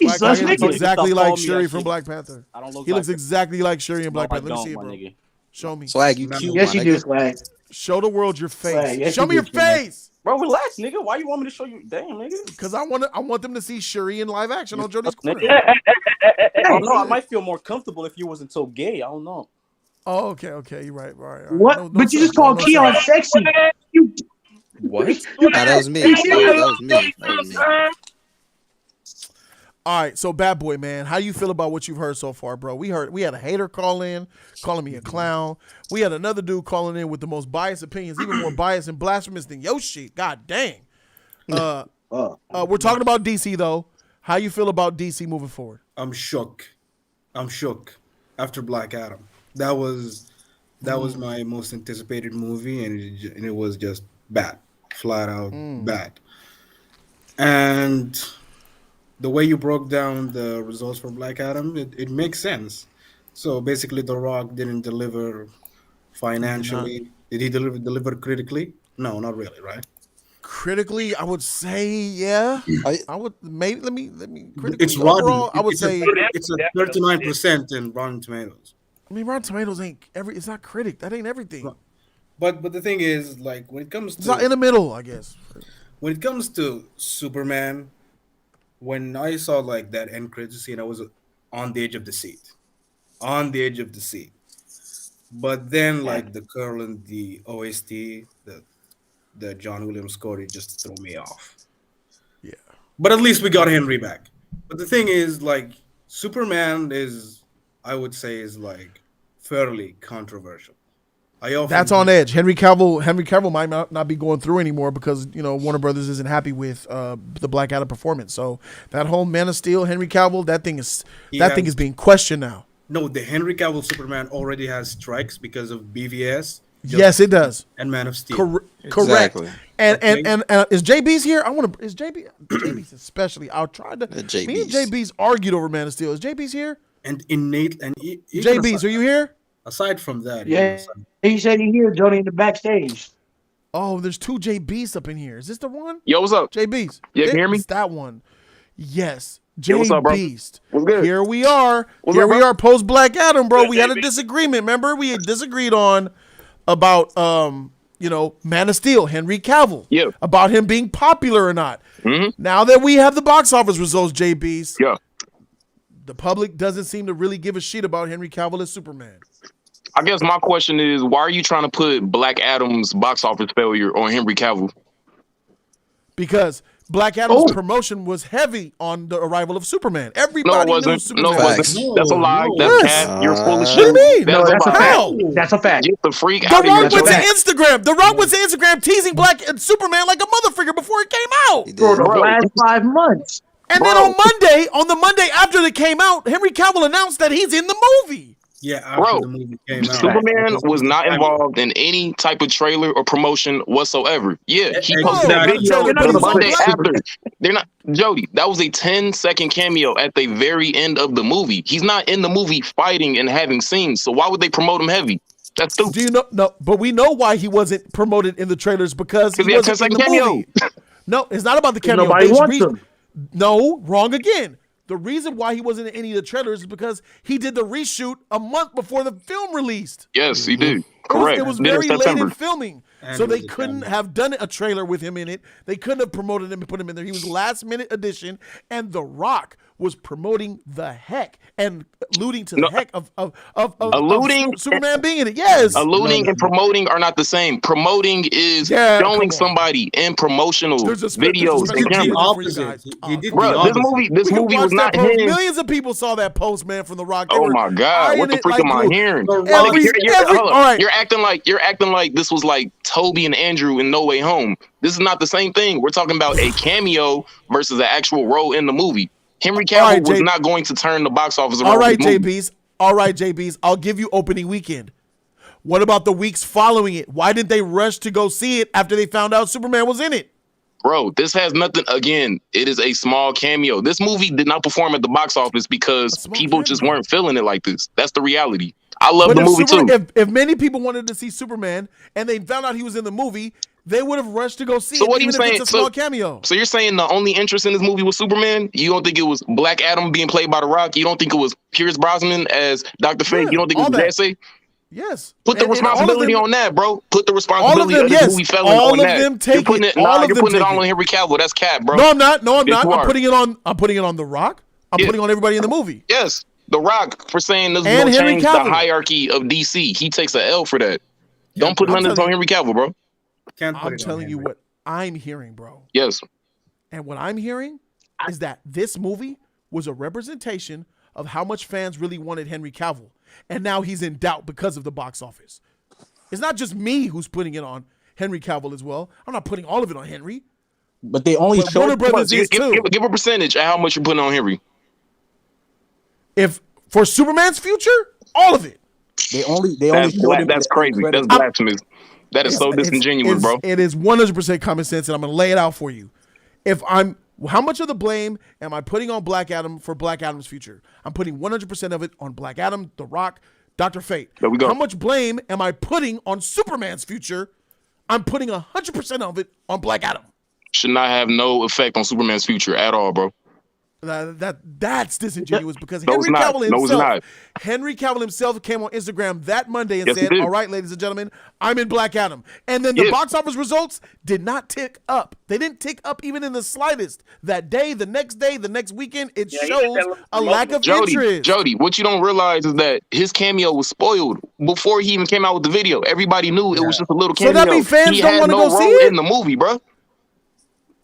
Swag Jesus, he looks nigga. exactly Stop like calling me Shuri that from shit. Black Panther. I don't look He like looks exactly like Shuri in Black No, I Panther. Let me see it, don't, my bro. nigga. Show me. Swag, you cute, Yes, my you do, nigga. Swag. Show the world your face. Swag, yes, Show you me your do, Swag. face. Bro, relax, nigga. Why you want me to show you? Damn, nigga. Because I want them to see Shuri in live action on Jody's Nigga. Corner. I don't know. I might feel more comfortable if you wasn't so gay. I don't know. Oh, okay. You're right. All right. What? No, But you sir. just called No, Keon sir. sexy. You, What? Nah, that was me. That was me. All right, so Bad Boy, man, how you feel about what you've heard so far, bro? We had a hater call in, calling me a clown. We had another dude calling in with the most biased opinions, even more biased and blasphemous than your shit. God dang. We're talking about DC though. How you feel about DC moving forward? I'm shook. After Black Adam. That was my most anticipated movie, and it was just bad, flat out bad. And the way you broke down the results for Black Adam, it makes sense. So basically, The Rock didn't deliver financially. Did he deliver critically? No, not really, right? Critically, I would say, yeah. I would maybe let me critically. It's rotten. Overall, I would say it's a 39% in Rotten Tomatoes. I mean, Rotten Tomatoes it's not critic. That ain't everything. But the thing is, like, when it comes to, it's not in the middle, I guess. When it comes to Superman, when I saw like that end credits scene, I was on the edge of the seat. But then, like, the curl and the OST, the John Williams score, it just threw me off. Yeah. But at least we got Henry back. But the thing is, like, Superman is, I would say, is like fairly controversial. That's on edge. Henry Cavill might not be going through anymore because, you know, Warner Brothers isn't happy with the Black Adam performance. So that whole Man of Steel, Henry Cavill, that thing is being questioned now. No, the Henry Cavill Superman already has strikes because of BVS. Yes, it does. And Man of Steel. Correct. And is JB's here? Is JB's especially? Me and JB's argued over Man of Steel. Is JB's here? And innate and JB's, are you here? Aside from that, yeah, he said he here, Jody, in the backstage. Oh, there's two JB's up in here. Is this the one? Yo, what's up? JB's. Yeah, can you hear me? It's that one. Yes. What's up, bro? Beast. What's good? Here we are. We are post Black Adam, bro. We had a disagreement. Remember, we had disagreed on about Man of Steel, Henry Cavill. Yeah. About him being popular or not. Mm-hmm. Now that we have the box office results, JB's. Yeah. The public doesn't seem to really give a shit about Henry Cavill as Superman. I guess my question is, why are you trying to put Black Adam's box office failure on Henry Cavill? Because Black Adam's promotion was heavy on the arrival of Superman. Everybody knew Superman. No, it wasn't. That's a lie. That's cat. You're full of shit. What do you mean? That's a fact. That's a fact. Get the freak The out of here. Rock went to Instagram. The Rock went to Instagram teasing Superman like a motherfucker before it came out. For the last 5 months. And then on the Monday after it came out, Henry Cavill announced that he's in the movie. Yeah, after the movie came out. Superman was not involved in any type of trailer or promotion whatsoever. Yeah, he posted that video the Monday after. They're not, Jody, that was a 10-second cameo at the very end of the movie. He's not in the movie fighting and having scenes, so why would they promote him heavy? That's stupid. Do you know? No, but we know why he wasn't promoted in the trailers because he had wasn't in the 10-second movie. No, it's not about the cameo. Nobody wants him. No, wrong again. The reason why he wasn't in any of the trailers is because he did the reshoot a month before the film released. Yes, he did. Correct. It was very late in filming. So they couldn't have done a trailer with him in it. They couldn't have promoted him and put him in there. He was last minute addition, and The Rock was promoting the heck and alluding to the heck of Superman being in it. Yes. Alluding and promoting are not the same. Promoting is showing somebody in promotional videos and cameras. This movie was not him. Millions of people saw that post, man, from The Rock. Oh my God! What the freak am I hearing? You're acting like this was like Toby and Andrew in No Way Home. This is not the same thing. We're talking about a cameo versus an actual role in the movie. Henry Cavill was not going to turn the box office around. All right, JB's. I'll give you opening weekend. What about the weeks following it? Why didn't they rush to go see it after they found out Superman was in it? Bro, this has nothing. Again, it is a small cameo. This movie did not perform at the box office because people just weren't feeling it like this. That's the reality. I love the movie too. If many people wanted to see Superman and they found out he was in the movie, they would have rushed to go see it, even if it's a small cameo. So you're saying the only interest in this movie was Superman? You don't think it was Black Adam being played by The Rock? You don't think it was Pierce Brosnan as Dr. Fate? You don't think it was Jesse? Yes. Put the responsibility on that, bro. Put the responsibility of this movie felon on that. You're putting it all on Henry Cavill. That's cap, bro. No, I'm not. I'm putting it on The Rock. I'm putting on everybody in the movie. Yes. The Rock for saying this is going to change the hierarchy of DC. He takes an L for that. Don't put none of this on Henry Cavill, bro. I'm telling you what I'm hearing, bro. Yes. And what I'm hearing is that this movie was a representation of how much fans really wanted Henry Cavill. And now he's in doubt because of the box office. It's not just me who's putting it on Henry Cavill as well. I'm not putting all of it on Henry. But they only showed Warner Brothers is too. Give a percentage of how much you're putting on Henry. If for Superman's future, all of it. They only showed him. That's crazy. That's blasphemous. That is so disingenuous, bro. It is 100% common sense, and I'm going to lay it out for you. How much of the blame am I putting on Black Adam for Black Adam's future? I'm putting 100% of it on Black Adam, The Rock, Dr. Fate. There we go. How much blame am I putting on Superman's future? I'm putting 100% of it on Black Adam. Should not have no effect on Superman's future at all, bro. That's disingenuous because Henry Cavill himself came on Instagram that Monday and said, all right, ladies and gentlemen, I'm in Black Adam. And then the box office results did not tick up. They didn't tick up even in the slightest. That day, the next weekend, it shows a lack of interest. Jody, what you don't realize is that his cameo was spoiled before he even came out with the video. Everybody knew it was just a little cameo. So that means fans don't want to go see it? In the movie, bro.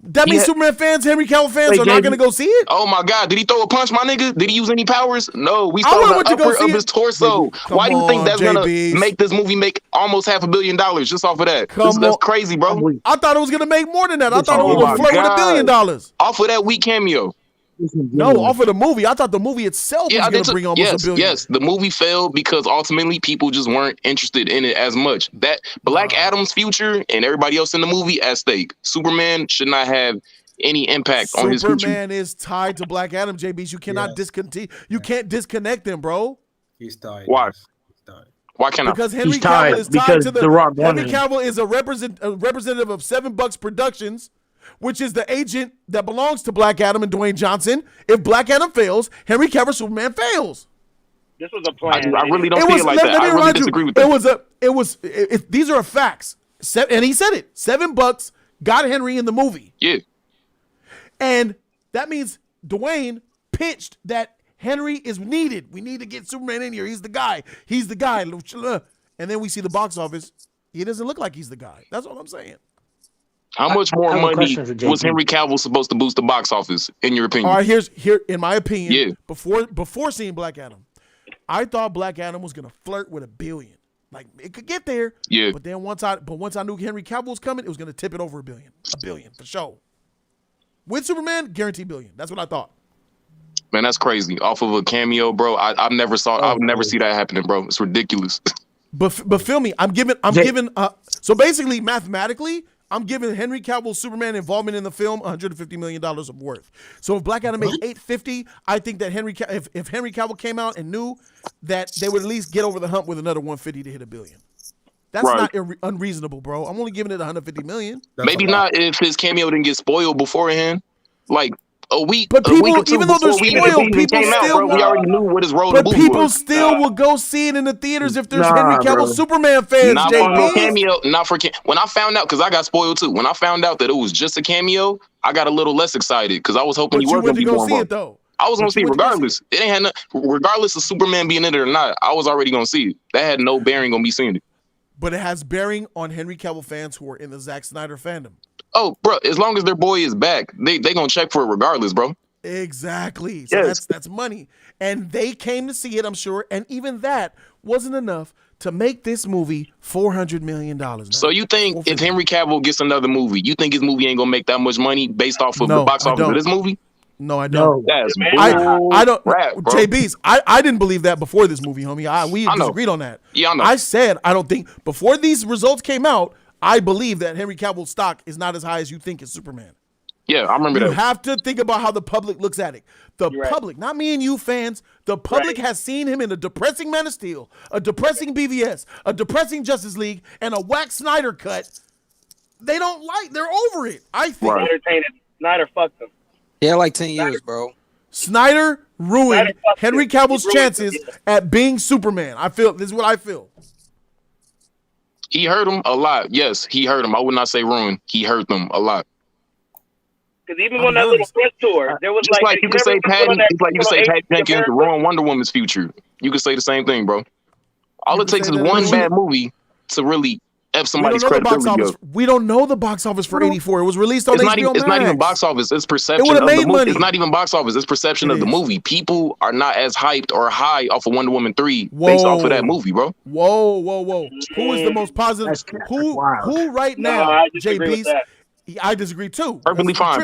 That means Superman fans, Henry Cavill fans are not going to go see it? Oh, my God. Did he throw a punch, my nigga? Did he use any powers? No. We saw the upper of his torso. Why do you think that's going to make this movie make almost $500 million just off of that? That's crazy, bro. I thought it was going to make more than that. I thought it was going to flirt with $1 billion. Off of that weak cameo. No, off of the movie. I thought the movie itself was going to bring almost $1 billion. Yes, the movie failed because ultimately people just weren't interested in it as much. That Black Adam's future and everybody else in the movie at stake. Superman should not have any impact on his future. Superman is tied to Black Adam, JBs. You cannot discontinue. You can't disconnect them, bro. He's tied. Why? Why can't because Henry Cavill is tied to the Henry Cavill is a representative of $7 Productions, which is the agent that belongs to Black Adam and Dwayne Johnson. If Black Adam fails, Henry Cavill Superman fails. This was a plan. I really don't see it like that. I really disagree with that. These are facts. And he said it. $7 got Henry in the movie. Yeah. And that means Dwayne pitched that Henry is needed. We need to get Superman in here. He's the guy. He's the guy. And then we see the box office. He doesn't look like he's the guy. That's all I'm saying. How much more money was Henry Cavill supposed to boost the box office, in your opinion? All right, here in my opinion, before seeing Black Adam, I thought Black Adam was gonna flirt with $1 billion. Like it could get there. Yeah. But then once I knew Henry Cavill was coming, it was gonna tip it over $1 billion. $1 billion for sure. With Superman, guaranteed $1 billion. That's what I thought. Man, that's crazy. Off of a cameo, bro. I've never see that happening, bro. It's ridiculous. But feel me, I'm giving so basically mathematically, I'm giving Henry Cavill's Superman involvement in the film $150 million of worth. So if Black Adam made $850, I think that if Henry Cavill came out and knew that they would at least get over the hump with another $150 to hit $1 billion. That's not unreasonable, bro. I'm only giving it $150 million. Maybe not if his cameo didn't get spoiled beforehand, like a week. But people, even though they're spoiled, people still. We already knew what his role. But people still will go see it in the theaters if there's Henry Cavill Superman fans. Not for cameo. Not for when I found out, because I got spoiled too. When I found out that it was just a cameo, I got a little less excited because I was hoping you were going to be more involved. I was going to see it regardless. It ain't had regardless of Superman being in it or not. I was already going to see it. That had no bearing on me seeing it. But it has bearing on Henry Cavill fans who are in the Zack Snyder fandom. Oh, bro, as long as their boy is back, they gonna check for it regardless, bro. Exactly. So that's money. And they came to see it, I'm sure, and even that wasn't enough to make this movie $400 million. Now. So you think if Henry Cavill gets another movie, you think his movie ain't gonna make that much money based off of the box office of this movie? No, I don't. That's I don't. Rap, bro. JB's. I didn't believe that before this movie, homie. We disagreed on that. Yeah, I know. I said I don't think before these results came out. I believe that Henry Cavill's stock is not as high as you think is Superman. Yeah, I remember You that. have to think about how the public looks at it. The You're right. public, not me and you fans, the public has seen him in a depressing Man of Steel, a depressing BVS, a depressing Justice League, and a whack Snyder cut. They're over it. I think. Snyder fucked them. Yeah, like 10 years, bro. Snyder ruined Henry Cavill's He ruined chances at being Superman. This is what I feel. He hurt him a lot. Yes, he hurt him. I would not say ruin. He hurt them a lot. Because even on that little press tour, there was Just like you could say Patty, just like you could say Patty Jenkins America. ruined Wonder Woman's future. You could say the same thing, bro. All it takes is one bad movie to really F somebody's credibility up. We don't know the box office for 84. It was released on HBO Max. It's not even box office. It's perception It of the made movie. money. It's not even box office. It's perception of the movie. People are not as hyped or high off of Wonder Woman 3 based off of that movie, bro. Whoa. Who is the most positive? Who right now, I disagree with JB's? that. I disagree too. Perfectly fine.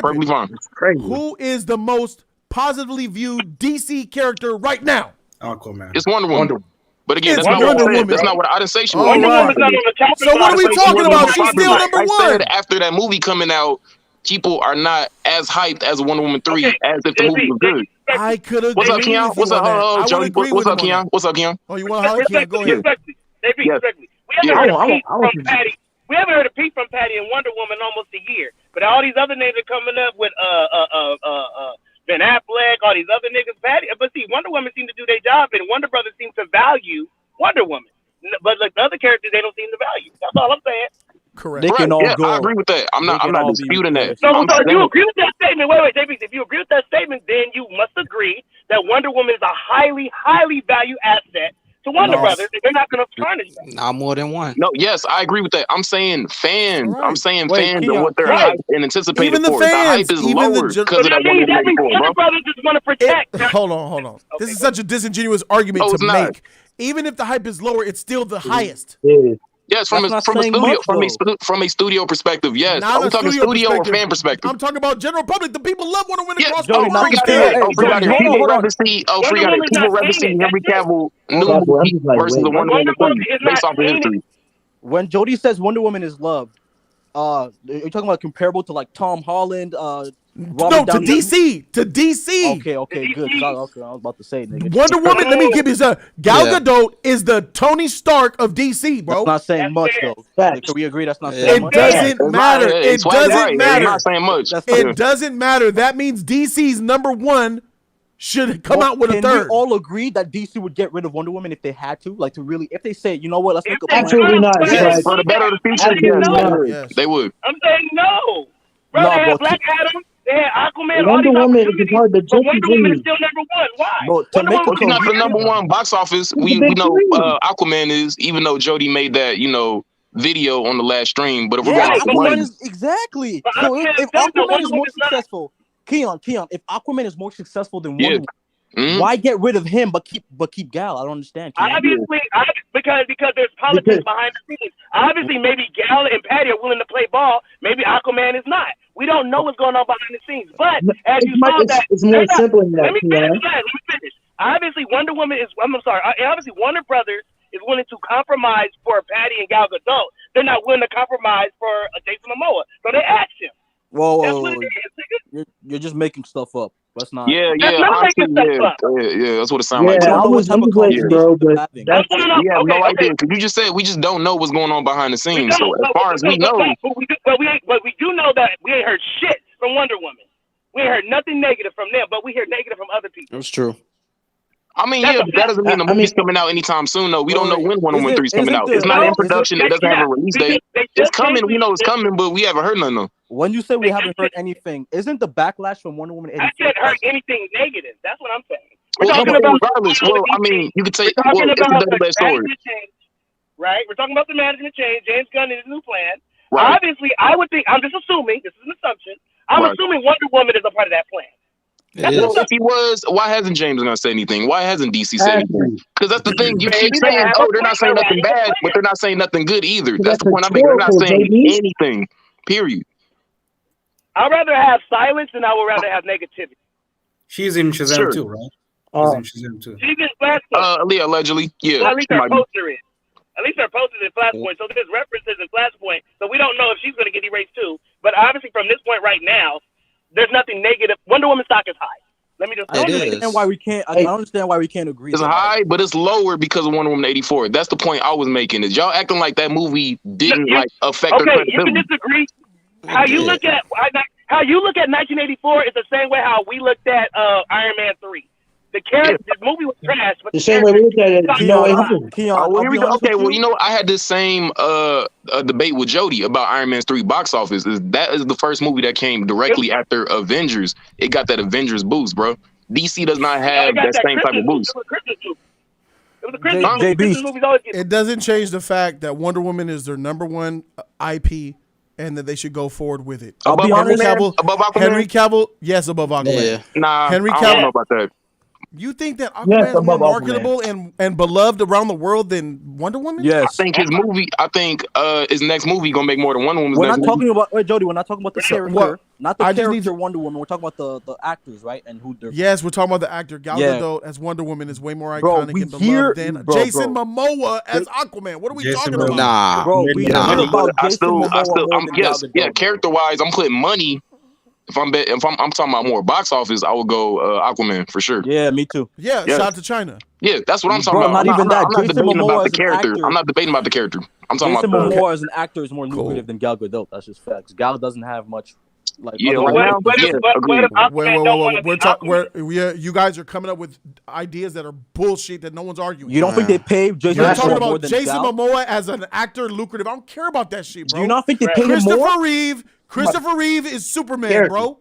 Who is the most positively viewed DC character right now? Aquaman. It's Wonder Woman. But again, It's that's not what Wonder I said. Woman. That's not what I didn't say she was. Wonder Woman's not on the top. So what are we talking about? She's still number I one. said after that movie coming out, people are not as hyped as Wonder Woman 3 as if the movie was good. I could agree. What's up, Keon? What's up, Jody? What's up, Keon? What's up, Keon? Oh, you want to holler, Keon? Go ahead. Respectfully. We haven't heard a peep from Patty. We haven't heard a peep from Patty and Wonder Woman in almost a year. But all these other names are coming up with Ben Affleck, all these other niggas. Patty, but see, Wonder Woman seemed to do their job, and Wonder Brothers seem to value Wonder Woman. But like the other characters, they don't seem to value. That's all I'm saying. Correct. They can all go. I agree with that. I'm not disputing that. So if you agree with that statement, wait, JB, if you agree with that statement, then you must agree that Wonder Woman is a highly, highly valued asset to Wonder Brothers. They're not going to tarnish that. Not more than one. No, yes, I agree with that. I'm saying fans. Right. I'm saying Wait, fans Keon, and what they're right. hyped and anticipated Even the for. fans, The hype is even the lower gen- because of that That means Wonder Woman, Wonder bro. Brothers just want to protect. Hold on. This is such a disingenuous argument No, to it's not. make. Even if the hype is lower, it's still the highest. Yes, from That's a not saying studio much, from a studio perspective. Yes, Not are we a talking studio or perspective. fan perspective? I'm talking about general public. The people love Wonder Woman across Jody, all not races. the fan. Forgot it. Hold People on. rather see. Wonder Woman's People not rather see hated. Henry That's it. Cavill new movie versus the Wonder Woman Woman 3 is not based off of hated. history. When Jody says Wonder Woman is loved, you're talking about comparable to like Tom Holland, No, to DC. To DC. Okay, good. I was about to say, nigga. Wonder Woman, let me give you some. Gal Yeah. Gadot is the Tony Stark of DC, bro. That's not saying much, though. Can we agree that's not saying It much? doesn't matter. It It's right. doesn't It's matter. not saying much. That's It doesn't matter. That means DC's number one should come out with a Can third. we all agree that DC would get rid of Wonder Woman if they had to? Like, to really, if they say, you know what, let's make a plan. Absolutely not. Yes, for the better of the future, Yes. they would. I'm saying no. Bro, No, they had bro, Black Adam, they had Aquaman. Wonder all these Woman is opportunities, part of the but Wonder Justice Woman is League. still number one. Why? Bro, to Wonder make Woman He's not the was number one box office. We know Aquaman is, even though Jody made that video on the last stream. But if we're Yeah, going off the Aquaman money, is exactly. But So I can't if tell you that Aquaman Wonder is more Woman's not- successful, Keon, if Aquaman is more successful than Yeah. Wonder Woman, Mhm. why get rid of him but keep Gal? I don't understand. Keon. Obviously, because there's politics behind the scenes. Obviously, maybe Gal and Patty are willing to play ball. Maybe Aquaman is not. We don't know what's going on behind the scenes. But as you saw that, It's more simple than that, let me Keon. finish. Obviously, Wonder Woman is. I'm sorry. Obviously, Warner Brothers is willing to compromise for Patty and Gal Gadot. They're not willing to compromise for Jason Momoa, so they asked him. Whoa, That's whoa, what whoa. it is. You're just making stuff up. That's not. yeah, That's not honestly, making stuff up. yeah, that's what it sounds Yeah, like. I'm with you, bro, but that's We have no Okay. idea because you just said we just don't know what's going on behind the scenes. So as No, far as we know, but we do know that we ain't heard shit from Wonder Woman. We ain't heard nothing negative from them, but we hear negative from other people. That's true. I mean, yeah, but that doesn't mean the movie's coming out anytime soon, though. We don't know when Wonder Woman 3 is coming out. It's not in production. It doesn't have a release date. It's coming. We know it's coming, but we haven't heard nothing, though. When you say we haven't heard anything, isn't the backlash from Wonder Woman? I haven't heard anything negative. That's what I'm saying. We're Well, talking about regardless, well, I mean, you could take, we're talking well, it's a about double-edged the sword. management change, right? We're talking about the management change. James Gunn and his new plan. Right. Obviously, I would think. I'm just assuming. This is an assumption. I'm Right. assuming Wonder Woman is a part of that plan. Well, if he was, why hasn't James Gunn said anything? Why hasn't DC said anything? Because that's the thing. You keep saying, oh, they're not saying nothing bad, but they're not saying nothing good either. That's the point I'm making. They're not saying anything. Period. I'd rather have silence than I would rather have negativity. She's in Shazam Sure. too, right? She's in Shazam too. She's in Flashpoint. Yeah, allegedly. Yeah. At least she her might be. poster is. At least her poster is in Flashpoint. So there's references in Flashpoint. So we don't know if she's going to get erased too. But obviously, from this point right now, there's nothing negative. Wonder Woman stock is high. Let me just. I don't understand why we can't. I don't understand why we can't agree. It's high, but it's lower because of Wonder Woman 84. That's the point I was making. Is y'all acting like that movie didn't affect their credibility? You can disagree. How you look at 1984 is the same way how we looked at Iron Man 3. This movie was trash, but The same way we looked at it. No way home. Well, here we go. Okay, well, you know, I had this same debate with Jody about Iron Man 3 box office. That is the first movie that came directly after Avengers. It got that Avengers boost, bro. DC does not have that same type of boost. It doesn't change the fact that Wonder Woman is their #1 IP and that they should go forward with it. Above Henry Aquaman? Cavill, Above Aquaman? Yes, above Aquaman. Yeah. Nah, Henry I Cavill. don't know about that. You think that Aquaman is more marketable and beloved around the world than Wonder Woman? I think his next movie gonna make more than Wonder Woman's We're next not talking about Jody. We're not talking about the character, not the I just character Wonder Woman. We're talking about the actors, right? And who they're. Yes, we're talking about the actor. Gal Gadot as Wonder Woman is way more iconic and beloved than Jason Momoa as Aquaman. What are we talking about? Nah, bro. We talking about Jason Momoa. Character wise, I'm putting money. If I'm talking about more box office, I would go Aquaman for sure. Yeah, me too. Yeah, shout out to China. Yeah, that's what I'm talking about. I'm not debating about the character. I'm not debating about the character. I'm talking Jason about Momoa as an actor is more lucrative than Gal Gadot. That's just facts. Gal doesn't have much. Like, you guys are coming up with ideas that are bullshit that no one's arguing. You don't think they paid Jason You're talking Momoa more about than Jason Gal? Momoa as an actor lucrative. I don't care about that shit, bro. Do you not think they paid him more? Christopher Reeve is Superman, bro.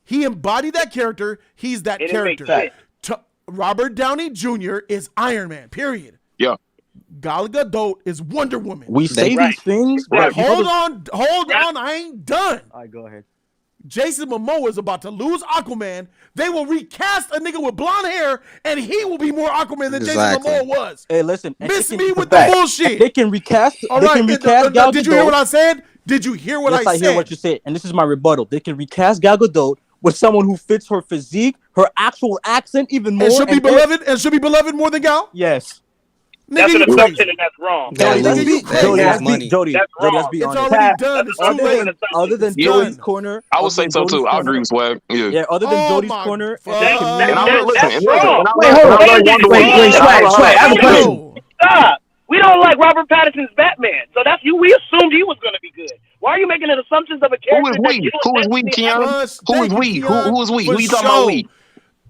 He embodied that character. He's that character. Robert Downey Jr. is Iron Man, period. Yeah. Gal Gadot is Wonder Woman. We say these things. But hold on. I ain't done. All right, go ahead. Jason Momoa is about to lose Aquaman. They will recast a nigga with blonde hair, and he will be more Aquaman than Jason Momoa was. Hey, listen. Miss me with the bullshit. They can recast. All they right. can recast Gal Gadot. Did you hear what I said? Did you hear what I said? Yes, I hear what you said, and this is my rebuttal. They can recast Gal Gadot with someone who fits her physique, her actual accent even more. And should be beloved more than Gal? Yes. That's an assumption, and that's wrong. Jody, let's be It's honest. already done. It's too late. Other than Jody's corner, I would say so too. I agree with Swag. Yeah, other than Jody's corner, Wait, Swag. Swag. I have a question. Stop. We don't like Robert Pattinson's Batman, so that's you. We assumed he was going to be good. Why are you making an assumptions of a character? Who is we? Who is we, Keanu? Who is we? Who is we? Who you talking about? We?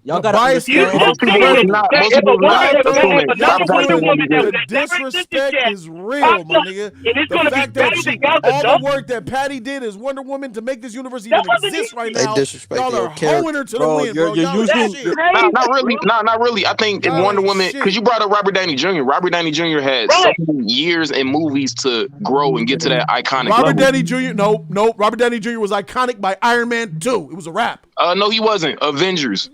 Y'all got to understand. Most people not assuming Robert Pattinson will be good. The disrespect is real, my nigga. The fact that all the work that Patty did as Wonder Woman to make this universe even exist right now, y'all are hoeing her to the wind, bro. Not really. I think if Wonder Woman, because you brought up Robert Downey Jr. Robert Downey Jr. had so many years and movies to grow and get to that iconic level. Downey Jr. No. Robert Downey Jr. was iconic by Iron Man 2. It was a wrap. No, he wasn't. Avengers.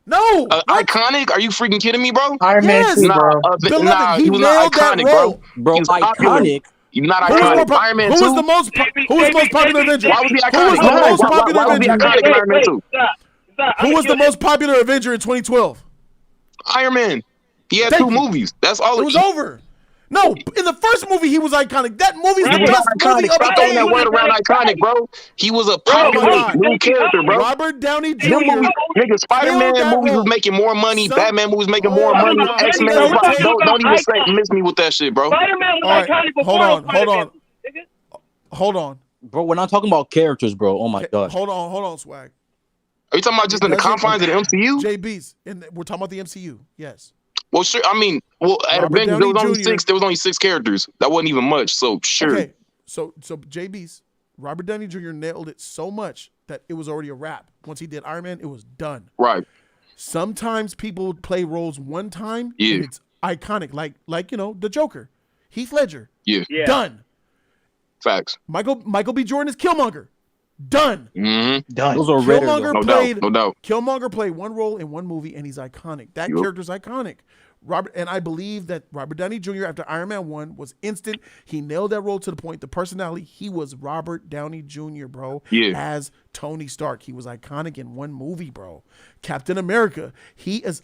No, iconic? Are you freaking kidding me, bro? Iron Man 2, bro. He was not iconic, bro. Bro, iconic. He's not iconic. Iron Man 2. Who was the most popular Avenger? Why was he iconic? Why was he iconic in Iron Man 2? Who was the most popular Avenger in 2012? Iron Man. He had 2 movies. That's all. It was over. No, in the first movie he was iconic. That movie's the best movie of the day. That word around iconic, bro. He was a popular new character, bro. Robert Downey Jr. Nigga, Spider-Man movies was making more money. Batman movies making more money. X-Men. Don't even miss me with that shit, bro. Spider-Man was iconic before. Hold on. Bro, we're not talking about characters, bro. Oh my gosh. Hold on, Swag. Are you talking about just in the confines of the MCU? JB's. We're talking about the MCU. Yes. Well, sure. I mean, at Avengers there was only 6 characters. That wasn't even much. So sure. Okay. So JB's Robert Downey Jr. nailed it so much that it was already a wrap. Once he did Iron Man, it was done. Right. Sometimes people play roles one time. Yeah. And it's iconic, like the Joker, Heath Ledger. Yeah. Done. Facts. Michael B. Jordan is Killmonger. Done. Mm-hmm. Done. Those are rare. No doubt. Killmonger played one role in one movie, and he's iconic. That character's iconic. I believe that Robert Downey Jr. after Iron Man 1 was instant. He nailed that role to the point. The personality, he was Robert Downey Jr., bro. Yeah. As Tony Stark. He was iconic in one movie, bro. Captain America.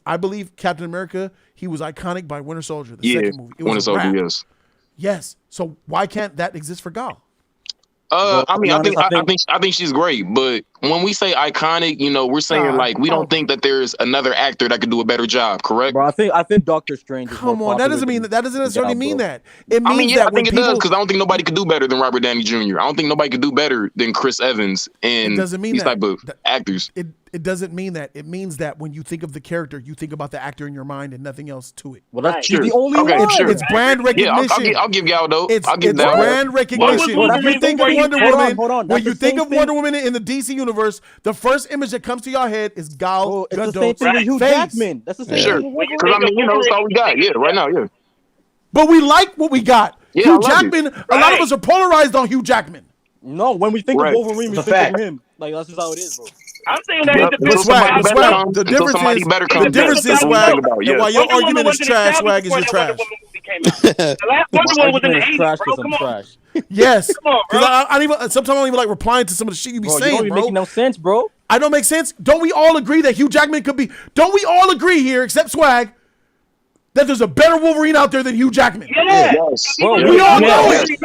I believe Captain America, he was iconic by Winter Soldier, the second movie. It was Winter Soldier, yes. Yes. So why can't that exist for Gal? I think she's great, but when we say iconic, you know, we're saying like we don't think that there's another actor that could do a better job, correct? Bro, I think Doctor Strange is Come on, that doesn't necessarily mean that. It means I mean, yeah, that I think when it does people, because I don't think nobody could do better than Robert Downey Jr. I don't think nobody could do better than Chris Evans and it doesn't mean these that. type of actors. It doesn't mean that. It means that when you think of the character, you think about the actor in your mind and nothing else to it. Well, that's the only one. It's brand recognition. Yeah, I'll give y'all though. It's I'll give that. brand recognition. When you think of Wonder Woman, hold on. when you think of Wonder Woman in the DC universe, the first image that comes to your head is Gal It's the Gadot's same thing with Hugh face. Jackman. That's the same Sure, thing with because I mean, you know, that's all we got. Yeah, right now, yeah. But we like what we got. Yeah, Hugh I like Jackman. A lot of us are polarized on Hugh Jackman. No, when we think of Wolverine, we It's a think fact. of him. Like that's just how it is, bro. I'm saying that The difference is swag. And while your argument is trash, swag is your trash. The last Wonder Woman was in the 80s, bro. Come on. Trash. Yes, Come on, bro. because I don't even sometimes I don't even like replying to some of the shit you be Bro, you saying, don't even bro. make no sense, bro. I don't make sense. Don't we all agree that Hugh Jackman could be? Don't we all agree here, except swag, that there's a better Wolverine out there than Hugh Jackman? Yes. Bro, We all know Yes. it.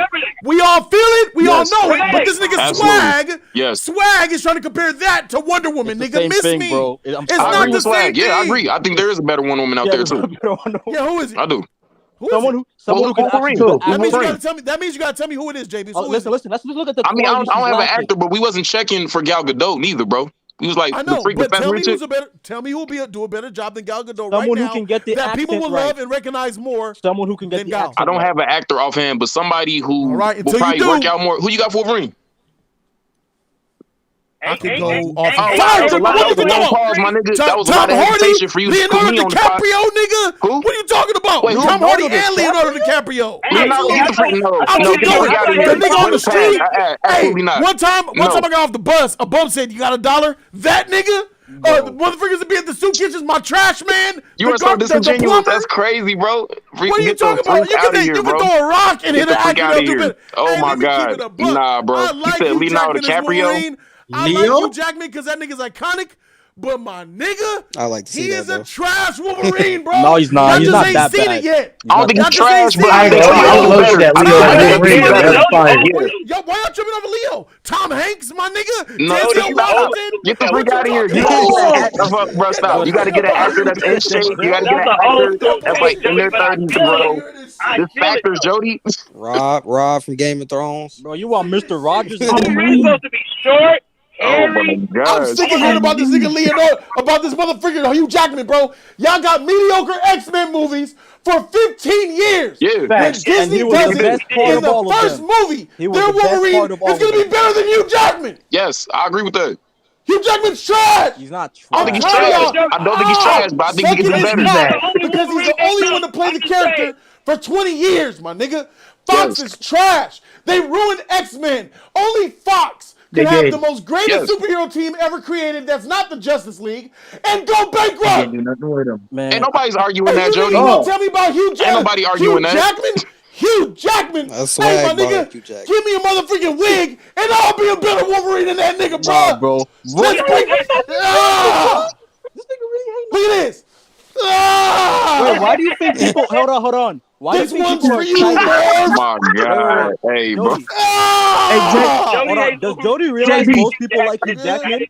We all feel it. We Yes. all know it. But this nigga Absolutely. swag, Yes. swag is trying to compare that to Wonder Woman. It's the Nigga, same miss thing, me. bro. It's I not agree the with same swag. thing. Yeah, I agree. I think there is a better Wonder Woman out there too. Yeah, who is it? I do. Who is Someone it? who can Wolverine. actually That means you Wolverine. gotta tell me. That means you gotta tell me who it is, JB. Oh, Who is listen. Let's just look at the. I mean, I don't quality have an she's lacking. actor, but we wasn't checking for Gal Gadot neither, bro. He was like I know, the freaking but tell me Fast who's a better. Tell me who will do a better job than Gal Gadot Someone right who now. can get the that people accent will love right. and recognize more. Someone who can get Then the Gal. accent I don't right. have an actor offhand, but somebody who All right, will until you probably do. work out more. Who you got for Wolverine? I could go off. That was a lot. That was a long pause, my nigga. That was a lot of hesitation for you to put Leonardo me on the spot. DiCaprio, nigga. Who? What are you talking about? Wait, who? Tom Hardy Leonardo and Leonardo DiCaprio. Leonardo, get the freaking no. I'll No, keep get the going. freak out of The here. nigga on the street. Hey, Absolutely not. one time I got off the bus, a bum said, "You got $1?" That nigga. The motherfuckers that be at the soup kitchens, my trash man. You are so disingenuous. That's crazy, bro. What are you talking about? You can throw a rock and hit an actor up to bit. Oh my god. Nah, bro. I like You said Hugh Leonardo Jackman as Wolverine. DiCaprio. I like Hugh Jackman because that nigga's iconic. But my nigga, I like to see he that, is though. a trash Wolverine, bro. No, he's not. Y'all He's just not ain't that seen bad. it yet. I don't think Y'all he's just ain't trash, seen but it I yet. think I love that Leo Wolverine. That's fire. Yo, why y'all tripping over Leo? Tom Hanks, my nigga. No, Denzel Washington. get the freak out of here. You gotta get an actor, bro. Stop. You gotta get an actor that's in shape. You gotta get an actor that's like in their 30s, bro. This factors, Jody. Rob from Game of Thrones. Bro, you want Mr. Rogers? Wolverine's supposed to be short. Oh my I'm god. sick of hearing about this nigga Leonardo, about this motherfucker Hugh Jackman, bro. Y'all got mediocre X-Men movies for 15 years. Yeah. When Disney does it in the first movie, their Wolverine is going to be better than Hugh Jackman. Yes, I agree with that. Hugh Jackman's trash. He's not trash. I think he's trash. I don't think he's trash, but I think he can do better. Because he's the only one to play the character for 20 years, my nigga. Fox is trash. They ruined X-Men. Only Fox can have the most greatest superhero team ever created that's not the Justice League and go bankrupt. Can't do nothing with him. Man. Ain't nobody's arguing that, Jody. You gonna tell me about Hugh Jackman? Ain't nobody arguing Hugh that. Hugh Jackman. That's Hey, my swag, bro. nigga, Hugh Jackman. give me a motherfucking wig and I'll be a better Wolverine than that nigga, bro. Nah, bro. Let's bring Look at this. Wait, why do you think people? Hold on. Why do you This think one's people for are you, excited? My god. Hey, bro. Jody. Hold on. Does Jody realize JB. most people like Hugh Jackman?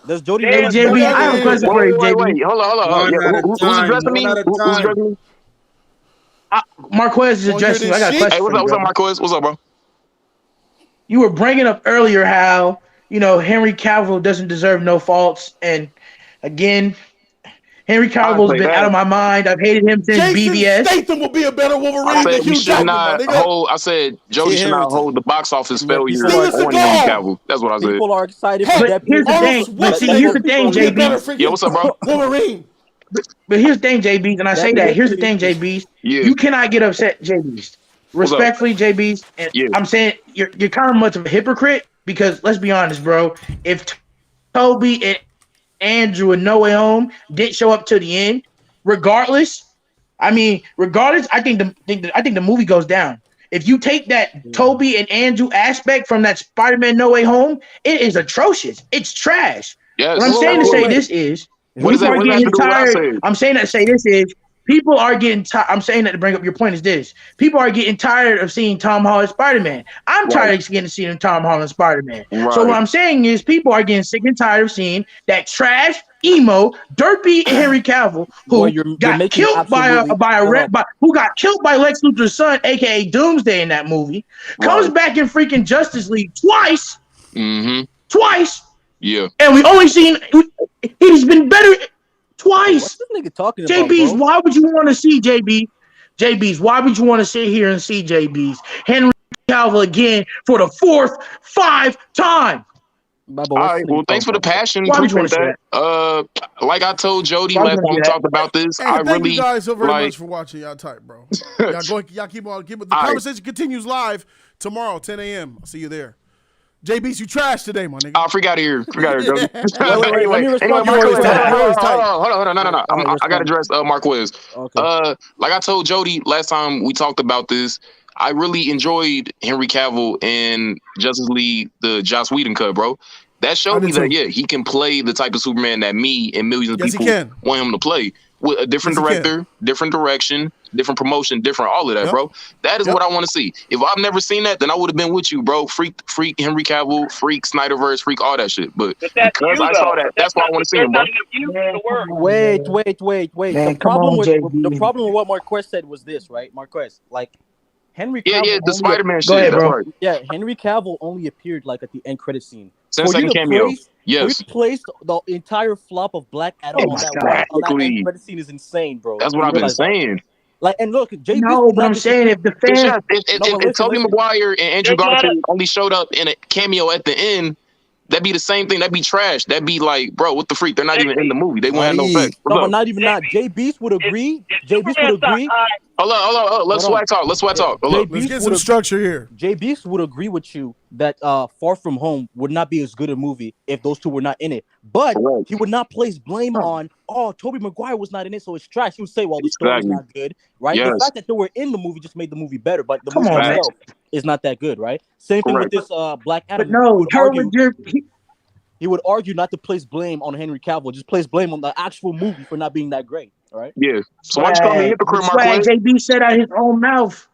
Does Jody Hey, realize? JB, I have a question for you, Wait, JB. hold on. Yeah, who's addressing me? Who's addressing me? Marquez is addressing you. I got a question. Hey, what's for up, you, Marquez? What's up, bro? You were bringing up earlier how, Henry Cavill doesn't deserve no faults. And again, Henry Cavill's been out of my mind. I've hated him since BVS. Statham will be a better I Wolverine than said Hugh we should Jackman, not my nigga. hold. I said Jody should not hold the box office failure Steven on Henry Seagal. Cavill. That's what I said. People are excited Hey, for that. Here's the Arnold thing. But see, here's the thing, Schwarzenegger will be a better JB. freaking Yeah, what's up, bro? Wolverine. But here's the thing, JB. And I say that. Here's the thing, JB. Yeah. You cannot get upset, JB. What's up? Respectfully, JB. And Yeah. I'm saying you're kind of much of a hypocrite because let's be honest, bro. If Toby and Andrew and No Way Home didn't show up to the end, regardless, I think the movie goes down. If you take that Toby and Andrew aspect from that Spider-Man No Way Home, it is atrocious. It's trash. Yes. What I'm saying to say this is, What does that have to do with what I said? I'm saying to say this is, People are getting tired. I'm saying that to bring up your point is this. People are getting tired of seeing Tom Holland Spider-Man. I'm tired of getting seeing Tom Holland Spider-Man. Right. So what I'm saying is people are getting sick and tired of seeing that trash, emo, dirtbeat Henry Cavill who got killed by who got killed by Lex Luthor's son, aka Doomsday in that movie. Comes back in freaking Justice League twice. Twice. Yeah. And we only seen he's been better twice. What's this nigga talking about, JB's, bro? why would you want to see JB's, why would you want to sit here and see JB's? Henry Cavill again for the 5th time. All right, well, thanks for the passion. Why would you Appreciate that. Like I told Jody last time we talked about this, Hey, I thank really you guys so very like. much for watching. Y'all tight, bro. Y'all keep on. The conversation continues live tomorrow, 10 a.m. I'll see you there. JB's, you trash today, my nigga. Oh, freak out of here. Freak out of here, Jody. Wait, let me respond. Hold on. No. I got to address Marquez. Okay. Like I told Jody last time we talked about this, I really enjoyed Henry Cavill in Justice League, the Joss Whedon cut, bro. That showed me that, he can play the type of Superman that me and millions of people want him to play. With a different director, different direction, different promotion, different all of that, bro. That is what I want to see. If I've never seen that, then I would have been with you, bro. Freak Henry Cavill, freak Snyderverse, freak all that shit. But because I saw that, that's why I want to see him, bro. Wait. Man, The problem with JB. the problem with what Marquez said was this, right? Marquez, like Henry Cavill. Yeah, the Spider-Man shit. Go ahead, that's bro. right. Yeah, Henry Cavill only appeared like at the end credit scene. 10-second cameo. Yes. You placed the entire flop of Black Adam on that end credit scene is insane, bro. That's what I've been saying. Like, and look, JB. No, but I'm saying if the fans, if Tobey Maguire and Andrew Garfield only showed up in a cameo at the end, that'd be the same thing. That'd be trash. That'd be like, bro, what the freak? They're not even in the movie. They won't have no effect. No, but not even that. J Beast would agree. J Beast would agree. Hold on. Let's swag talk. Let's get some structure here. J Beast would agree with you that Far From Home would not be as good a movie if those two were not in it. But he would not place blame on, Tobey Maguire was not in it, so it's trash. He would say, well, the story's not good, right? Yes. The fact that they were in the movie just made the movie better, but the movie itself is not that good, right? Same thing with this Black Adam. but no, He would argue not to place blame on Henry Cavill, just place blame on the actual movie for not being that great. All right. Yeah. So why you call me a hypocrite, Swag, Marquez? JB said out his own mouth.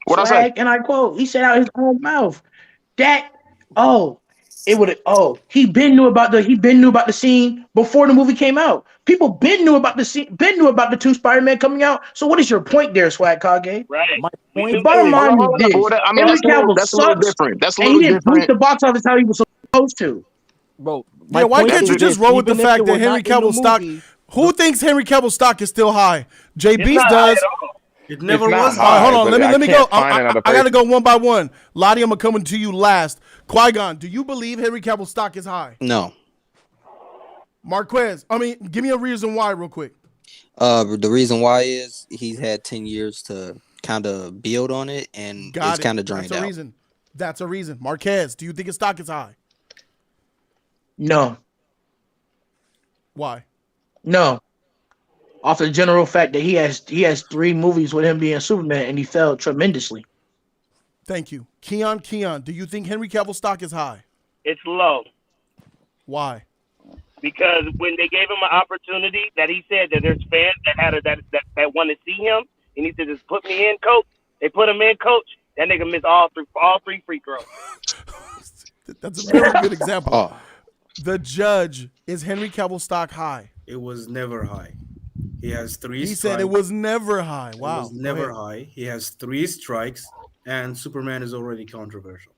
What I Swag, say? and I quote, he said out his own mouth that he been knew about the scene before the movie came out. People been knew about the scene, been knew about the two Spider-Man coming out. So what is your point there, Swag Kage? Right. My The point bottom line is this: I mean, Henry Cavill that's a little sucks, different. That's a and little he didn't different. boost the box office how he was supposed to. Bro. Yeah, why can't you just roll with the even if fact they that were Henry not in the Cavill stock? movie- Who thinks Henry Cavill stock is still high? JB's not does. high at all. It never not was. All right, hold on. but Let me I go. can't find another I got to person. go one by one. Lottie, I'm coming to you last. Qui-Gon, do you believe Henry Cavill's stock is high? No. Marquez, give me a reason why real quick. The reason why is he's had 10 years to kind of build on it, and it's kind of drained That's a out. reason. That's a reason. Marquez, do you think his stock is high? No, Why? no. Off the general fact that he has 3 movies with him being Superman, and he failed tremendously. Thank you. Keon, do you think Henry Cavill's stock is high? It's low. Why? Because when they gave him an opportunity, that he said that there's fans that want to see him, he needs to just put me in, coach. They put him in, coach. That nigga missed all three free throws. That's a very good example. Oh. The judge, is Henry Cavill's stock high? It was never high. He has 3 He strikes. said it was never high. Wow. It was never high. He has 3 strikes, and Superman is already controversial.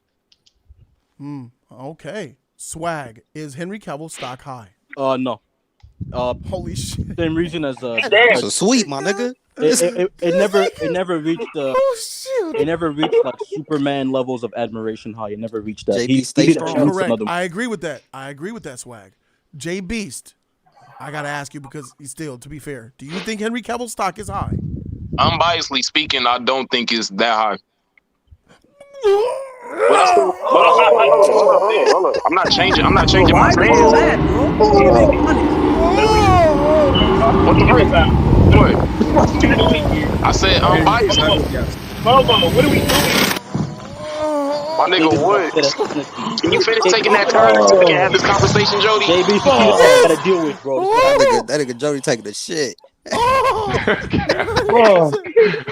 Okay. Swag, is Henry Cavill's stock high? No. Holy shit. Same reason as So sweet, my nigga. it never reached Oh, it never reached like Superman levels of admiration high. It never reached that. JB, stay did strong. announce Correct. another- I agree with that, Swag. J Beast, I got to ask you because he's still, to be fair, do you think Henry Cavill's stock is high? Unbiasedly speaking, I don't think it's that high. But I still, hold up. I'm not changing my stance. What the frick? What? I said unbiased. Bobo, what are we doing? My nigga, what? Can you finish taking that turn so we can have this conversation, Jody? JB, I gotta deal with, bro. That nigga Jody taking the shit. Oh,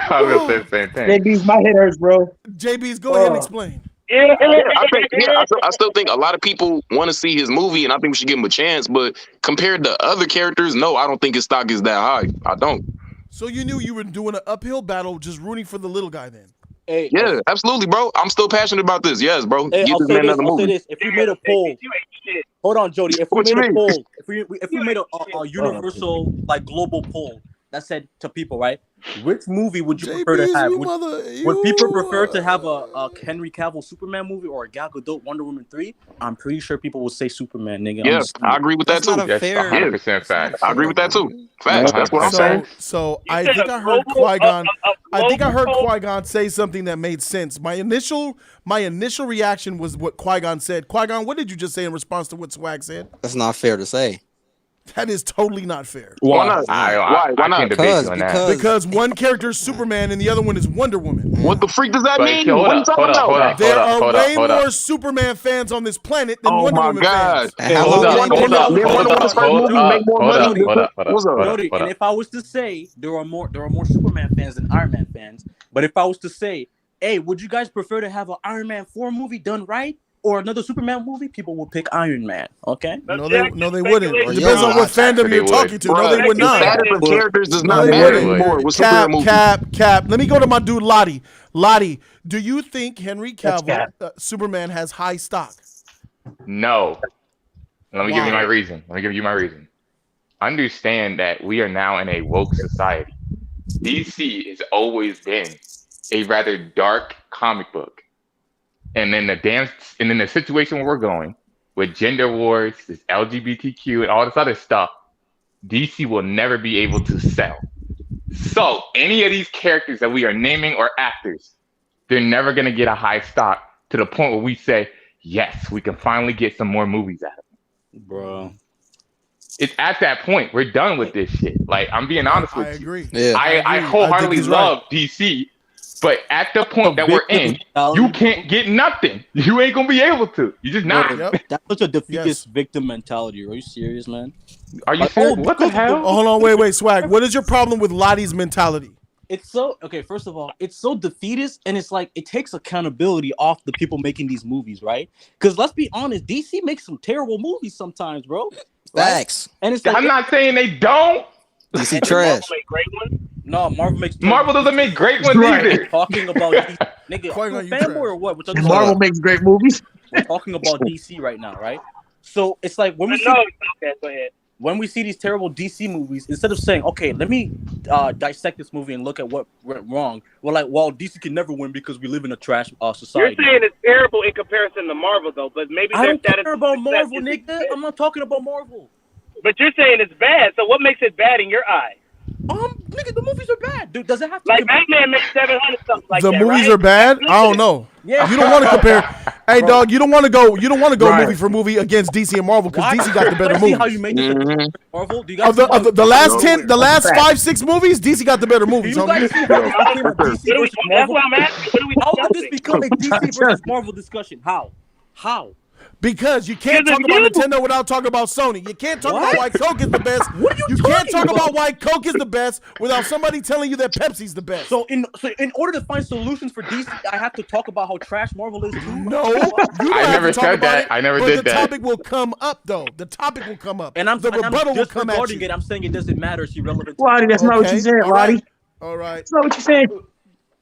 I was gonna say the same thing. JB's my head hurts, bro. JB's, go ahead and explain. I still think a lot of people want to see his movie, and I think we should give him a chance. But compared to other characters, no, I don't think his stock is that high. I don't. So you knew you were doing an uphill battle, just rooting for the little guy, then? Hey, Yeah, absolutely, bro. I'm still passionate about this. Yes, bro. Hey, Give I'll this say man this. another I'll say movie. this. If we made a poll, hold on, Jody. If we What you made a mean? poll, if we made a universal like global poll that said to people, right, which movie would you prefer to have? Would people prefer to have a Henry Cavill Superman movie or a Gal Gadot Wonder Woman 3? I'm pretty sure people would say Superman, nigga. Yeah, I agree with that too. That's 100% facts. I agree with that too. Facts. That's what I'm saying. So I think I heard Qui-Gon. I think I heard Qui-Gon say something that made sense. My initial reaction was what Qui-Gon said. Qui-Gon, what did you just say in response to what Swag said? That's not fair to say. That is totally not fair. Why not? Why not? Because one character is Superman and the other one is Wonder Woman. What the freak does that mean? Hold What are you up, talking about? There are way more Superman fans on this planet than Wonder Woman fans. Hold up. Jody, and if I was to say there are more Superman fans than Iron Man fans, but if I was to say, hey, would you guys prefer to have an Iron Man 4 movie done right or another Superman movie? People would pick Iron Man. Okay? No, they wouldn't. It depends on what fandom you're talking to. No, they would not. Characters does No, not they matter wouldn't. anymore with superhero movies. Cap. Let me go to my dude Lottie. Lottie, do you think Henry Cavill Superman has high stock? No. Let me give you my reason. Understand that we are now in a woke society. DC has always been a rather dark comic book. And then the situation where we're going with gender wars, this LGBTQ and all this other stuff, DC will never be able to sell. So any of these characters that we are naming or actors, they're never going to get a high stock to the point where we say, yes, we can finally get some more movies out of them. Bro. It's at that point. We're done with this shit. Like, I'm being honest with you. I agree. Yeah. I wholeheartedly love DC, but at the point that we're in, you can't get nothing. You ain't gonna be able to. You just not. That's such a defeatist victim mentality. Are you serious, man? Are you serious? What the hell? Oh, hold on, wait, Swag. What is your problem with Lottie's mentality? It's so okay. First of all, it's so defeatist, and it's like it takes accountability off the people making these movies, right? Because let's be honest, DC makes some terrible movies sometimes, bro. Facts. And it's like I'm not saying they don't. DC trash. No, Marvel doesn't make great ones either. Talking about DC, nigga, you fanboy or what? Marvel makes great movies. We're talking about DC right now, right? So it's like when we when we see these terrible DC movies, instead of saying, okay, let me dissect this movie and look at what went wrong, we're like, well, DC can never win because we live in a trash society. You're saying it's terrible in comparison to Marvel, though, but maybe I don't that care is about Marvel, nigga. I'm not talking about Marvel. But you're saying it's bad, so what makes it bad in your eye? Nigga, the movies are bad, dude. Does it have to like Batman makes 700 something like The that, movies right? are bad. I don't know. Yeah. You don't want to compare. Hey, dog, you don't want to go. You don't want to go movie for movie against DC and Marvel because DC got the better See movies. how you made this Marvel? Do you guys Of the last 10, the last 5-6 movies, DC got the better movies. Do you guys see how this became a DC versus That's Marvel? what I'm asking. How did this become a DC versus Marvel discussion? How? Because you can't talk about Nintendo without talking about Sony. You can't talk about why Coke is the best. You can't talk about why Coke is the best without somebody telling you that Pepsi's the best. So in order to find solutions for DC, I have to talk about how trash Marvel is too. No, you don't I have never to talk said about that. it, I never but did the that. topic will come up, though. The topic will come up, And I'm the rebuttal will come at disregarding you. it. I'm saying it doesn't matter. It's irrelevant. Lottie, that's not what you said, Lottie. All right. That's not what you said.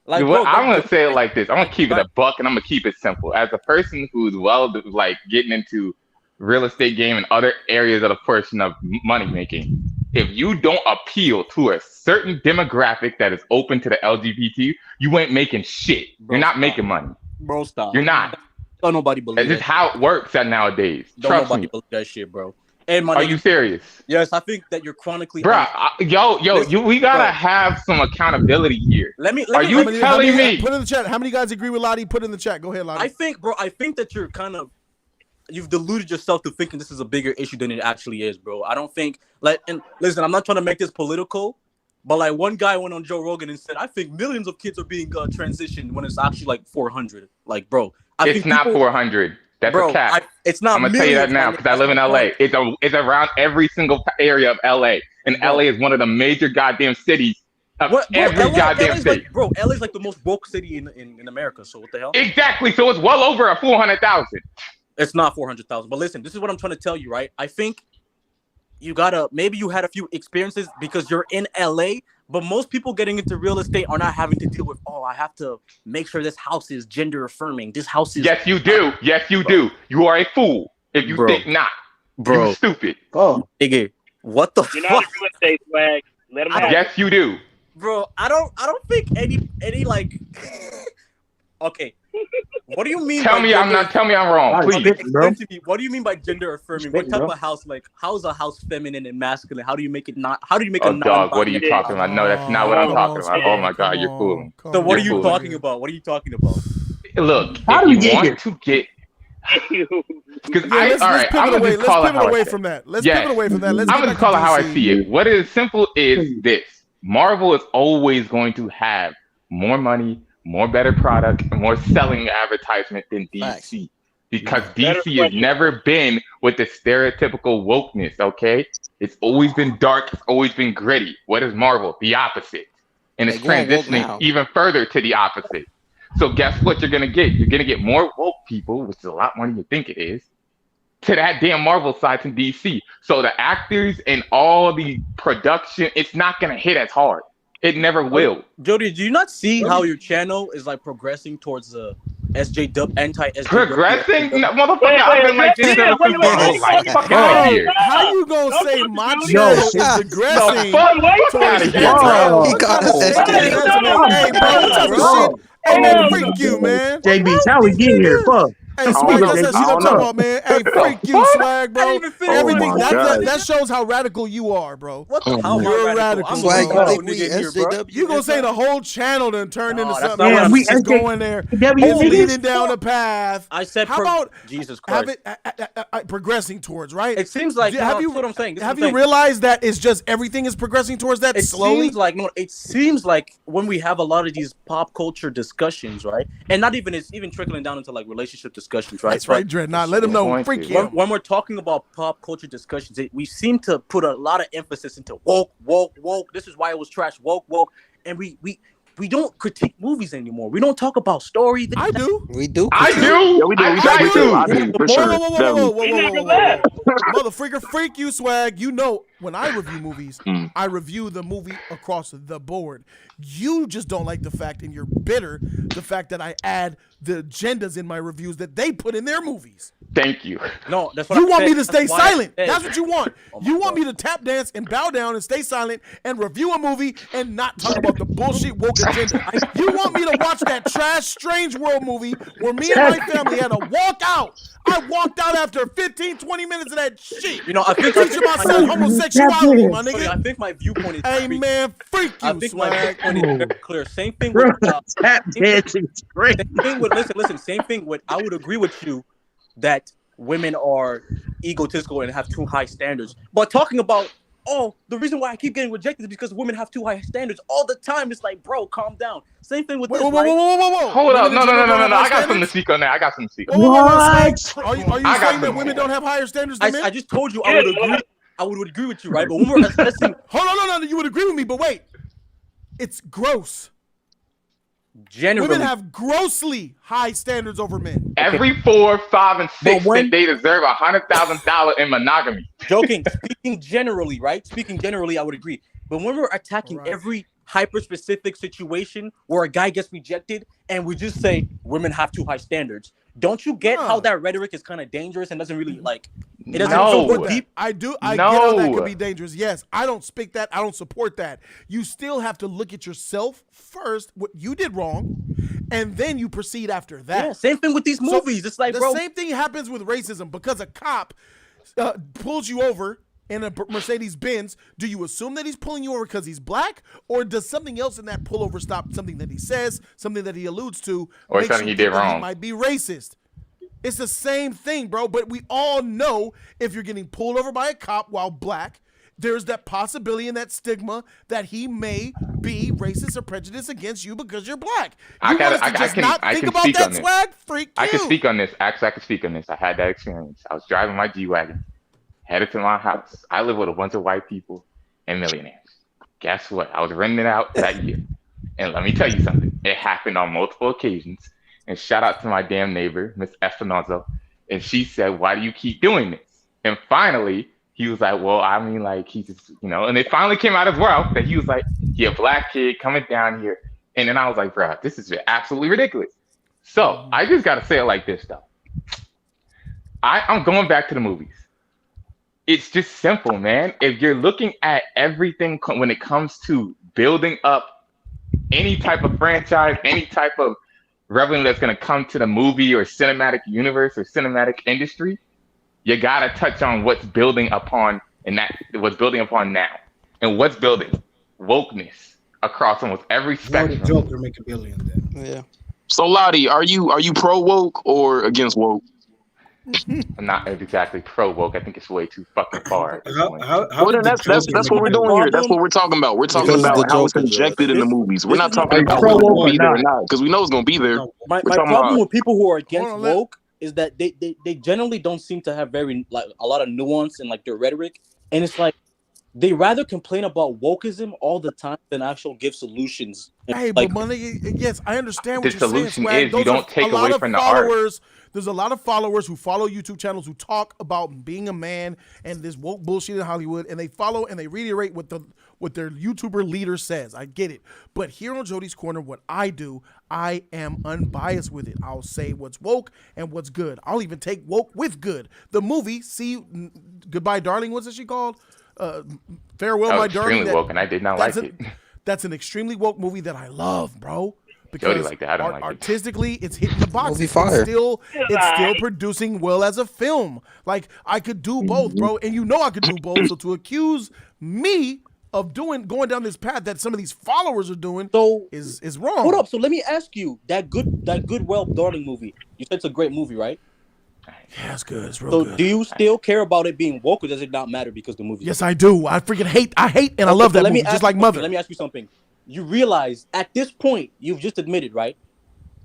Like, I'm gonna say it like this. I'm gonna keep it a buck, and I'm gonna keep it simple. As a person who's like getting into real estate game and other areas of the portion of money making, if you don't appeal to a certain demographic that is open to the LGBT, you ain't making shit. You're not making money. Bro, stop. You're not. Don't nobody believe That's just how it works nowadays. Don't Trust nobody me. believe that shit, bro. And Are you serious? Yes, I think that you're chronically. Bro, we gotta have some accountability here. Are you telling me? Put in the chat. How many guys agree with Lottie? Put in the chat. Go ahead, Lottie. I think that you're you've deluded yourself to thinking this is a bigger issue than it actually is, bro. I don't think and listen, I'm not trying to make this political, but like one guy went on Joe Rogan and said, I think millions of kids are being transitioned when it's actually like 400. Like, bro, It's not 400. That's Bro, a cap. It's not. I'm gonna tell you that now because I live in LA. It's around every single area of LA. and LA is one of the major goddamn cities of every goddamn state. Like, bro, LA's like the most woke city in America. So what the hell? Exactly. So it's well over a 400,000. It's not 400,000. But listen, this is what I'm trying to tell you, right? I think maybe you had a few experiences because you're in LA, but most people getting into real estate are not having to deal with, I have to make sure this house is gender affirming. This house is. Yes, you do. Yes, you do. You are a fool if you think not. Bro. You're stupid. Oh, Iggy, what the You're fuck? not a real estate swag. Let them have it. Yes, you do. Bro, I don't think any like. Okay, what do you mean? Tell me I'm wrong, please. Explain to me, what do you mean by gender affirming? What type of house? Like, how is a house feminine and masculine? How do you make it not? How do you make a non? Dog, what are you talking about? No, that's not what I'm talking about. Oh my God, you're fooling. So what are you talking about? What are you talking about? Look, How do we get here? To get. Because let's pivot away from that. Let's pivot away from that. I'm going to call it how I see it. What is simple is this: Marvel is always going to have more money, more better product, and more selling advertisement than DC. Because DC has never been with the stereotypical wokeness, okay? It's always been dark, it's always been gritty. What is Marvel? The opposite. And it's transitioning even further to the opposite. So guess what you're going to get? You're going to get more woke people, which is a lot more than you think it is, to that damn Marvel side than DC. So the actors and all the production, it's not going to hit as hard. It never will. Jody, do you not see how your channel is like progressing towards the anti-SJW? Progressing? No, motherfucker, I've been like this since my whole life. Fuck out of here. How you gonna say my channel is progressing? Hey, bro, what type of shit? Hey, man, freak you, man. JB, how we get here? Fuck. Hey, Swag, that's what I'm talking about, man. Hey, freak you, Swag, bro. Everything that shows how radical you are, bro. What the hell? You're radical. Swag, bro. you think we SJW? You gonna say the whole channel done turned into something not else? what Just going there, leading down the path. I said, how about Jesus Christ? have it progressing towards, right? It seems like have you? That's what I'm saying. Have you realized that it's just everything is progressing towards that slowly? It seems like when we have a lot of these pop culture discussions, right, and not even it's even trickling down into like relationship discussions, right? That's right, Dreadnought. Let them know. Freak you. When we're talking about pop culture discussions, we seem to put a lot of emphasis into woke. This is why it was trash. Woke, and we don't critique movies anymore. We don't talk about story. I do. We do. I do. Yeah, we do. We do. For sure. Whoa. Motherfreaker, freak you, Swag. You know, when I review movies, I review the movie across the board. You just don't like the fact, and you're bitter, the fact that I add the agendas in my reviews that they put in their movies. Thank you. No, that's what you I want said. me to stay That's why silent. I said. That's what you want. You want me to tap dance and bow down and stay silent and review a movie and not talk about the bullshit woke agenda. You want me to watch that trash Strange World movie where me and my family had to walk out. I walked out after 15, 20 minutes of that shit. You know, I think teaching my son homosexuality, my nigga. I think my viewpoint is. Hey man, freak you, I think Swag. my viewpoint is very clear. Same thing with tap dancing. Great. Same thing with listen. Same thing with. I would agree with you that women are egotistical and have too high standards. But talking about the reason why I keep getting rejected is because women have too high standards all the time. It's like, bro, calm down. Same thing with this. Whoa. Hold up. No. I got something to speak on that. What? Are you saying that women don't have higher standards than men? I just told you I would agree. I would agree with you, right? But when we're assessing, hold on, no, you would agree with me, but wait, it's gross. Generally, women have grossly high standards over men. Every 4, 5, and 6 that they deserve $100,000 in monogamy. Speaking generally, right? Speaking generally, I would agree. But when we're attacking every hyper-specific situation where a guy gets rejected and we just say women have too high standards, don't you get how that rhetoric is kind of dangerous and doesn't really like it doesn't go deep? I do. I get how that could be dangerous. Yes, I don't speak that. I don't support that. You still have to look at yourself first, what you did wrong, and then you proceed after that. Yeah, same thing with these movies. It's like, the same thing happens with racism because a cop pulls you over in a Mercedes Benz. Do you assume that he's pulling you over because he's black, or does something else in that pullover stop, something that he says, something that he alludes to, or something he did wrong? He might be racist. It's the same thing, bro. But we all know if you're getting pulled over by a cop while black, there's that possibility and that stigma that he may be racist or prejudiced against you because you're black. I can speak on this. Swag? Freak you. I can speak on this. Actually, I can speak on this. I had that experience. I was driving my G-Wagon, headed to my house. I live with a bunch of white people. and Millionaires. Guess what? I was renting it out that year. And let me tell you something. It happened on multiple occasions. And shout out to my damn neighbor, Miss Espinoza. And she said, why do you keep doing this? And finally, he was like, well, I mean, like, he just, and it finally came out of his mouth that he was like, you're a black kid coming down here. And then I was like, bro, this is absolutely ridiculous. So I just got to say it like this, though. I'm going back to the movies. It's just simple, man. If you're looking at everything when it comes to building up any type of franchise, any type of revenue that's going to come to the movie or cinematic universe or cinematic industry, you got to touch on what's building upon what's building upon now. And what's building? Wokeness across almost every spectrum. Joker make $1 billion then. Yeah. So Lottie, are you pro woke or against woke? I'm not exactly pro woke. I think it's way too fucking far. Well, then that's what we're doing here. That's what we're talking about. We're talking about how it's injected in the movies. We're not talking about whether it's going to be there or not, because we know it's going to be there. My problem with people who are against woke is that they generally don't seem to have very like a lot of nuance in like their rhetoric, and it's like they rather complain about wokeism all the time than actually give solutions. Hey, like, but money, yes, I understand what the you're saying. solution Swag. is you don't take away from the art. There's a lot of followers who follow YouTube channels who talk about being a man and this woke bullshit in Hollywood, and they follow and they reiterate what their YouTuber leader says. I get it. But here on Jody's Corner, what I do, I am unbiased with it. I'll say what's woke and what's good. I'll even take woke with good. The movie, Goodbye, Darling, what's it she called? Farewell, My Darling. Extremely woke, and I did not like it. That's an extremely woke movie that I love, bro. Jody like that. I don't like it. Artistically, it's hitting the box. Movie fire. It's still producing well as a film. Like, I could do both, bro, and I could do both. So to accuse me of going down this path that some of these followers are doing is wrong. Hold up. So let me ask you, that Goodwill Darling movie. You said it's a great movie, right? Yeah, it's good. It's real good. So do you still care about it being woke, or does it not matter because the movie? Yes, I do. I freaking hate and I love that movie, just like Mother. Let me ask you something. You realize at this point, you've just admitted, right?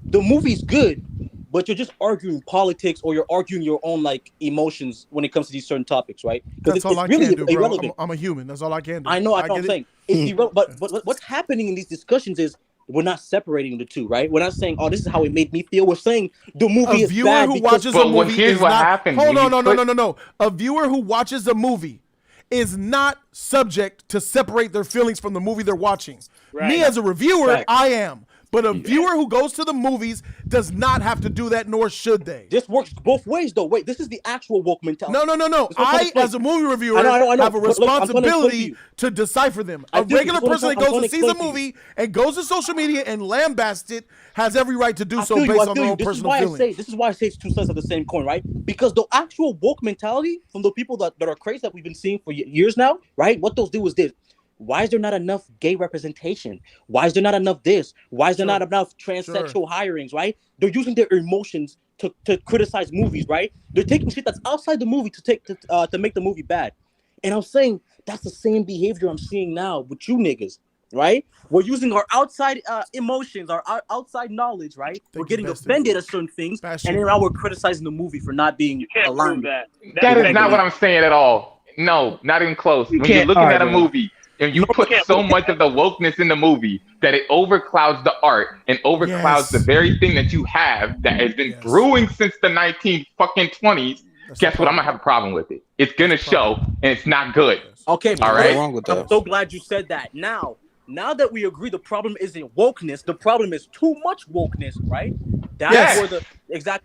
The movie's good, but you're just arguing politics, or you're arguing your own like emotions when it comes to these certain topics, right? That's all I can do, bro. I'm a human. That's all I can do. I know. I'm saying it's irrelevant. But what's happening in these discussions is we're not separating the two, right? We're not saying, "Oh, this is how it made me feel." We're saying the movie is bad. A viewer who watches a movie here's what happened. Hold on, no. A viewer who watches a movie is not subject to separate their feelings from the movie they're watching. Right. Me as a reviewer, I am. But a viewer who goes to the movies does not have to do that, nor should they. This works both ways, though. Wait, this is the actual woke mentality. No. I, as a movie reviewer, have a responsibility to decipher them. A regular person that goes and sees a movie and goes to social media and lambasts it has every right to do so based on their own personal feelings. This is why I say it's two sides of the same coin, right? Because the actual woke mentality from the people that are crazy that we've been seeing for years now, right? What those do is this. Why is there not enough gay representation? Why is there not enough this? Why is there not enough transsexual hirings, right? They're using their emotions to criticize movies, right? They're taking shit that's outside the movie to make the movie bad. And I'm saying that's the same behavior I'm seeing now with you niggas, right? We're using our outside emotions, our outside knowledge, right? We're getting offended at certain things, and then now we're criticizing the movie for not being aligned. That is not what I'm saying at all. No, not even close. When you're looking at a movie, and you put so much of the wokeness in the movie that it overclouds the art and overclouds the very thing that you have that has been brewing since the 1920s. Guess what? I'm gonna have a problem with it. It's gonna show, and it's not good. Okay, all right. I'm so glad you said that. Now that we agree, the problem isn't wokeness. The problem is too much wokeness, right? That's where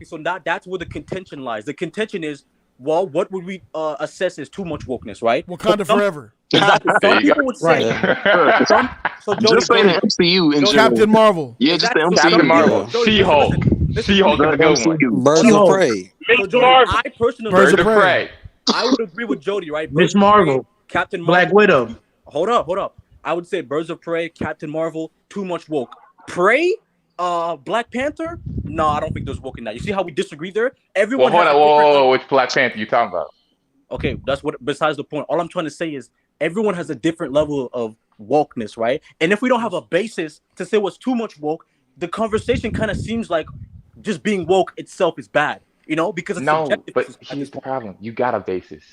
so that's where the contention lies. The contention is, well, what would we assess as too much wokeness, right? Wakanda forever. Exactly. Some people would say. Just say the MCU in Captain Marvel. Yeah, just the MCU. Captain Marvel. She-Hulk. She-Hulk is a good one. Birds of Prey. So Jody, I personally, Birds of Prey. I would agree with Jody, right? Miss Marvel. Captain Marvel. Black Widow. Hold up. I would say Birds of Prey, Captain Marvel, too much woke. Prey, Black Panther. No, I don't think there's woke in that. You see how we disagree there? Everyone. Whoa, which Black Panther you talking about? Okay, that's what. Besides the point, all I'm trying to say is everyone has a different level of wokeness, right? And if we don't have a basis to say what's too much woke, the conversation kind of seems like just being woke itself is bad, because it's no. But here's the problem: you got a basis.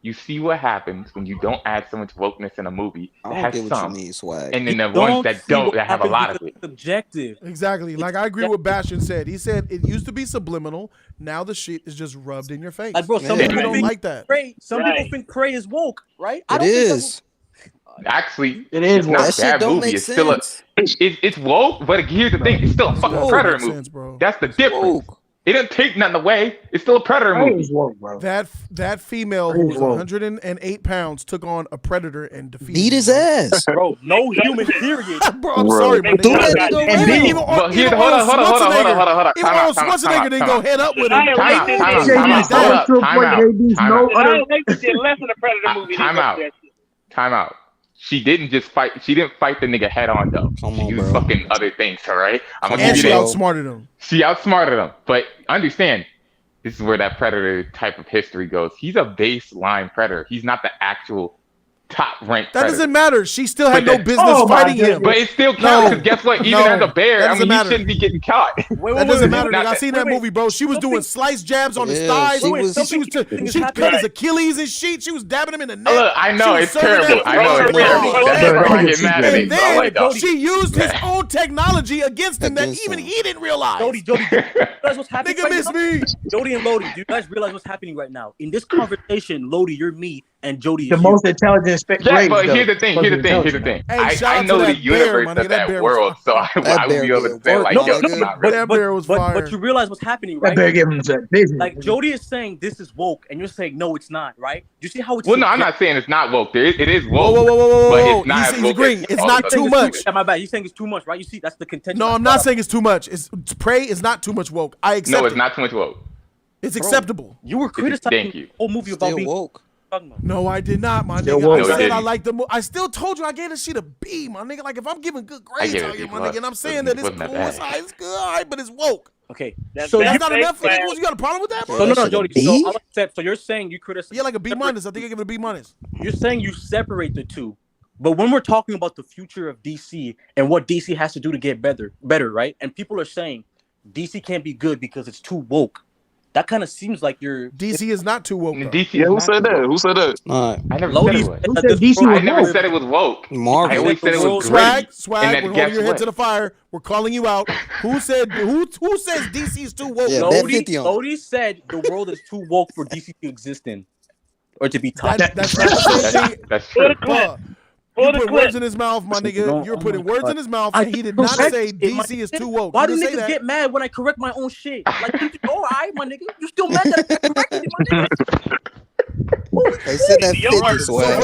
you see what happens when you don't add so much wokeness in a movie that I don't has get what some, you mean, Swag. and then the ones that don't, that have a lot of it. Subjective. Exactly. Like I agree with Bastion said. He said it used to be subliminal. Now the shit is just rubbed in your face. Like, bro, some people people don't think like that. Cray, some people think Cray is woke, right? It is. Actually, It is it's not woke. a That shit bad don't movie. make It's still sense. it's woke, but here's the thing: it's still a fucking woke. Predator Makes movie. sense, bro. That's the difference. It didn't take nothing away. It's still a Predator movie. That female who was 108 pounds took on a predator and defeated Beat his ass. Bro, no human period. Bro, I'm sorry, man. Do that nigga And away. even But here, hold on. Even Arnold Schwarzenegger didn't go head up with him. Time out. She didn't just fight. She didn't fight the nigga head on though. She used fucking other things. All right. I'm gonna And give she you that. outsmarted him. She outsmarted him. But understand, this is where that Predator type of history goes. He's a baseline Predator. He's not the actual top ranked. That doesn't matter. She still had no business Oh my fighting him. But it still counts because guess what? Even as a bear, that I doesn't mean, matter. he shouldn't be getting caught. That doesn't matter. Nigga. I seen that movie, bro. She was doing slice jabs on his thighs. She cut his Achilles and shit. She was dabbing him in the neck. Look, I know She was it's serving terrible. that I know it's food. terrible. That's why I get mad at And it. then she used his own technology against him that even he didn't realize. Jody, do you realize what's happening? Nigga miss me. Jody and Lodi, do you guys realize what's happening right now? In this conversation, Lodi, you're me, and Jody is The you. most intelligent Yeah, but here's the thing. Hey, shout I out know to the that bear, universe my of nigga. That that bear world, so I would be able to say like, yo, it's not real. That bear was fire. But you realize what's happening, right? That better give him some business. Like Jody is saying this is woke, and you're saying no, it's not, right? You see how it's Well, no, I'm not saying it's not woke. It is Whoa, woke. whoa, whoa, whoa, whoa, but whoa. it's not He's as woke agreeing. as It's all not the too other much. shit. Yeah, my bad. You're saying it's too much, right? You see, that's the contention. No, I'm not saying it's too much. It's Prey is not too much woke. I accept No, it's it. not too much woke. It's Bro, acceptable. You were criticizing Thank you. the whole movie about being woke. No, I did not, my Still nigga. woke. I No, said it I didn't. liked the movie. I still told you I gave this shit a B, my nigga. Like if I'm giving good I grades gave it out a here, B my plus. nigga, and I'm saying Wasn't- that it's wasn't cool, that it's bad. high, it's good, all right, but it's woke. Okay, So that's not enough. You got a problem with that, bro? So no, Jody. So I'll accept. So you're saying you criticize? Yeah, like a B minus. I think I give it a B minus. You're saying you separate the two, but when we're talking about the future of DC and what DC has to do to get better, right? And people are saying DC can't be good because it's too woke. That kind of seems like you're. DC is not too woke. Though. DC Yeah, is who not said too that? woke. Who said that? I never Lodi said it was. said Who that said this DC world- I was never woke? said it was woke. Marvel. I always said it was Swag, gritty. swag. And We're then holding guess your head what? to the fire. We're calling you out. Who said? Who says DC is too woke? Yeah, Lodi? bet 50 on it. Lodi said the world is too woke for DC to exist in, or to be taught. That's not the same thing. That's true. You put words in his mouth, my nigga. You're putting words in his mouth, and he did not say DC is too woke. Why He do didn't say niggas that. get mad when I correct my own shit? Like, all right, my nigga, you still mad that I corrected it, my nigga? They said that 50, Swag.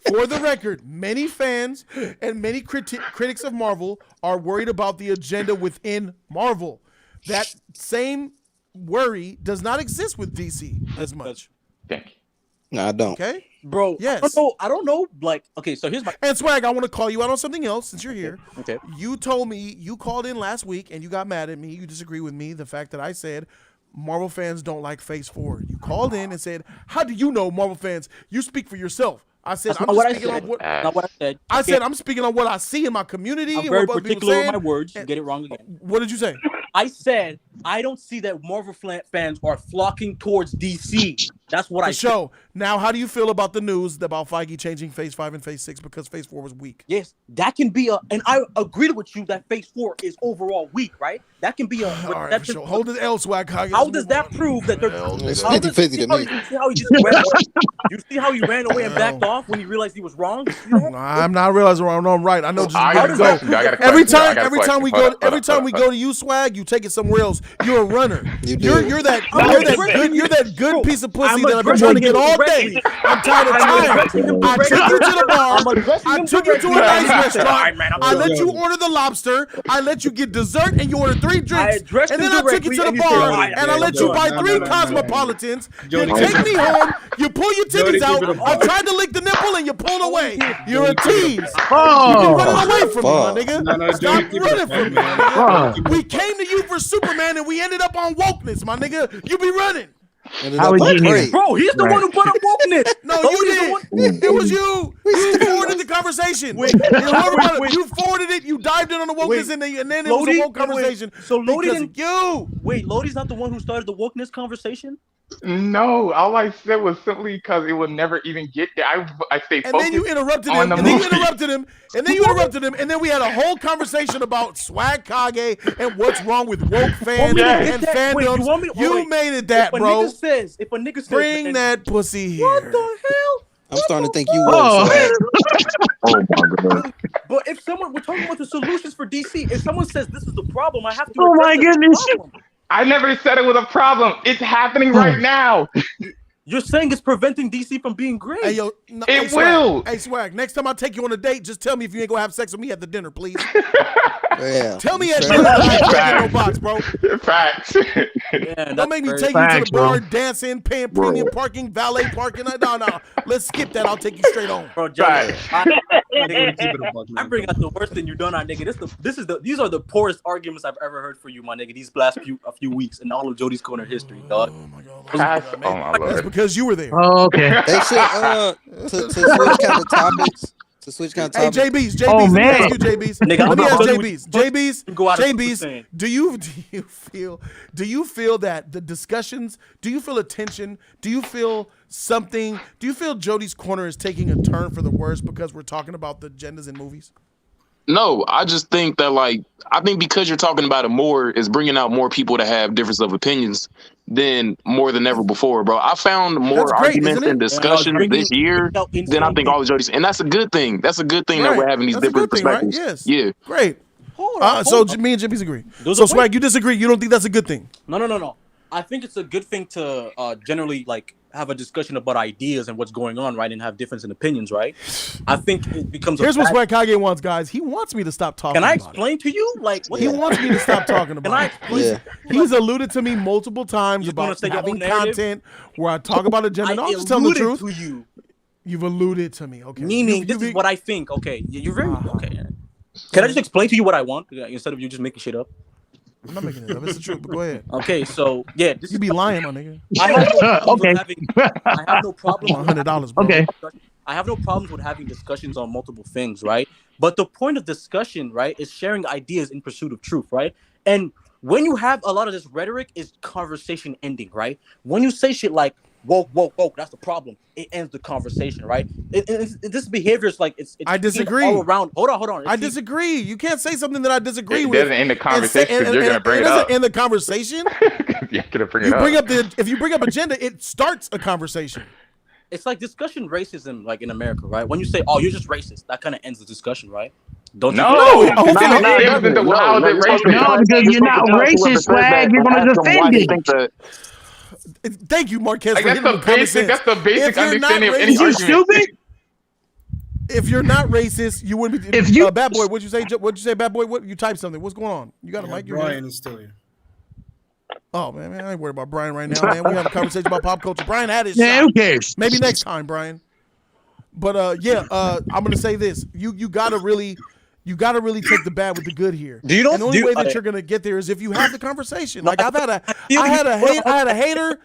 For the record, many fans and many critics of Marvel are worried about the agenda within Marvel. That same worry does not exist with DC as much. Thank you. No, I don't. Okay, bro. Yes. I don't know. Like, okay, so here's my. And Swag, I want to call you out on something else since you're here. Okay. You told me you called in last week and you got mad at me. You disagree with me. The fact that I said Marvel fans don't like Phase 4. You called in and said, "How do you know Marvel fans? You speak for yourself." I said, That's "I'm not just what I speaking said. on what." Not what I said. I said, "I'm speaking on what I see in my community." I'm and very what other people particular with saying." my words. You get it wrong again. What did you say? I said I don't see that Marvel fans are flocking towards DC. That's what I said. Show. Now, how do you feel about the news about Feige changing Phase 5 and Phase 6 because Phase 4 was weak? Yes, that can be a, and I agreed with you that Phase 4 is overall weak, right? That can be a. All right, for sure. Hold the L, Swag. How does that prove that they're? It's 50-50 to me. You see how he just ran away? You see how he ran away and backed off when he realized he was wrong? I'm not realizing I'm right. I know just I how got to a go. question, though. I got a Every question, though. I time, got a every time we question. go, every time we go to you, Swag, you take it somewhere else. You're a runner. You You're do. you're that good piece of pussy that I've been trying to get all day. I'm tired of time. I took you to the bar. I took you to a nice restaurant. I let you order the lobster. I let you get dessert, and you ordered 3 drinks. And then I took you to the bar, and I let you buy 3 Cosmopolitans. You take me home. You pull your titties out. I tried to lick the nipple, and you pulled away. You're a tease. You've been running away from me, my nigga. Stop running from me, my nigga. We came to you for Superman, and we ended up on wokeness, my nigga. You be running. How would you hear? Bro, he's the one who put up wokeness. No, you did. It was you. You forwarded the conversation. You forwarded it. You dived in on the wokeness, and then it was a woke conversation. So Lodi because didn't. You. Wait, Lodi's not the one who started the wokeness conversation. No, all I said was simply because it would never even get there. I stay focused. And then you interrupted him. And then you interrupted him. And then you interrupted him. And then we had a whole conversation about Swag Kage and what's wrong with woke fans and fandoms. You made it that, bro. If a nigga says, bring that pussy here. What the hell? I'm starting to think you woke. Oh my god. But if someone, we're talking about the solutions for DC. If someone says this is the problem, I have to. Oh my address goodness. the problem. I never said it was a problem. It's happening right now. You're saying it's preventing DC from being great. Hey, yo, It will. Hey, Swag, next time I take you on a date, just tell me if you ain't gonna have sex with me at the dinner, please. Yeah. Tell me at dinner that I ain't taking no box, bro. Facts. Don't make me take you to the bar, dancing, paying premium parking, valet parking. No. Let's skip that. I'll take you straight on. Bro, Johnny, I bring out the worst thing you've done, nigga. These are the poorest arguments I've ever heard for you, my nigga. These last few weeks in all of Jody's Corner history, dog. Oh my god. That's because you were there. Oh, okay. They should to switch kind of topics. To switch kind of topics. Hey, JB's. Oh, Let me man. ask you, JB's. Nigga, Let me ask JB's. JB's. Do you feel that the discussions? Do you feel a tension? Do you feel something? Do you feel Jody's Corner is taking a turn for the worse because we're talking about the agendas in movies? No, I just think that I think because you're talking about it more, is bringing out more people that have difference of opinions than more than ever before, bro. I found more arguments and discussions this year than I think all the Jodys, and that's a good thing. That's a good thing that we're having these different perspectives. Right? Yes. Yeah. Great. Me and Jimmy's agree. Swag, you disagree. You don't think that's a good thing? No. I think it's a good thing to generally have a discussion about ideas and what's going on, right, and have difference in opinions, right? I think it becomes. Here's what Swag Kage wants, guys. He wants me to stop talking. Can I explain to you, what he wants me to stop talking about? He's alluded to me multiple times about having content where I talk about agenda. No, I'm just telling the truth. To you. You've alluded to me, okay? Meaning, this is what I think. Okay, you're very okay. Can I just explain to you what I want instead of you just making shit up? I'm not making it up. It's the truth, but go ahead. Okay, so yeah, you be lying, my nigga. I have no problem. $100, bro. Okay. I have no problems with having discussions on multiple things, right? But the point of discussion, right, is sharing ideas in pursuit of truth, right? And when you have a lot of this rhetoric, is conversation ending, right? When you say shit like woke, that's the problem. It ends the conversation, right? This behavior is it's I disagree. All around. Hold on. I disagree. You can't say something that I disagree with. It doesn't end the conversation because you're going to bring it up. It doesn't end the conversation. You're going to bring it up. If you bring up agenda, it starts a conversation. It's like discussion racism, like in America, right? When you say, "Oh, you're just racist," that kind of ends the discussion, right? Don't you? No, because you're not racist, Swag. You're going to defend it. Thank you, Marquez. That's the basic understanding of any argument. You stupid? If you're not racist, you wouldn't be. If you, Bad Boy, what'd you say? What'd you say, Bad Boy? What you typed something? What's going on? You got a mic? Brian is still here. Oh man, I ain't worried about Brian right now, man. We have a conversation about pop culture. Brian had his shot. Who cares? Maybe next time, Brian. But I'm gonna say this: you gotta really take the bad with the good here. Do you know? And the only way that you're gonna get there is if you have the conversation. Like I had a hater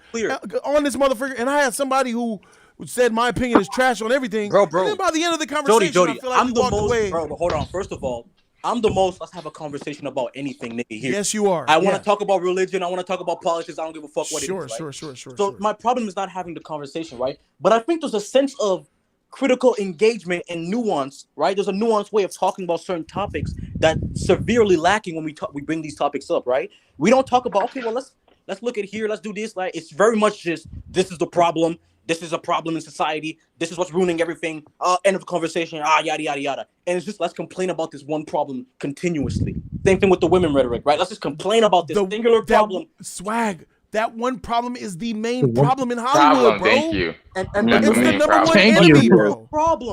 on this motherfucker, and I had somebody who said my opinion is trash on everything. Bro. And then by the end of the conversation, Jody, I feel like I'm the most. away. Bro, hold on. First of all, I'm the most. Let's have a conversation about anything, nigga. Here. Yes, you are. I want to talk about religion. I want to talk about politics. I don't give a fuck what it is. Sure. So my problem is not having the conversation, right? But I think there's a sense of critical engagement and nuance, right? There's a nuanced way of talking about certain topics that's severely lacking when we bring these topics up, right? We don't talk about, okay, well, let's look at here, let's do this. Like, it's very much just, this is the problem. This is a problem in society. This is what's ruining everything. End of the conversation. Yada, yada, yada. And it's just, let's complain about this one problem continuously. Same thing with the women rhetoric, right? Let's just complain about this singular problem. Swag. That one problem is the main problem in Hollywood, bro. Thank you. And it's the number one enemy, bro.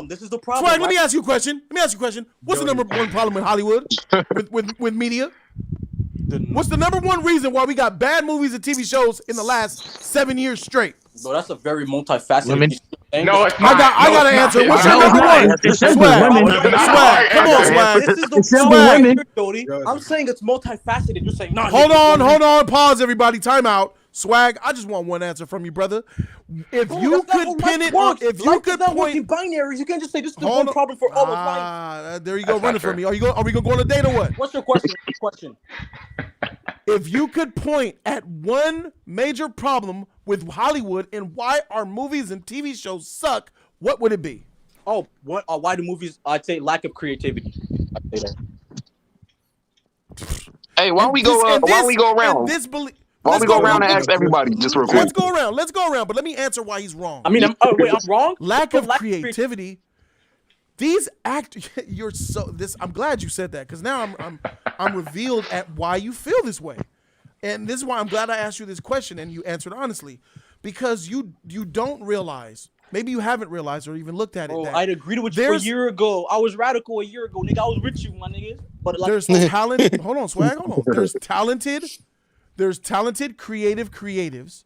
This is the problem. Swag, let me ask you a question. What's the number one problem in Hollywood with media? What's the number one reason why we got bad movies and TV shows in the last 7 years straight? Bro, that's a very multifaceted. No, it's not. I got to answer. What's your number one? Swag. Come on, Swag. This is the problem, Jody. I'm saying it's multifaceted. You're saying, no. Hold on. Pause, everybody. Time out. Swag, I just want one answer from you, brother. If you could pin it on, if you could point binaries, you can't just say this is the one problem for all of life. There you go, running from me. Are we gonna go on a date or what? What's your question? If you could point at one major problem with Hollywood and why our movies and TV shows suck, what would it be? Oh, what? Why do movies? I'd say lack of creativity. I'd say that. Hey, why don't we go around? Why don't we go around and ask everybody just real quick? Let's go around. But let me answer why he's wrong. I mean, I'm wrong. Lack of creativity. These actors, you're so this. I'm glad you said that because now I'm revealed at why you feel this way, and this is why I'm glad I asked you this question and you answered honestly, because you don't realize, maybe you haven't realized or even looked at it. Bro, I'd agreed with you a year ago. I was radical a year ago, nigga. I was with you, my nigga. But like, there's talent. Hold on, Swag. Hold on. There's talented creatives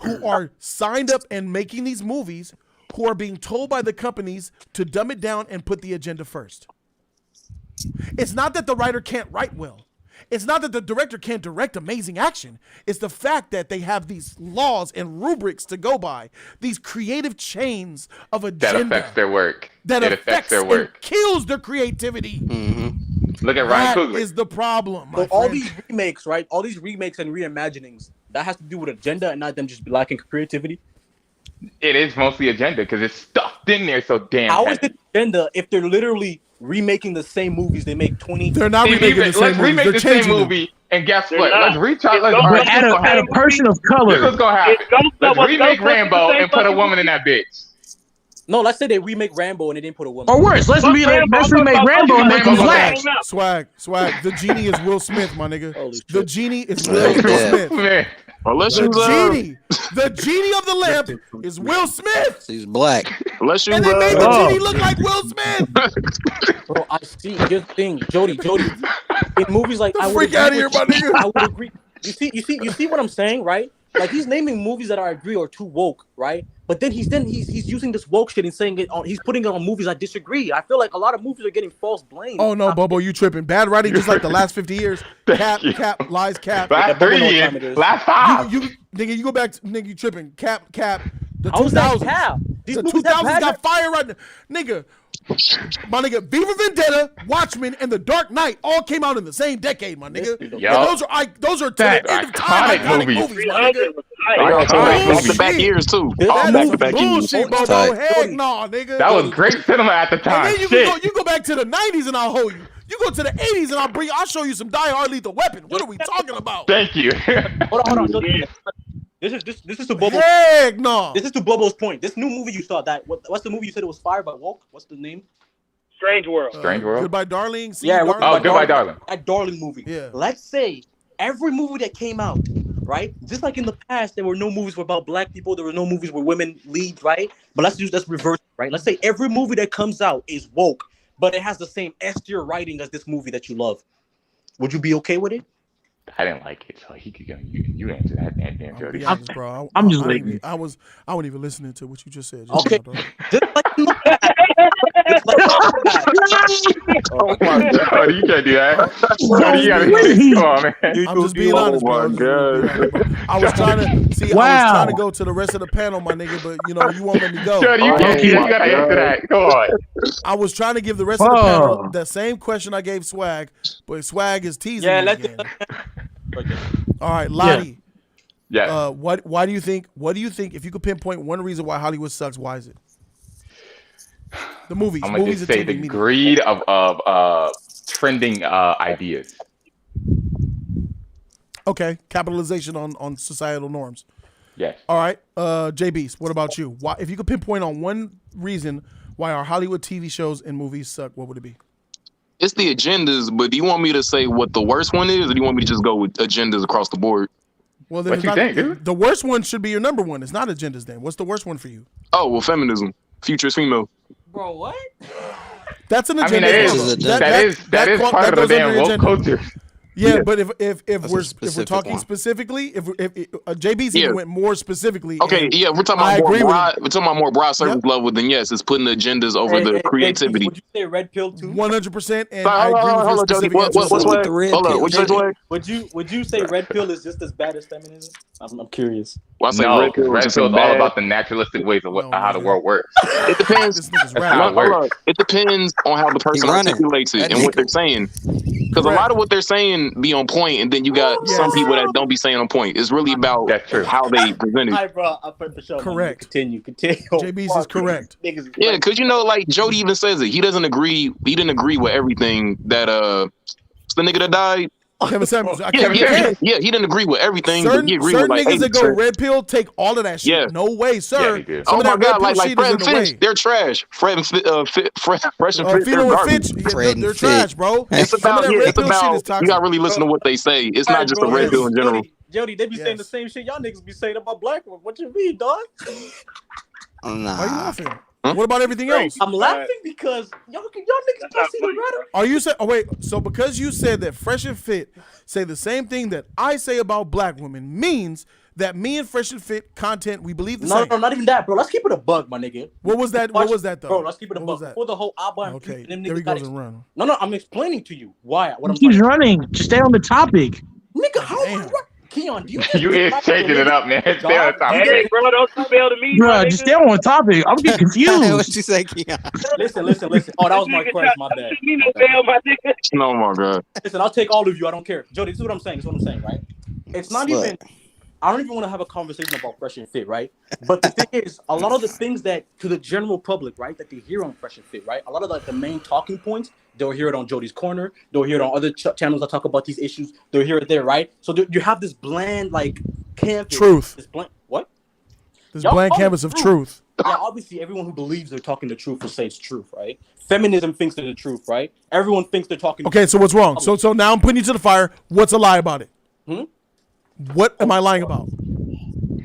who are signed up and making these movies, who are being told by the companies to dumb it down and put the agenda first. It's not that the writer can't write well. It's not that the director can't direct amazing action. It's the fact that they have these laws and rubrics to go by, these creative chains of agenda. That affects their work. That affects their work. And kills their creativity. Mm-hmm. Look at Ryan Coogler. That is the problem. So all these remakes, right? All these remakes and reimaginings, that has to do with agenda and not them just lacking creativity. It is mostly agenda because it's stuffed in there so damn. How is it agenda if they're literally remaking the same movies they make 20? They're not remaking the same Let's movies. remake They're the same changing movie, and guess They're what? not. Let's retry. But at a person of color. This is what's gonna happen. Let's remake Rambo and put a woman in that bitch. No, let's say they remake Rambo and they didn't put a woman. Or worse, let's remake Rambo and make him black. Swag. The genie is Will Smith, my nigga. The genie is Will Smith. Unless the genie of the lamp is Will Smith. He's black. Unless you and they made the genie look like Will Smith. Bro, I see. Here's the thing, Jody. In movies like I would freak out of here, my nigga. I would agree. You see what I'm saying, right? Like he's naming movies that I agree are too woke, right? But then he's using this woke shit and saying it on. He's putting it on movies I disagree. I feel like a lot of movies are getting false blame. Oh no, Bobo, you tripping? Bad writing, just like the last 50 years. Cap, lies, cap. Last 3 years, last 5. Nigga, you go back. Nigga, you tripping? Cap. The How is that 2000s. cap? The 2000s got fire right now, nigga. My nigga, Beaver Vendetta, Watchmen, and The Dark Knight all came out in the same decade, my nigga. Those are to the end of time iconic movies, my nigga. Back-to-back years too. Back-to-back bullshit, Bobo. Heck no, nigga. That was great cinema at the time. And then you go back to the 90s and I'll hold you. You go to the 80s and I'll show you some Die Hard Lethal Weapon. What are we talking about? Thank you. Hold on. This is to Bobo. Heck no. This is to Bobo's point. This new movie you saw, what's the movie you said it was fired by woke? What's the name? Strange World. Strange World. Goodbye, Darling. Goodbye, Darling. That Darling movie. Yeah. Let's say every movie that came out, right? Just like in the past, there were no movies about black people. There were no movies where women lead, right? But let's reverse, right? Let's say every movie that comes out is woke, but it has the same S-tier writing as this movie that you love. Would you be okay with it? I didn't like it, so he could go. You answer that, damn Jody. Bro, I'm just waiting. I wasn't even listening to what you just said. Okay. Oh my God, you can't do that. Come on, man. I'm just being honest, bro. Oh my God. I was trying to go to the rest of the panel, my nigga, but you won't let me go. Jody, you gotta answer that. Go on. I was trying to give the rest of the panel the same question I gave Swag, but Swag is teasing me again. All right, Lottie. Yeah. Why do you think? What do you think? If you could pinpoint one reason why Hollywood sucks, why is it? The movies. I'm gonna just say the greed of trending ideas. Okay, capitalization on societal norms. Yes. All right, JB's. What about you? Why, if you could pinpoint on one reason why our Hollywood TV shows and movies suck, what would it be? It's the agendas, but do you want me to say what the worst one is, or do you want me to just go with agendas across the board? Well, then the worst one should be your number one. It's not agendas then. What's the worst one for you? Oh, well, feminism. Futurist female. Bro, what? That's an agenda. That is part of the damn woke culture. Yeah, but if we're talking specifically, if JB's even went more specifically. Okay, yeah, we're talking about more broad surface level. Then yes, it's putting the agendas over the creativity. Would you say red pill too? 100%. And I agree with your specific answer. Would you say red pill is just as bad as feminism? I'm curious. Well, no, red pill is all about the naturalistic ways of how the world works. It depends. It depends on how the person articulates it and what they're saying. Because a lot of what they're saying be on point, and then you got some people that don't be saying on point. It's really about how they present it. All right, bro. I'm for sure. Correct. Continue. JB's is correct. Yeah, because like Jody even says it. He doesn't agree. He didn't agree with everything that what's the nigga that died? Kevin Samuels. Yeah, he didn't agree with everything. Certain, but he agreed certain with like niggas that go 80%. red pill take all of that shit. Yeah. No way, sir. Yeah, Some oh of my that red god, pill like shit Fred is and in the way. Finch, they're trash. Fresh and Fit, they're Philo and garbage. Fitch, they're trash, bro. It's Some of about that red it's pill shit is about toxic. you gotta really listen to what they say. It's not just a red pill in general. Jody, they be saying the same shit y'all niggas be saying about black women. What you mean, dog? Why you laughing? What about everything else? I'm laughing because y'all niggas don't see the matter. Are you saying? Oh wait, so because you said that Fresh and Fit say the same thing that I say about black women means that me and Fresh and Fit content we believe the same. No, not even that, bro. Let's keep it a bug, my nigga. What was that? What was that though? Bro, let's keep it a bug. Before the whole album, okay, them there he niggas goes got and run. No, I'm explaining to you why. What I'm He's running. Just stay on the topic. Nigga, how am I? Keon, do you You is changing it up, man. Stay on top. Hey, bro, don't spell to me, Bro, just stay on topic. I'm getting confused. What you say, Keon? Listen. Oh, that was my question. My bad. Oh my god. Listen, I'll take all of you. I don't care. Jody, this is what I'm saying. Right? It's not even. I don't even want to have a conversation about Fresh and Fit, right? But the thing is, a lot of the things that to the general public, right, that they hear on Fresh and Fit, right? A lot of like the main talking points, they'll hear it on Jody's Corner. They'll hear it on other channels that talk about these issues. They'll hear it there, right? So you have this bland like canvas. Truth. This bland what? This blank canvas of truth. Yeah, obviously everyone who believes they're talking the truth will say it's truth, right? Feminism thinks they're the truth, right? Everyone thinks they're talking. Okay, so what's wrong? So now I'm putting you to the fire. What's a lie about it? What am I lying about?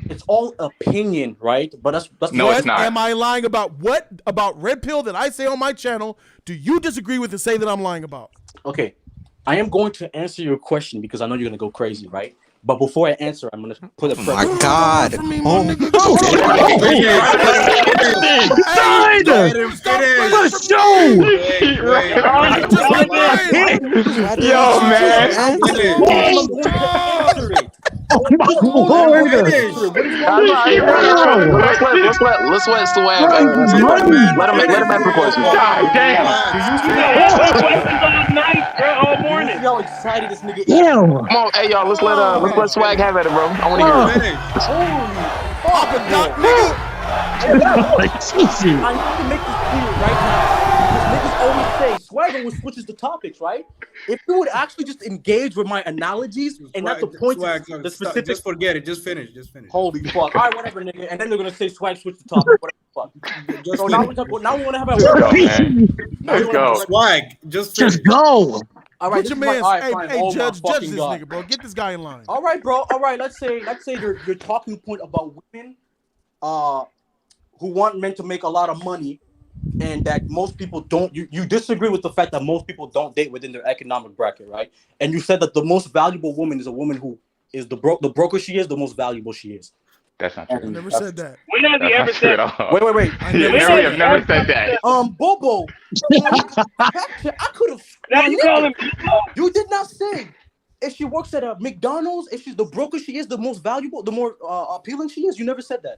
It's all opinion, right? But that's no, it's not. Am I lying about what about red pill that I say on my channel? Do you disagree with and say that I'm lying about? Okay, I am going to answer your question because I know you're gonna go crazy, right? But before I answer, I'm gonna put a Oh my God! Let's go! Yo, man. Oh my lord! Let's let Swag. Let him answer questions. God damn. All morning. See how excited this nigga is. Damn! Come on, hey y'all, let's let Swag have at it, bro. I want to hear it. Papa Doc, nigga. Jesus. I need to make this clear right now. Because niggas always say Swag always switches the topics, right? If you would actually just engage with my analogies and not the point the specific. Just forget it. Just finish. Holy fuck! All right, whatever, nigga. And then they're gonna say Swag switch the topic. Whatever the fuck. So now we want to have a Let's go. Swag. Just go. All right, Get your man. Hey, oh judge my this God. nigga, bro. Get this guy in line. All right, bro. All right, let's say your talking point about women, who want men to make a lot of money, and that most people don't. You disagree with the fact that most people don't date within their economic bracket, right? And you said that the most valuable woman is a woman who is the broker she is, the most valuable she is. That's not true. I never said that. When has he ever said that? Wait. We have never said that. Bobo. I could have. Now you call him. You did not say if she works at a McDonald's, if she's the broker she is, the most valuable, the more appealing she is. You never said that.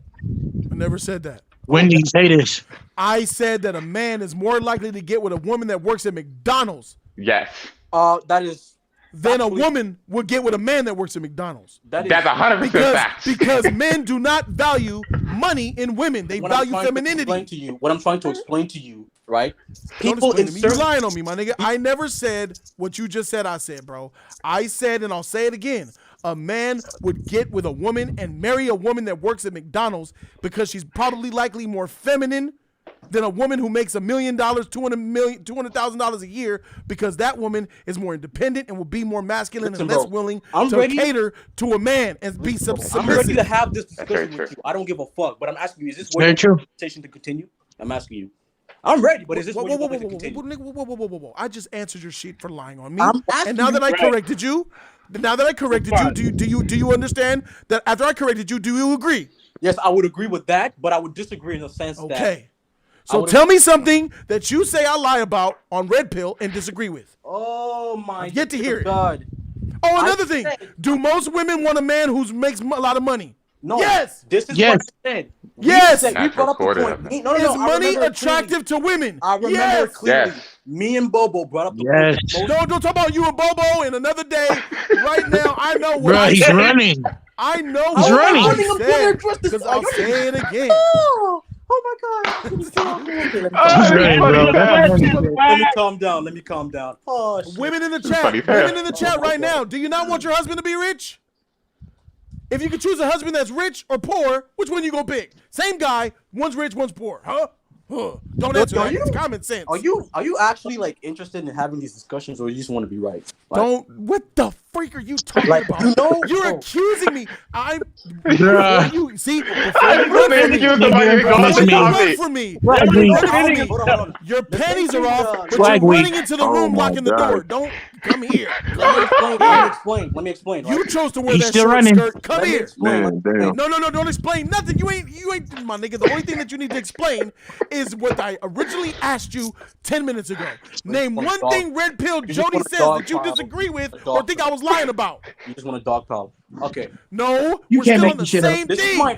I never said that. When did you say this? I said that a man is more likely to get with a woman that works at McDonald's. Yes. That is. Then a woman would get with a man that works at McDonald's. That's 100% fact. Because men do not value money in women. They value femininity. What I'm trying to explain to you, right? People in you lying on me, my nigga. I never said what you just said I said, bro. I said, and I'll say it again, a man would get with a woman and marry a woman that works at McDonald's because she's probably likely more feminine than a woman who makes $1 million, $200,000 a year, because that woman is more independent and will be more masculine and less willing to cater to a man and be submissive. I'm ready to have this discussion with you. I don't give a fuck, but I'm asking you: is this what conversation to continue? I'm asking you. I'm ready, but is this what you want to continue? Whoa. I just answered your shit for lying on me, and now that I corrected you, do you understand that after I corrected you, do you agree? Yes, I would agree with that, but I would disagree in the sense that. Okay. So tell me something that you say I lie about on Red Pill and disagree with. Oh my Get to hear God. It. Oh, another thing. Do most women want a man who makes a lot of money? No. Yes. This is what I said. Yes. We brought up the point. Is money attractive to women? I remember yes. clearly. Yes. Me and Bobo brought up the Yes. Don't talk about you and Bobo in another day. Right now, I know what Bro, I he's said. running. I know He's what running. I I'm said. dressed this. Because I'll say it again. Oh my God. He's running, bro. Let me calm down. Let me calm down. Oh, shit. Women in the chat right now. Do you not want your husband to be rich? If you could choose a husband that's rich or poor, which one you gonna pick? Same guy, one's rich, one's poor. Huh? Don't answer that. It's common sense. Are you actually like interested in having these discussions, or you just want to be right? Like, What the freak are you talking about? You're accusing me. Before you see. Before you run from me. Your panties are off, but you're running into the room, locking the door. Don't come here. Let me explain. You chose to wear that short skirt. Come here. No, don't explain nothing. You ain't my nigga. The only thing that you need to explain is what I originally asked you 10 minutes ago. Name one thing Red Pill Jody says that you disagree with or think I was lying about. You just want a dog problem. Okay. No, You we're can't still make on the this shit same up.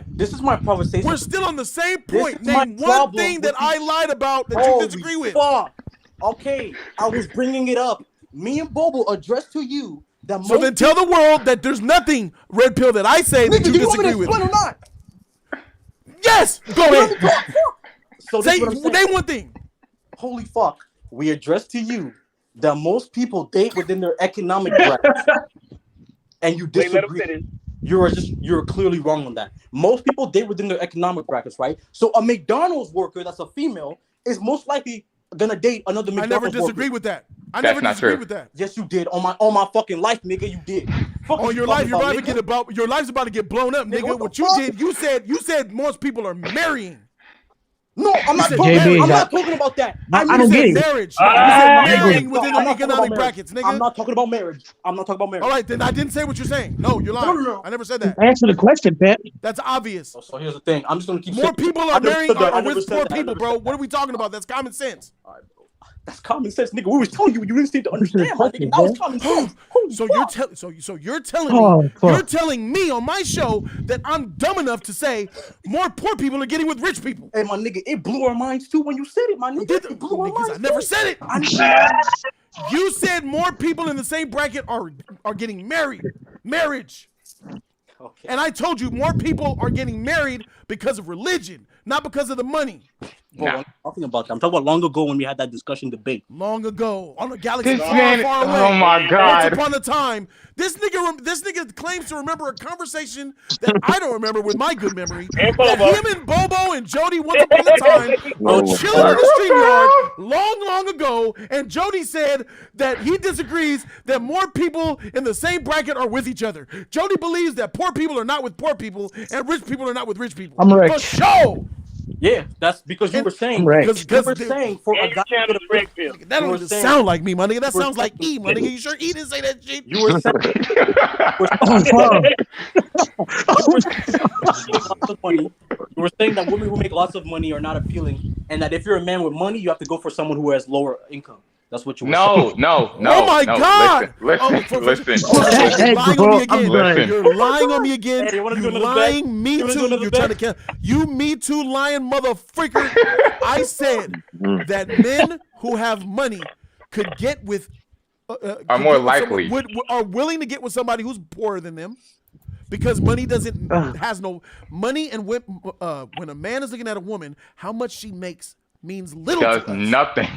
thing. This is my conversation. We're still on the same This point. is my Name one problem thing that with I lied about that you disagree with. Fuck. Okay, I was bringing it up. Me and Bobo addressed to you that. So then tell the world that there's nothing Red Pill that I say that you disagree with. Or not? Yes, go ahead. So say name one thing. Holy fuck! We addressed to you that most people date within their economic bracket, and you disagree. You're clearly wrong on that. Most people date within their economic brackets, right? So a McDonald's worker that's a female is most likely gonna date another McDonald's worker. I never disagree with that. I That's never not disagree true. with that. Yes, you did. On my fucking life, nigga, you did. On your life, your life's about to get blown up, nigga. What you did, you said most people are marrying. No, I'm not talking about that. I don't get it. Marriage. You said marrying within the economic brackets, nigga. I'm not talking about marriage. All right, then I didn't say what you're saying. No, you're lying. No. I never said that. Answer the question, Pat. That's obvious. So here's the thing. I'm just gonna keep more saying people are marrying with poor people, bro. What are we talking about? That's common sense. That's common sense, nigga. We was telling you didn't seem to understand, my nigga. That was common sense. So you're telling me on my show that I'm dumb enough to say more poor people are getting with rich people. Hey, my nigga, it blew our minds too when you said it, my nigga. It blew our minds. I never said it. You said more people in the same bracket are getting marriage. Okay. And I told you more people are getting married because of religion, not because of the money. Well, I'm talking about that. I'm talking about long ago when we had that discussion debate. Long ago on a galaxy This far, man- far away. oh my God. Once upon a time, this nigga claims to remember a conversation that I don't remember with my good memory. That him and Bobo and Jody once upon a time were chilling in the StreamYard long ago, and Jody said that he disagrees that more people in the same bracket are with each other. Jody believes that poor people are not with poor people and rich people are not with rich people. I'm right. For sure. Yeah, that's because you were saying. Right. You were saying for a guy channel Red Pill. That don't even sound like me, my nigga. That sounds like E, my nigga. You sure E didn't say that shit? You were saying. You were saying that women who make lots of money are not appealing, and that if you're a man with money, you have to go for someone who has lower income. That's what you were saying. No. Oh my God! Listen. You're lying on me again. Listen. You're lying on me again. Hey, you wanna do You're another lying. bet? Me You wanna do too. another You're bet? trying to kill. You me too, lying motherfucker. I said that men who have money could get with Are more likely. are willing to get with somebody who's poorer than them. Because money has no money, and when a man is looking at a woman, how much she makes means little to us. Nothing.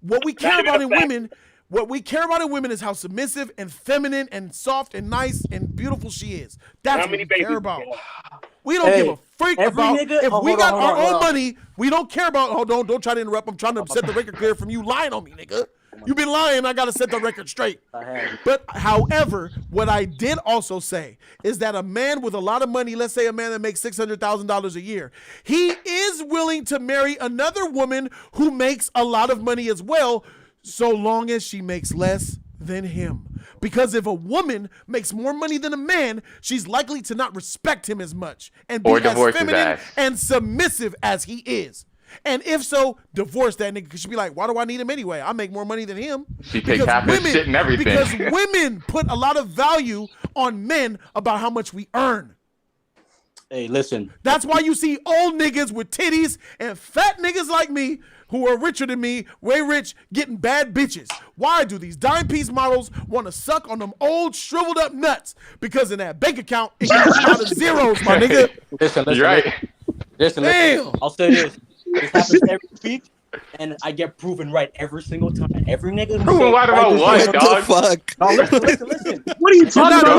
What we care about in women is how submissive and feminine and soft and nice and beautiful she is. That's what we care about. We don't give a freak about if we got our own money. We don't care about. Hold on, don't try to interrupt. I'm trying to set the record clear from you lying on me, nigga. You've been lying. I gotta set the record straight. But however, what I did also say is that a man with a lot of money, let's say a man that makes $600,000 a year, he is willing to marry another woman who makes a lot of money as well, so long as she makes less than him. Because if a woman makes more money than a man, she's likely to not respect him as much and be as feminine and submissive as he is. And if so, divorce that nigga, because she'd be like, why do I need him anyway? I make more money than him. She takes half his shit and everything. Because women put a lot of value on men about how much we earn. Hey, listen. That's why you see old niggas with titties and fat niggas like me who are richer than me, way rich, getting bad bitches. Why do these dime piece models want to suck on them old shriveled up nuts? Because in that bank account, it got a lot of zeros, my nigga. Listen. You're right. Listen. Damn. I'll say this. This happens every week, and I get proven right every single time. Every nigga. Proven right about what, dog? Fuck. No, listen. What are you talking about?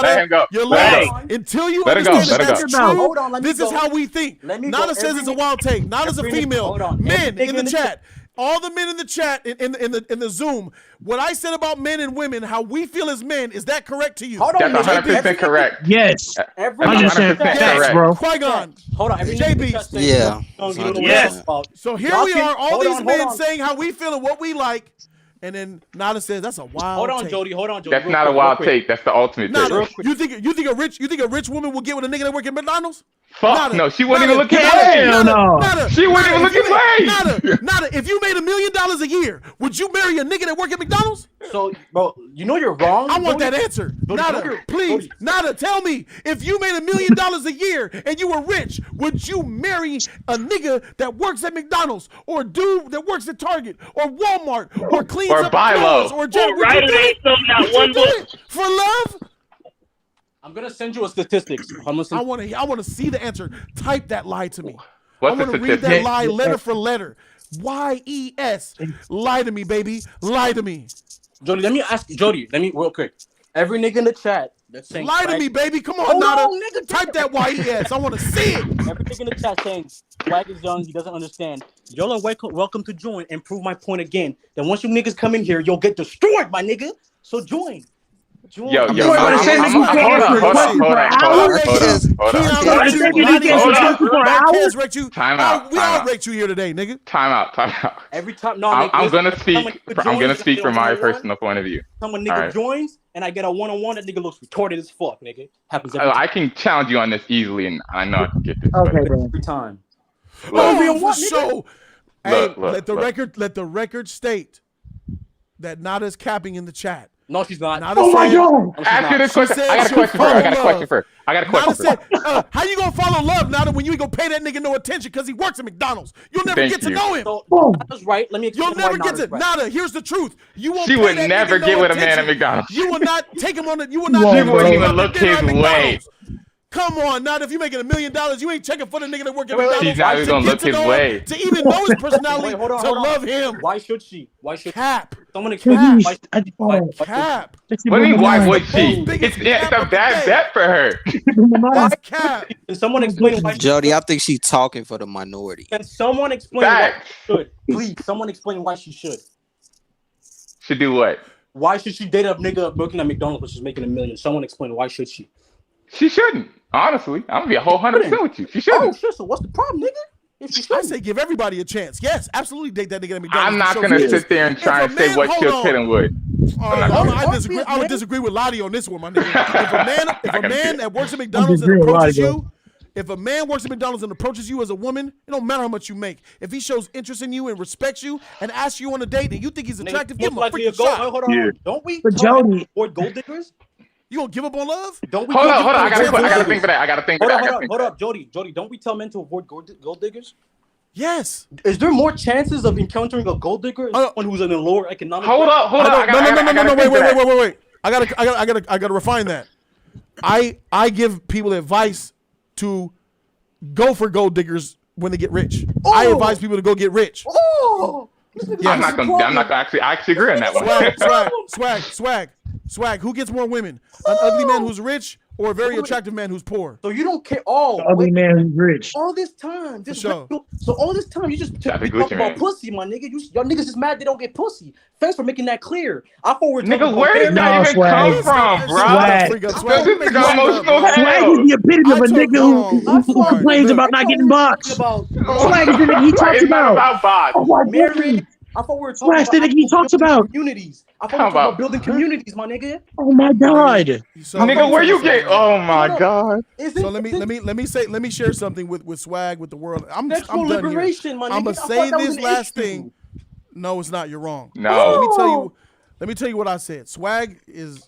Let him go. You're lost. Until you understand that that's true, Hold on, this is how we think. Nada says it's a wild take. Nada's a female. Men in the chat. All the men in the chat in the Zoom. What I said about men and women, how we feel as men, is that correct to you? Hold on, That's 100% correct. Yes. That's 100% correct. bro. Qui-Gon. Hold on. JB. Yeah. Yes. So here we are, all these men saying how we feel and what we like, and then Nada says that's a wild take. Hold on, Jody. That's not a wild take. That's the ultimate take. Nada, you think a rich woman will get with a nigga that work at McDonald's? Fuck Nada. no, she wouldn't even look his Nada. way. Nada. She wouldn't even look his way. Nada. If you made $1 million a year, would you marry a nigga that work at McDonald's? So, bro, you know you're wrong. I want that answer. Nada, please. Nada, tell me. If you made $1 million a year and you were rich, would you marry a nigga that works at McDonald's or a dude that works at Target or Walmart or cleans Or up Bi-Lo. or Right away, so not one book. for love? I'm gonna send you a statistics. I want to see the answer. Type that lie to me. What's I the want to read that statistic? lie letter for letter. YES. Lie to me, baby. Lie to me. Jody, let me ask you, real quick. Every nigga in the chat that's saying Lie to me, baby. Come on, Nada. Type that YES. I want to see it. Every nigga in the chat saying Swag is young, he doesn't understand. Y'all are welcome to join and prove my point again. That once you niggas come in here, you'll get destroyed, my nigga. So join. Yo, Hold on. Hold on. Time out. We all rate you here today, nigga. Time out. Every time, I'm gonna speak from my personal point of view. Someone nigga joins and I get a one-on-one, that nigga looks retarded as fuck, nigga. Happens every time. I can challenge you on this easily, and I know I can get this. Okay, bro. Every time. So, hey, Look. let the record state that Nada's capping in the chat. No, she's not. Nada my God! Ask her this question. I got a question for her. Nada said, how you gonna follow love, Nada, when you ain't gonna pay that nigga no attention because he works at McDonald's? You'll never get to know him. So, Nada's right. Let me explain. You'll never get to Nada. Here's the truth. You won't. She pay would that never nigga get no with a man attention. at McDonald's. You will not take him on the. You will not. She wouldn't even look his way. Come on, Nada. If you're making $1 million, you ain't checking for the nigga that work at McDonald's. She's not even gonna look his way. To even know his personality, to love him. Why should she? Cap? Someone explain. Cap. What do you mean, why would she? It's a bad bet for her. Cap. Can someone explain why? Jody, I think she's talking for the minority. Can someone explain why she should? Please, someone explain why she should. Should do what? Why should she date a nigga working at McDonald's but she's making $1 million? Someone explain why should she? She shouldn't. Honestly, I'm gonna be 100% with you. She shouldn't. Oh, shit. So what's the problem, nigga? If she I say give everybody a chance. Yes, absolutely date that nigga at McDonald's. I'm not gonna sit there and try and say what she'll fit and would. I disagree. I would disagree with Lottie on this one, my nigga. If a man that works at McDonald's and approaches you, if a man works at McDonald's and approaches you as a woman, it don't matter how much you make. If he shows interest in you and respects you and asks you on a date and you think he's attractive, give him a freaking shot. Hold on. Don't we avoid gold diggers? You gonna give up on love? Don't we? Hold on. I gotta think for that. Hold up, Jody. Don't we tell men to avoid gold diggers? Yes. Is there more chances of encountering a gold digger than someone who's in a lower economic? Hold up. No. Wait. I gotta refine that. I give people advice to go for gold diggers when they get rich. I advise people to go get rich. Yeah, I'm not gonna actually agree on that one. Swag. Who gets more women? An ugly man who's rich or a very attractive man who's poor? So you don't care. Ugly man who's rich. All this time, so all this time you just talk about pussy, my nigga. Y'all niggas just mad they don't get pussy. Thanks for making that clear. I thought we were nigga, where did that even come from, bro? Swag is the epitome of a nigga who complains about not getting boxed. Swag is the nigga he talks about. Oh my God. I thought we were talking about he talks about communities. I thought we were talking about building communities, my nigga. Oh my God. Nigga, where you get? Oh my God. So let me share something with Swag, with the world. I'm done here. Liberation, my nigga. I'm gonna say this last thing. No, it's not. You're wrong. No. Let me tell you what I said. Swag is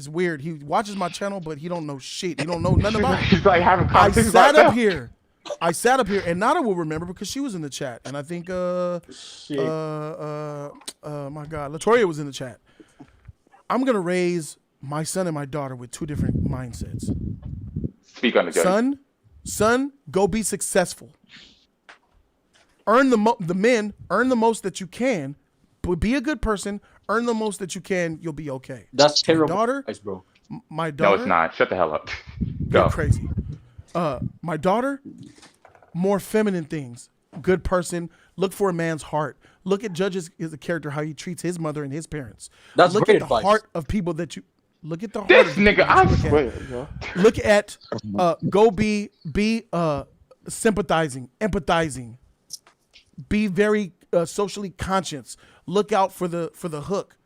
weird. He watches my channel, but he don't know shit. He don't know nothing about it. He's like having I conversations sat right up now. here. And Nada will remember because she was in the chat. And I think my God, Latoya was in the chat. I'm gonna raise my son and my daughter with two different mindsets. Speak on the Jody. Son, go be successful. Earn the most that you can, but be a good person. Earn the most that you can. You'll be okay. That's terrible, daughter, bro. My daughter. No, it's not. Shut the hell up. Go. You're crazy. My daughter, more feminine things. Good person. Look for a man's heart. Look at Judge as a character, how he treats his mother and his parents. That's look great at the advice. heart of people that you look at the heart. This of people nigga, that I you swear. look at. Go be sympathizing, empathizing. Be very socially conscious. Look out for the hook.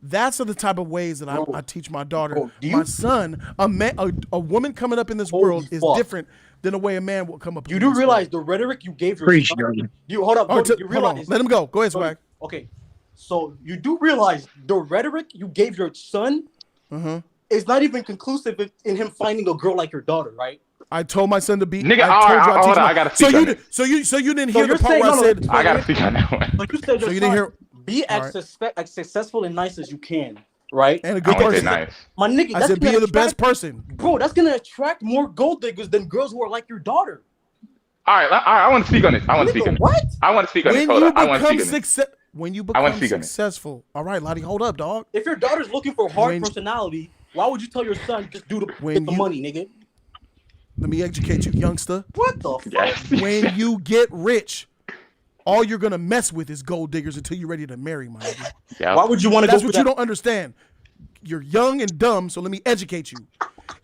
That's the type of ways that I teach my daughter. My son, a woman coming up in this world is different than the way a man will come up. You do realize the rhetoric you gave your son? You hold up. You realize? Let him go. Go ahead, Swag. Okay, so you do realize the rhetoric you gave your son is not even conclusive in him finding a girl like your daughter, right? I told my son to be. Nigga, I gotta speak on it. So you didn't hear the part where I said. I gotta speak on that one. So you said So you didn't hear. Be as successful and nice as you can, right? And a good person. Nice. My nigga, I said be the best person. Bro, that's gonna attract more gold diggers than girls who are like your daughter. All right, I want to speak on this. I want to speak on it. What? I want to speak on it. When Hold you up. I want to become speak on it. when you I wanna become speak on it. successful, all right, Lottie, hold up, dog. If your daughter's looking for hard personality, why would you tell your son just do get the money, nigga? Let me educate you, youngster. What the fuck? Yes. When you get rich, all you're gonna mess with is gold diggers until you're ready to marry, my nigga. Yep. Why would you want to go That's through what you don't understand. You're young and dumb, so let me educate you.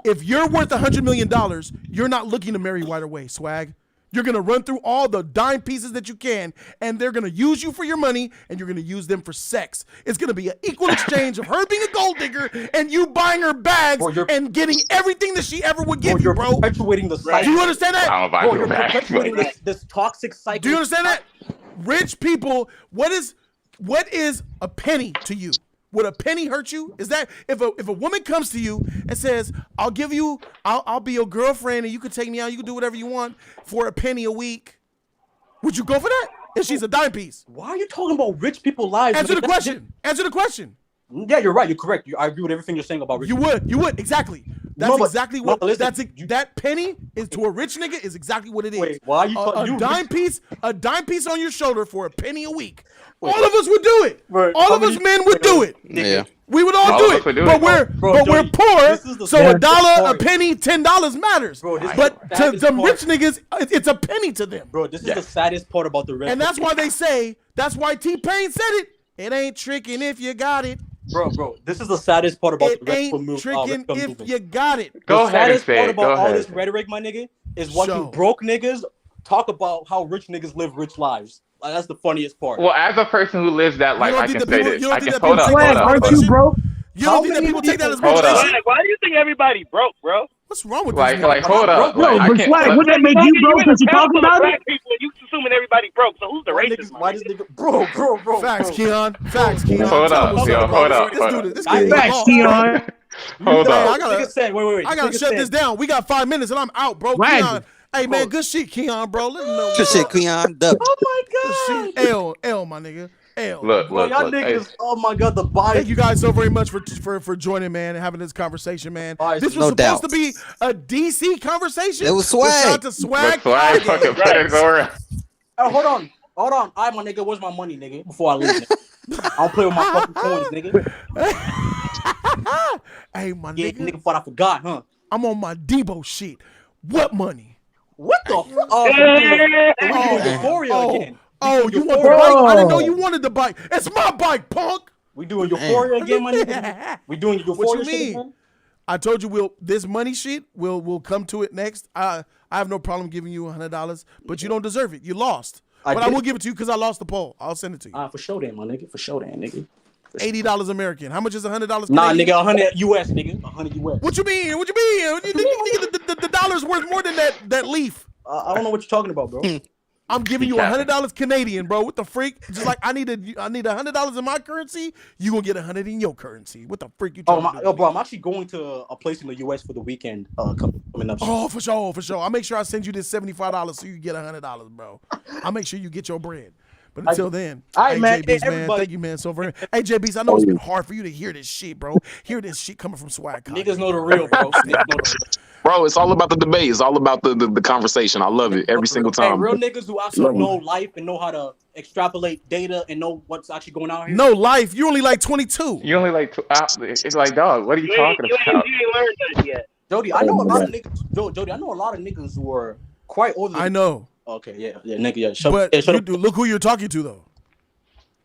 If you're worth $100 million, you're not looking to marry right away, Swag. You're gonna run through all the dime pieces that you can, and they're gonna use you for your money, and you're gonna use them for sex. It's gonna be an equal exchange of her being a gold digger and you buying her bags and getting everything that she ever would give you, bro. You're perpetuating the cycle. Do you understand that? I don't buy Bro, no you're bags. perpetuating this toxic cycle. Do you understand that? Rich people, what is a penny to you? Would a penny hurt you? Is that if a woman comes to you and says, I'll be your girlfriend and you can take me out, you can do whatever you want for a penny a week, would you go for that? If she's a dime piece. Why are you talking about rich people's lives? Answer the question. Answer the question. Yeah, you're right. You're correct. I agree with everything you're saying about rich people. You would, exactly. That's exactly what. That penny is to a rich nigga is exactly what it is. Wait, why are you a dime piece on your shoulder for a penny a week? All of us would do it. All of us men would do it. Yeah. We would all do it. But we're poor, so $1, a penny, $10 matters. But to them rich niggas, it's a penny to them. Bro, this is the saddest part about the rich. And that's why they say. That's why T-Pain said it. It ain't tricking if you got it. Bro, this is the saddest part about it the ain't tricking if you got it. Go ahead and saddest say part it. about Go all ahead. this rhetoric, my nigga, is watching broke niggas talk about how rich niggas live rich lives. Like, that's the funniest part. Well, as a person who lives that life, I can say this. I can hold up. Aren't you broke? You don't think that people take that as Hold up. motivation? Why do you think everybody broke, bro? What's wrong with Like, this? nigga? hold up. Bro, Like, I but can't- Swag, wouldn't that make you broke because you're talking about it? People, you assuming everybody broke, so who's the racist? Why this nigga, bro? Facts, Keon. Facts, Keon. Hold Tell up, him what's yo, up, hold bro. up, This hold dude, up. this kid is Facts, lost. Keon. Hold Hey, up. I gotta shut this down. We got 5 minutes and I'm out, bro. Right. Keon. Hey man, good shit, Keon, bro. Let him know. Good shit, Keon. Dub. Oh my god. L, my nigga. L. Look, Bro, y'all hey. niggas, oh my god, the bias. Thank you guys so very much for joining, man, and having this conversation, man. This was No supposed doubt. to be a DC conversation. It was But shout Swag. out to Swag. Swag fucking put it over. Hold on. All right, my nigga, where's my money, nigga? Before I leave, nigga. I don't play with my fucking coins, nigga. Hey, my Yeah, nigga. nigga, thought I forgot, huh? I'm on my Debo shit. What money? What the fuck? Oh, we doing Euphoria again. Oh, you want the bike? I didn't know you wanted the bike. It's my bike, punk. We doing Euphoria again, my nigga? We doing Euphoria What you shit mean? again? I told you this money shit we'll come to it next. I have no problem giving you $100, but you don't deserve it. You lost. But I will give it to you because I lost the poll. I'll send it to you. For sure then, my nigga. For sure then, nigga. $80 American. How much is $100? Nah, Canadian? nigga, 100 US, nigga. 100 US. What you mean? What you mean? The dollar's worth more than that leaf. I don't know what you're talking about, bro. I'm giving you $100 Canadian, bro. What the freak? Just like I need $100 in my currency. You gonna get 100 in your currency. What the freak you trying to do? Bro, I'm actually going to a place in the U.S. for the weekend coming up. Oh, for sure. I'll make sure I send you this $75 so you get $100, bro. I'll make sure you get your bread. But until then, all right, man. JB's, Hey, man. Thank you, man. So very. Hey, JB's, I know it's been hard for you to hear this shit, bro. Hear this shit coming from Swag. Niggas know the real, bro. Bro, it's all about the debate. It's all about the conversation. I love it every single time. Hey, real niggas who also know life and know how to extrapolate data and know what's actually going on here. No life. You're only like 22. You only like it's like, dog. What are you talking about? You ain't learned that yet. Jody, I know a lot of niggas. Jody, I know a lot of niggas who are quite older. I know. Okay, yeah, nigga, yeah. Look who you're talking to, though.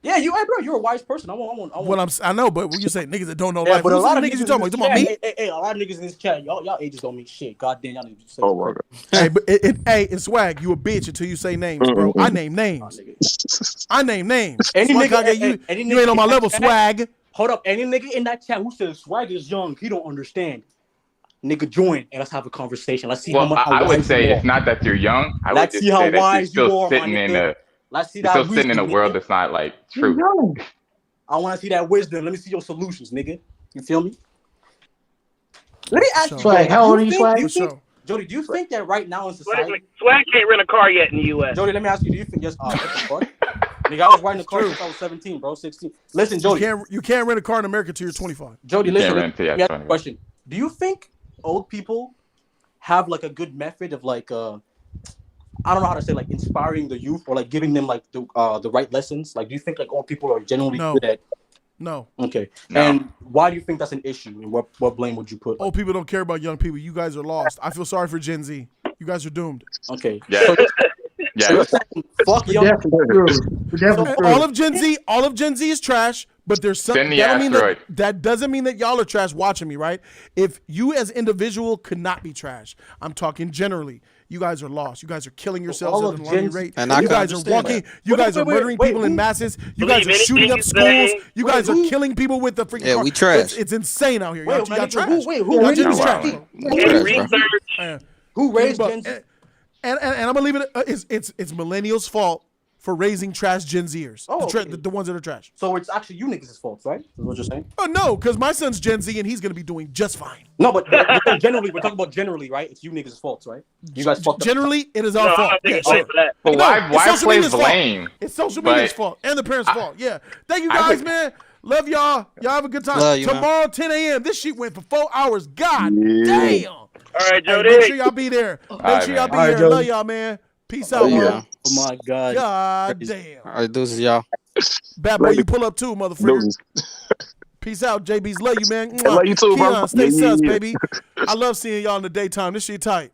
Yeah, bro, you're a wise person. I know, but when you say niggas that don't know yeah, life, but a lot of niggas you talking about? You talking about me? Hey, a lot of niggas in this chat, y'all ages don't mean shit. Goddamn, y'all need to say. Oh my God. Hey, but and Swag, you a bitch until you say names, bro. I name names. Any nigga, you ain't on my level, Swag. Hold up, any nigga in that chat who says Swag is young, he don't understand. Nigga, join and let's have a conversation. Let's see how much. I would say it's not that you're young. I would just say that you're still sitting in a. You're still sitting in a world that's not like true. I want to see that wisdom. Let me see your solutions, nigga. You feel me? Let me ask you, Swag, how old are you, Swag? Jody, do you think that right now in society, Swag can't rent a car yet in the U.S. Jody, let me ask you, do you think yes? What the fuck? Nigga, I was riding a car since I was 17, bro. 16. Listen, Jody, you can't rent a car in America till you're 25. Jody, listen. Let me ask you a question. Do you think old people have like a good method of like I don't know how to say, like inspiring the youth or like giving them like the right lessons? Like, do you think like old people are generally good at? No. Okay. No. And why do you think that's an issue? And what blame would you put? Old people don't care about young people. You guys are lost. I feel sorry for Gen Z. You guys are doomed. Okay. Yeah. So fuck young people. All of Gen Z is trash. But there's something that doesn't mean that y'all are trash watching me, right? If you as individual could not be trash, I'm talking generally. You guys are lost. You guys are killing yourselves at an alarming rate. You guys are walking. You guys are murdering people in masses. You guys are shooting up schools. You guys are killing people with the freaking car. we trash. It's insane out here. Y'all trash. Who raised Gen Z? And I'm gonna leave it. It's millennials' fault for raising trash Gen Zers. Oh, the ones that are trash. So it's actually you niggas' fault, right? Is what you're saying? Oh no, because my son's Gen Z and he's gonna be doing just fine. No, but generally, we're talking about generally, right? It's you niggas' fault, right? You guys fucked up. Generally, it is our fault. Yeah, sure. But why play blame? It's social media's fault and the parents' fault. Yeah. Thank you guys, man. Love y'all. Y'all have a good time. Tomorrow, 10 a.m. This shit went for 4 hours. God damn. All right, Jody. Hey, make sure y'all be there. Make sure y'all be there. Love y'all, man. Peace out, bro. Oh my God. God damn. All right, deuces, y'all. Bad boy, you pull up too, motherfucker. Peace out, JB's. Love you, man. Love you too, bro. Stay sus, baby. I love seeing y'all in the daytime. This shit tight.